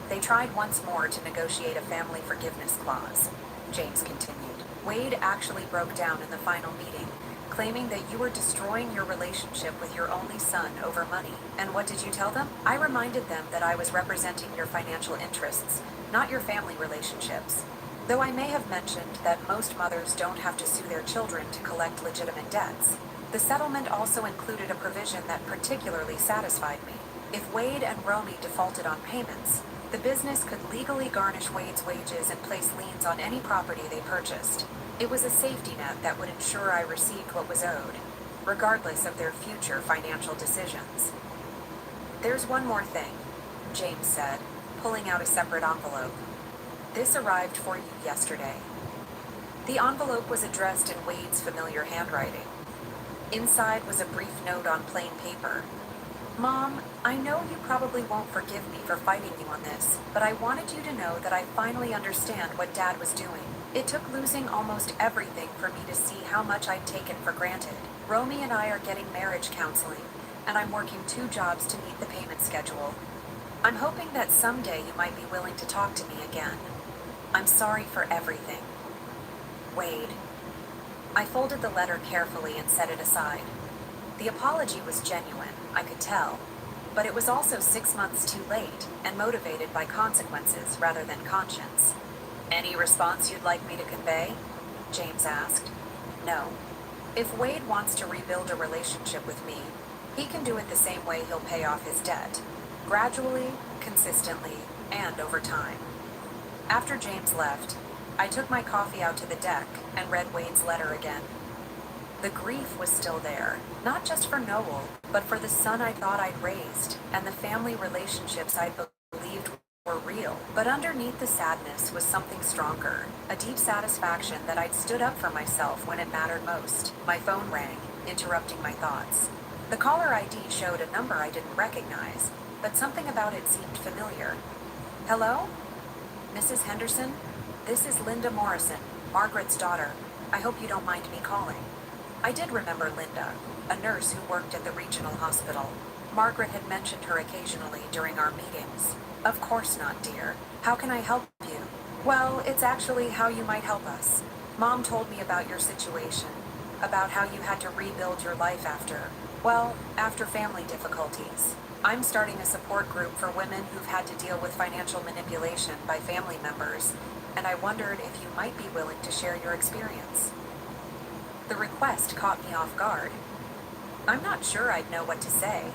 They tried once more to negotiate a family forgiveness clause. James continued. "Wade actually broke down in the final meeting, claiming that you were destroying your relationship with your only son over money. And what did you tell them?" "I reminded them that I was representing your financial interests, not your family relationships. Though I may have mentioned that most mothers don't have to sue their children to collect legitimate debts. The settlement also included a provision that particularly satisfied me. If Wade and Romy defaulted on payments, the business could legally garnish Wade's wages and place liens on any property they purchased. It was a safety net that would ensure I received what was owed, regardless of their future financial decisions. "There's one more thing," James said, pulling out a separate envelope. "This arrived for you yesterday." The envelope was addressed in Wade's familiar handwriting. Inside was a brief note on plain paper. "Mom, I know you probably won't forgive me for fighting you on this, but I wanted you to know that I finally understand what Dad was doing. It took losing almost everything for me to see how much I'd taken for granted. Romy and I are getting marriage counseling, and I'm working 2 jobs to meet the payment schedule. I'm hoping that someday you might be willing to talk to me again. I'm sorry for everything. Wade." I folded the letter carefully and set it aside. The apology was genuine, I could tell, but it was also 6 months too late and motivated by consequences rather than conscience. "Any response you'd like me to convey?" James asked. "No. If Wade wants to rebuild a relationship with me, he can do it the same way he'll pay off his debt. Gradually, consistently, and over time." After James left, I took my coffee out to the deck and read Wade's letter again. The grief was still there, not just for Noel, but for the son I thought I'd raised, and the family relationships I believed were real. But underneath the sadness was something stronger, a deep satisfaction that I'd stood up for myself when it mattered most. My phone rang, interrupting my thoughts. The caller ID showed a number I didn't recognize, but something about it seemed familiar. "Hello? Mrs. Henderson? This is Linda Morrison, Margaret's daughter. I hope you don't mind me calling." I did remember Linda, a nurse who worked at the regional hospital. Margaret had mentioned her occasionally during our meetings. "Of course not, dear. How can I help you?" "Well, it's actually how you might help us. Mom told me about your situation, about how you had to rebuild your life after family difficulties. I'm starting a support group for women who've had to deal with financial manipulation by family members, and I wondered if you might be willing to share your experience." The request caught me off guard. I'm not sure I'd know what to say.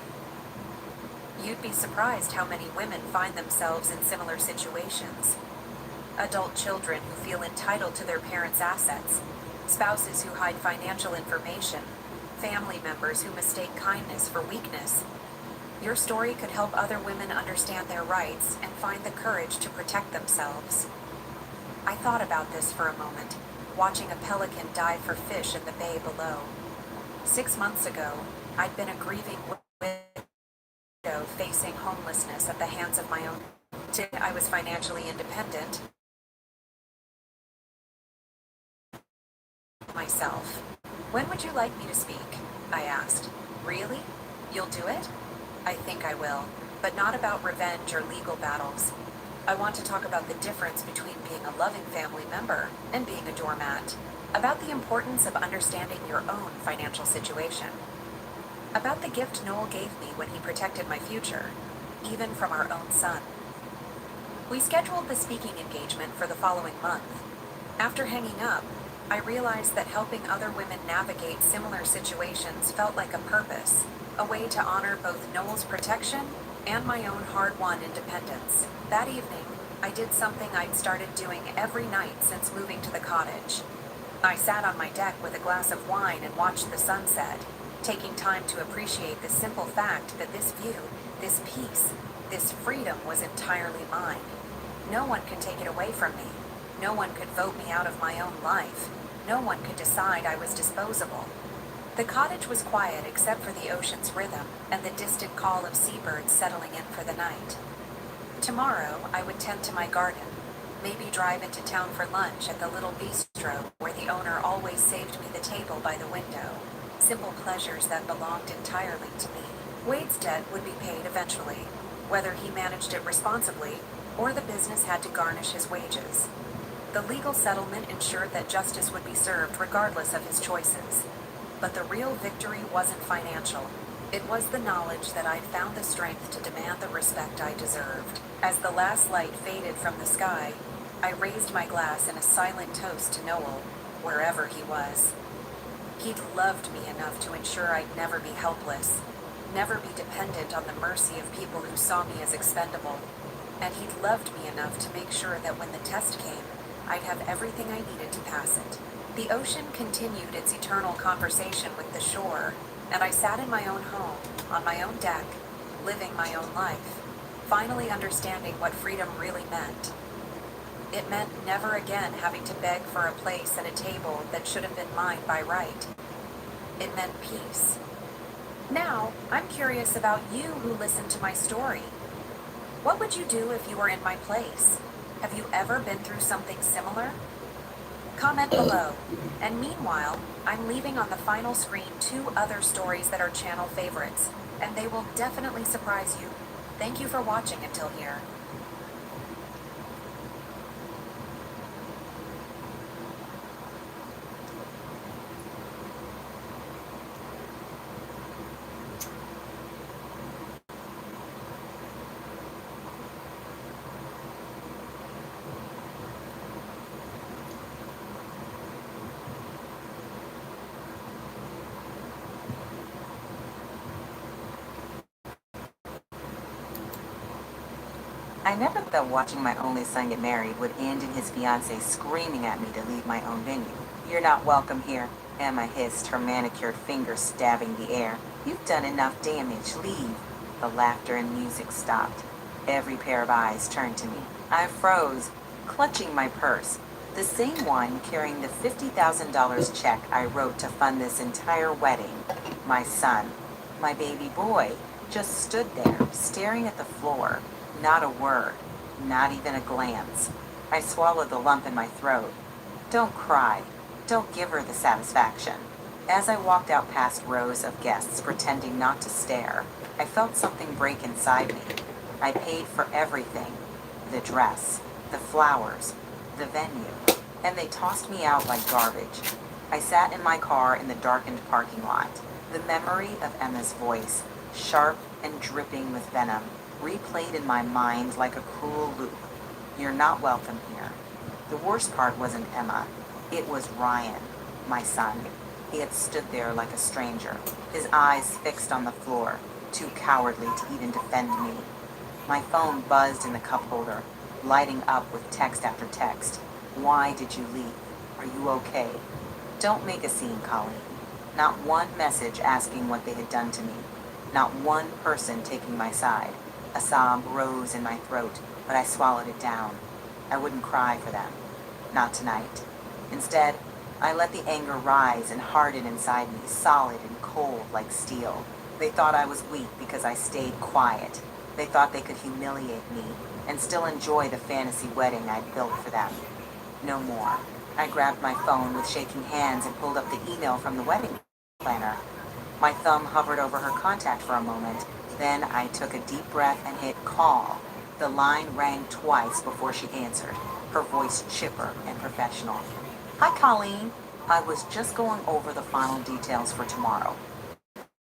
"You'd be surprised how many women find themselves in similar situations. Adult children who feel entitled to their parents' assets, spouses who hide financial information, family members who mistake kindness for weakness. Your story could help other women understand their rights and find the courage to protect themselves. I thought about this for a moment, watching a pelican dive for fish in the bay below. 6 months ago, I'd been a grieving widow facing homelessness at the hands of my own. Today, I was financially independent myself. When would you like me to speak? I asked. Really? You'll do it? I think I will, but not about revenge or legal battles. I want to talk about the difference between being a loving family member and being a doormat, about the importance of understanding your own financial situation, about the gift Noel gave me when he protected my future, even from our own son. We scheduled the speaking engagement for the following month. After hanging up, I realized that helping other women navigate similar situations felt like a purpose, a way to honor both Noel's protection and my own hard-won independence. That evening, I did something I'd started doing every night since moving to the cottage. I sat on my deck with a glass of wine and watched the sunset, taking time to appreciate the simple fact that this view, this peace, this freedom was entirely mine. No one could take it away from me. No one could vote me out of my own life. No one could decide I was disposable. The cottage was quiet except for the ocean's rhythm and the distant call of seabirds settling in for the night. Tomorrow, I would tend to my garden, maybe drive into town for lunch at the little bistro where the owner always saved me the table by the window. Simple pleasures that belonged entirely to me. Wade's debt would be paid eventually, whether he managed it responsibly or the business had to garnish his wages. The legal settlement ensured that justice would be served regardless of his choices. But the real victory wasn't financial. It was the knowledge that I'd found the strength to demand the respect I deserved. As the last light faded from the sky, I raised my glass in a silent toast to Noel, wherever he was. He'd loved me enough to ensure I'd never be helpless, never be dependent on the mercy of people who saw me as expendable. And he'd loved me enough to make sure that when the test came, I'd have everything I needed to pass it. The ocean continued its eternal conversation with the shore, and I sat in my own home, on my own deck, living my own life, finally understanding what freedom really meant. It meant never again having to beg for a place at a table that should have been mine by right. It meant peace. Now, I'm curious about you who listened to my story. What would you do if you were in my place? Have you ever been through something similar? Comment below. And meanwhile, I'm leaving on the final screen 2 other stories that are channel favorites, and they will definitely surprise you. Thank you for watching until here. I never thought watching my only son get married would end in his fiancée screaming at me to leave my own venue. "You're not welcome here," Emma hissed, her manicured fingers stabbing the air. "You've done enough damage. Leave." The laughter and music stopped. Every pair of eyes turned to me. I froze, clutching my purse, the same one carrying the $50,000 check I wrote to fund this entire wedding. My son, my baby boy, just stood there, staring at the floor. Not a word, not even a glance. I swallowed the lump in my throat. Don't cry. Don't give her the satisfaction. As I walked out past rows of guests pretending not to stare, I felt something break inside me. I paid for everything. The dress, the flowers, the venue, and they tossed me out like garbage. I sat in my car in the darkened parking lot. The memory of Emma's voice, sharp and dripping with venom, replayed in my mind like a cruel loop. "You're not welcome here." The worst part wasn't Emma. It was Ryan, my son. He had stood there like a stranger, his eyes fixed on the floor, too cowardly to even defend me. My phone buzzed in the cup holder, lighting up with text after text. "Why did you leave? Are you okay? Don't make a scene, Colleen." Not one message asking what they had done to me. Not one person taking my side. A sob rose in my throat, but I swallowed it down. I wouldn't cry for them. Not tonight. Instead, I let the anger rise and harden inside me, solid and cold like steel. They thought I was weak because I stayed quiet. They thought they could humiliate me and still enjoy the fantasy wedding I'd built for them. No more. I grabbed my phone with shaking hands and pulled up the email from the wedding planner. My thumb hovered over her contact for a moment. Then I took a deep breath and hit call. The line rang twice before she answered, her voice chipper and professional. Hi, Colleen. I was just going over the final details for tomorrow.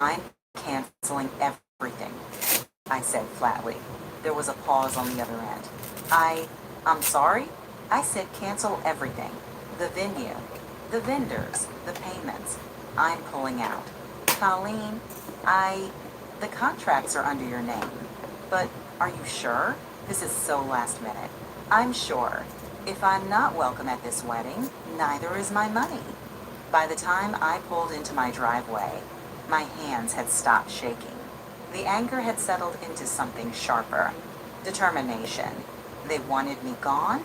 I'm canceling everything, I said flatly. There was a pause on the other end. I'm sorry? I said cancel everything. The venue, the vendors, the payments. I'm pulling out. Colleen, the contracts are under your name. But are you sure? This is so last minute. I'm sure. If I'm not welcome at this wedding, neither is my money. By the time I pulled into my driveway, my hands had stopped shaking. The anger had settled into something sharper. Determination. They wanted me gone?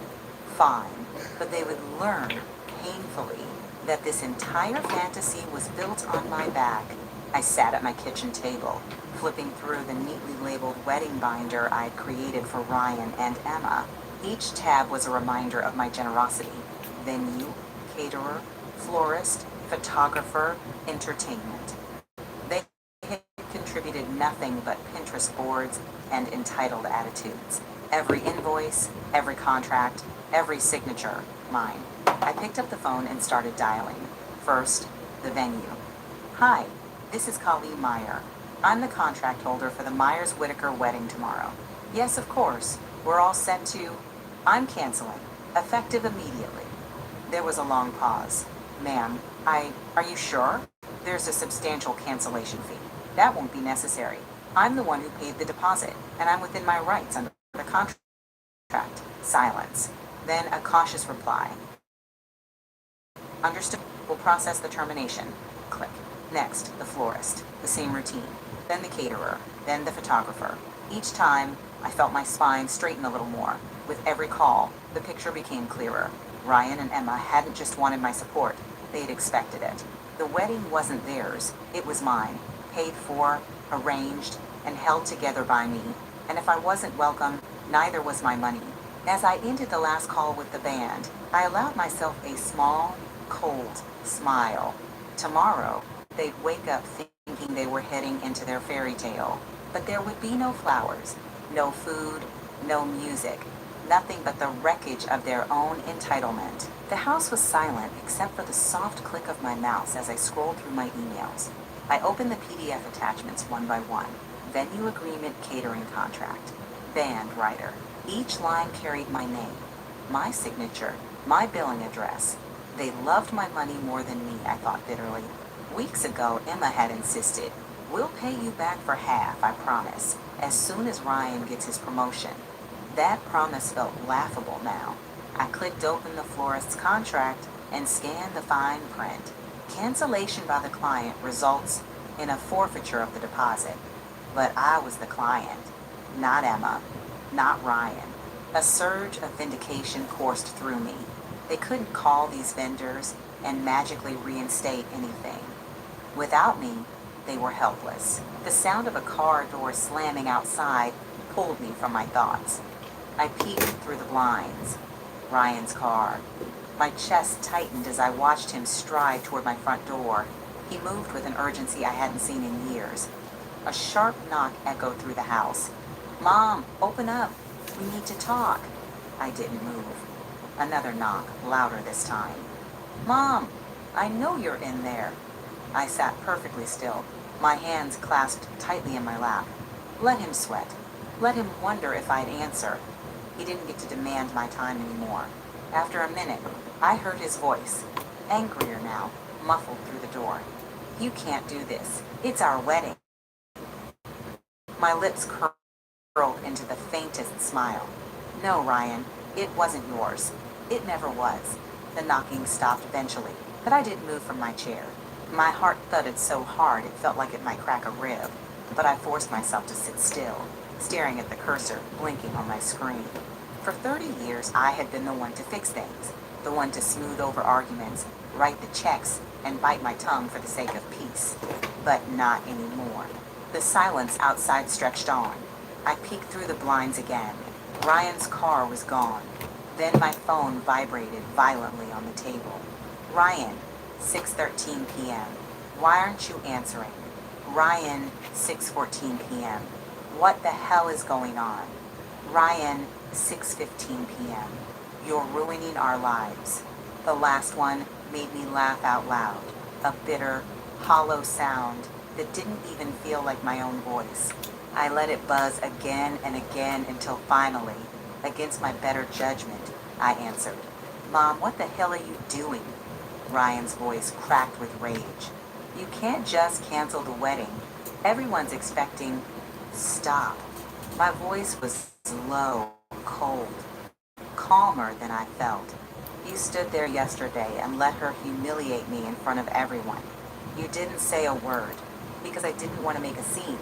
Fine. But they would learn, painfully, that this entire fantasy was built on my back. I sat at my kitchen table, flipping through the neatly labeled wedding binder I'd created for Ryan and Emma. Each tab was a reminder of my generosity. Venue, caterer, florist, photographer, entertainment. They had contributed nothing but Pinterest boards and entitled attitudes. Every invoice, every contract, every signature, mine. I picked up the phone and started dialing. First, the venue. Hi, this is Colleen Meyer. I'm the contract holder for the Myers-Whitaker wedding tomorrow. Yes, of course. We're all set to... I'm canceling. Effective immediately. There was a long pause. Ma'am, are you sure? There's a substantial cancellation fee. That won't be necessary. I'm the one who paid the deposit, and I'm within my rights under the contract. Silence. Then a cautious reply. Understood. We'll process the termination. Click. Next, the florist. The same routine. Then the caterer. Then the photographer. Each time, I felt my spine straighten a little more. With every call, the picture became clearer. Ryan and Emma hadn't just wanted my support. They'd expected it. The wedding wasn't theirs. It was mine. Paid for, arranged, and held together by me. And if I wasn't welcome, neither was my money. As I ended the last call with the band, I allowed myself a small, cold smile. Tomorrow, they'd wake up thinking they were heading into their fairy tale. But there would be no flowers, no food, no music, nothing but the wreckage of their own entitlement. The house was silent except for the soft click of my mouse as I scrolled through my emails. I opened the PDF attachments one by one. Venue agreement, catering contract. Band writer. Each line carried my name, my signature, my billing address. They loved my money more than me, I thought bitterly. Weeks ago, Emma had insisted, we'll pay you back for half, I promise, as soon as Ryan gets his promotion. That promise felt laughable now. I clicked open the florist's contract and scanned the fine print. Cancellation by the client results in a forfeiture of the deposit. But I was the client, not Emma, not Ryan. A surge of vindication coursed through me. They couldn't call these vendors and magically reinstate anything. Without me, they were helpless. The sound of a car door slamming outside pulled me from my thoughts. I peeked through the blinds. Ryan's car. My chest tightened as I watched him stride toward my front door. He moved with an urgency I hadn't seen in years. A sharp knock echoed through the house. Mom, open up. We need to talk. I didn't move. Another knock, louder this time. Mom, I know you're in there. I sat perfectly still, my hands clasped tightly in my lap. Let him sweat. Let him wonder if I'd answer. He didn't get to demand my time anymore. After a minute, I heard his voice, angrier now, muffled through the door. You can't do this. It's our wedding. My lips curled into the faintest smile. No, Ryan, it wasn't yours. It never was. The knocking stopped eventually, but I didn't move from my chair. My heart thudded so hard it felt like it might crack a rib. but I forced myself to sit still, staring at the cursor blinking on my screen. For 30 years, I had been the one to fix things, the one to smooth over arguments, write the checks, and bite my tongue for the sake of peace. But not anymore. The silence outside stretched on. I peeked through the blinds again. Ryan's car was gone. Then my phone vibrated violently on the table. Ryan, 6:13 p.m. Why aren't you answering? Ryan, 6:14 p.m. What the hell is going on? Ryan, 6:15 p.m. You're ruining our lives. The last one made me laugh out loud. A bitter, hollow sound that didn't even feel like my own voice. I let it buzz again and again until finally, against my better judgment, I answered. Mom, what the hell are you doing? Ryan's voice cracked with rage. You can't just cancel the wedding. Everyone's expecting... Stop. My voice was low, cold, calmer than I felt. You stood there yesterday and let her humiliate me in front of everyone. You didn't say a word, because I didn't want to make a scene.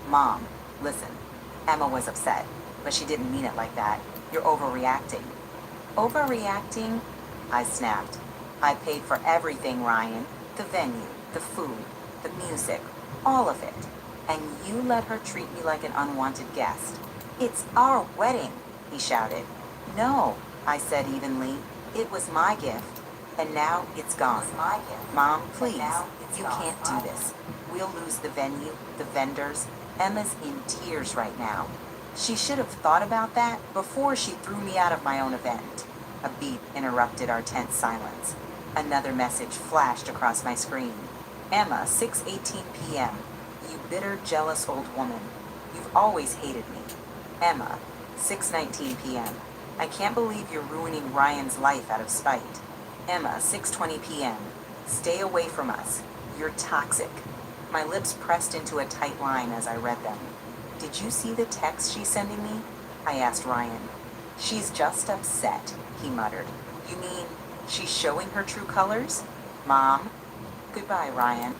Mom, listen. Emma was upset, but she didn't mean it like that. You're overreacting. Overreacting? I snapped. I paid for everything, Ryan. The venue, the food, the music, all of it. And you let her treat me like an unwanted guest. It's our wedding, he shouted. No, I said evenly. It was my gift, and now it's gone. Mom, please, you can't do this. We'll lose the venue, the vendors. Emma's in tears right now. She should have thought about that before she threw me out of my own event. A beep interrupted our tense silence. Another message flashed across my screen. Emma, 6:18 p.m. You bitter, jealous old woman. You've always hated me. Emma, 6:19 p.m. I can't believe you're ruining Ryan's life out of spite. Emma, 6:20 p.m. Stay away from us. You're toxic. My lips pressed into a tight line as I read them. Did you see the text she's sending me? I asked Ryan. She's just upset, he muttered. You mean she's showing her true colors? Mom? Goodbye, Ryan.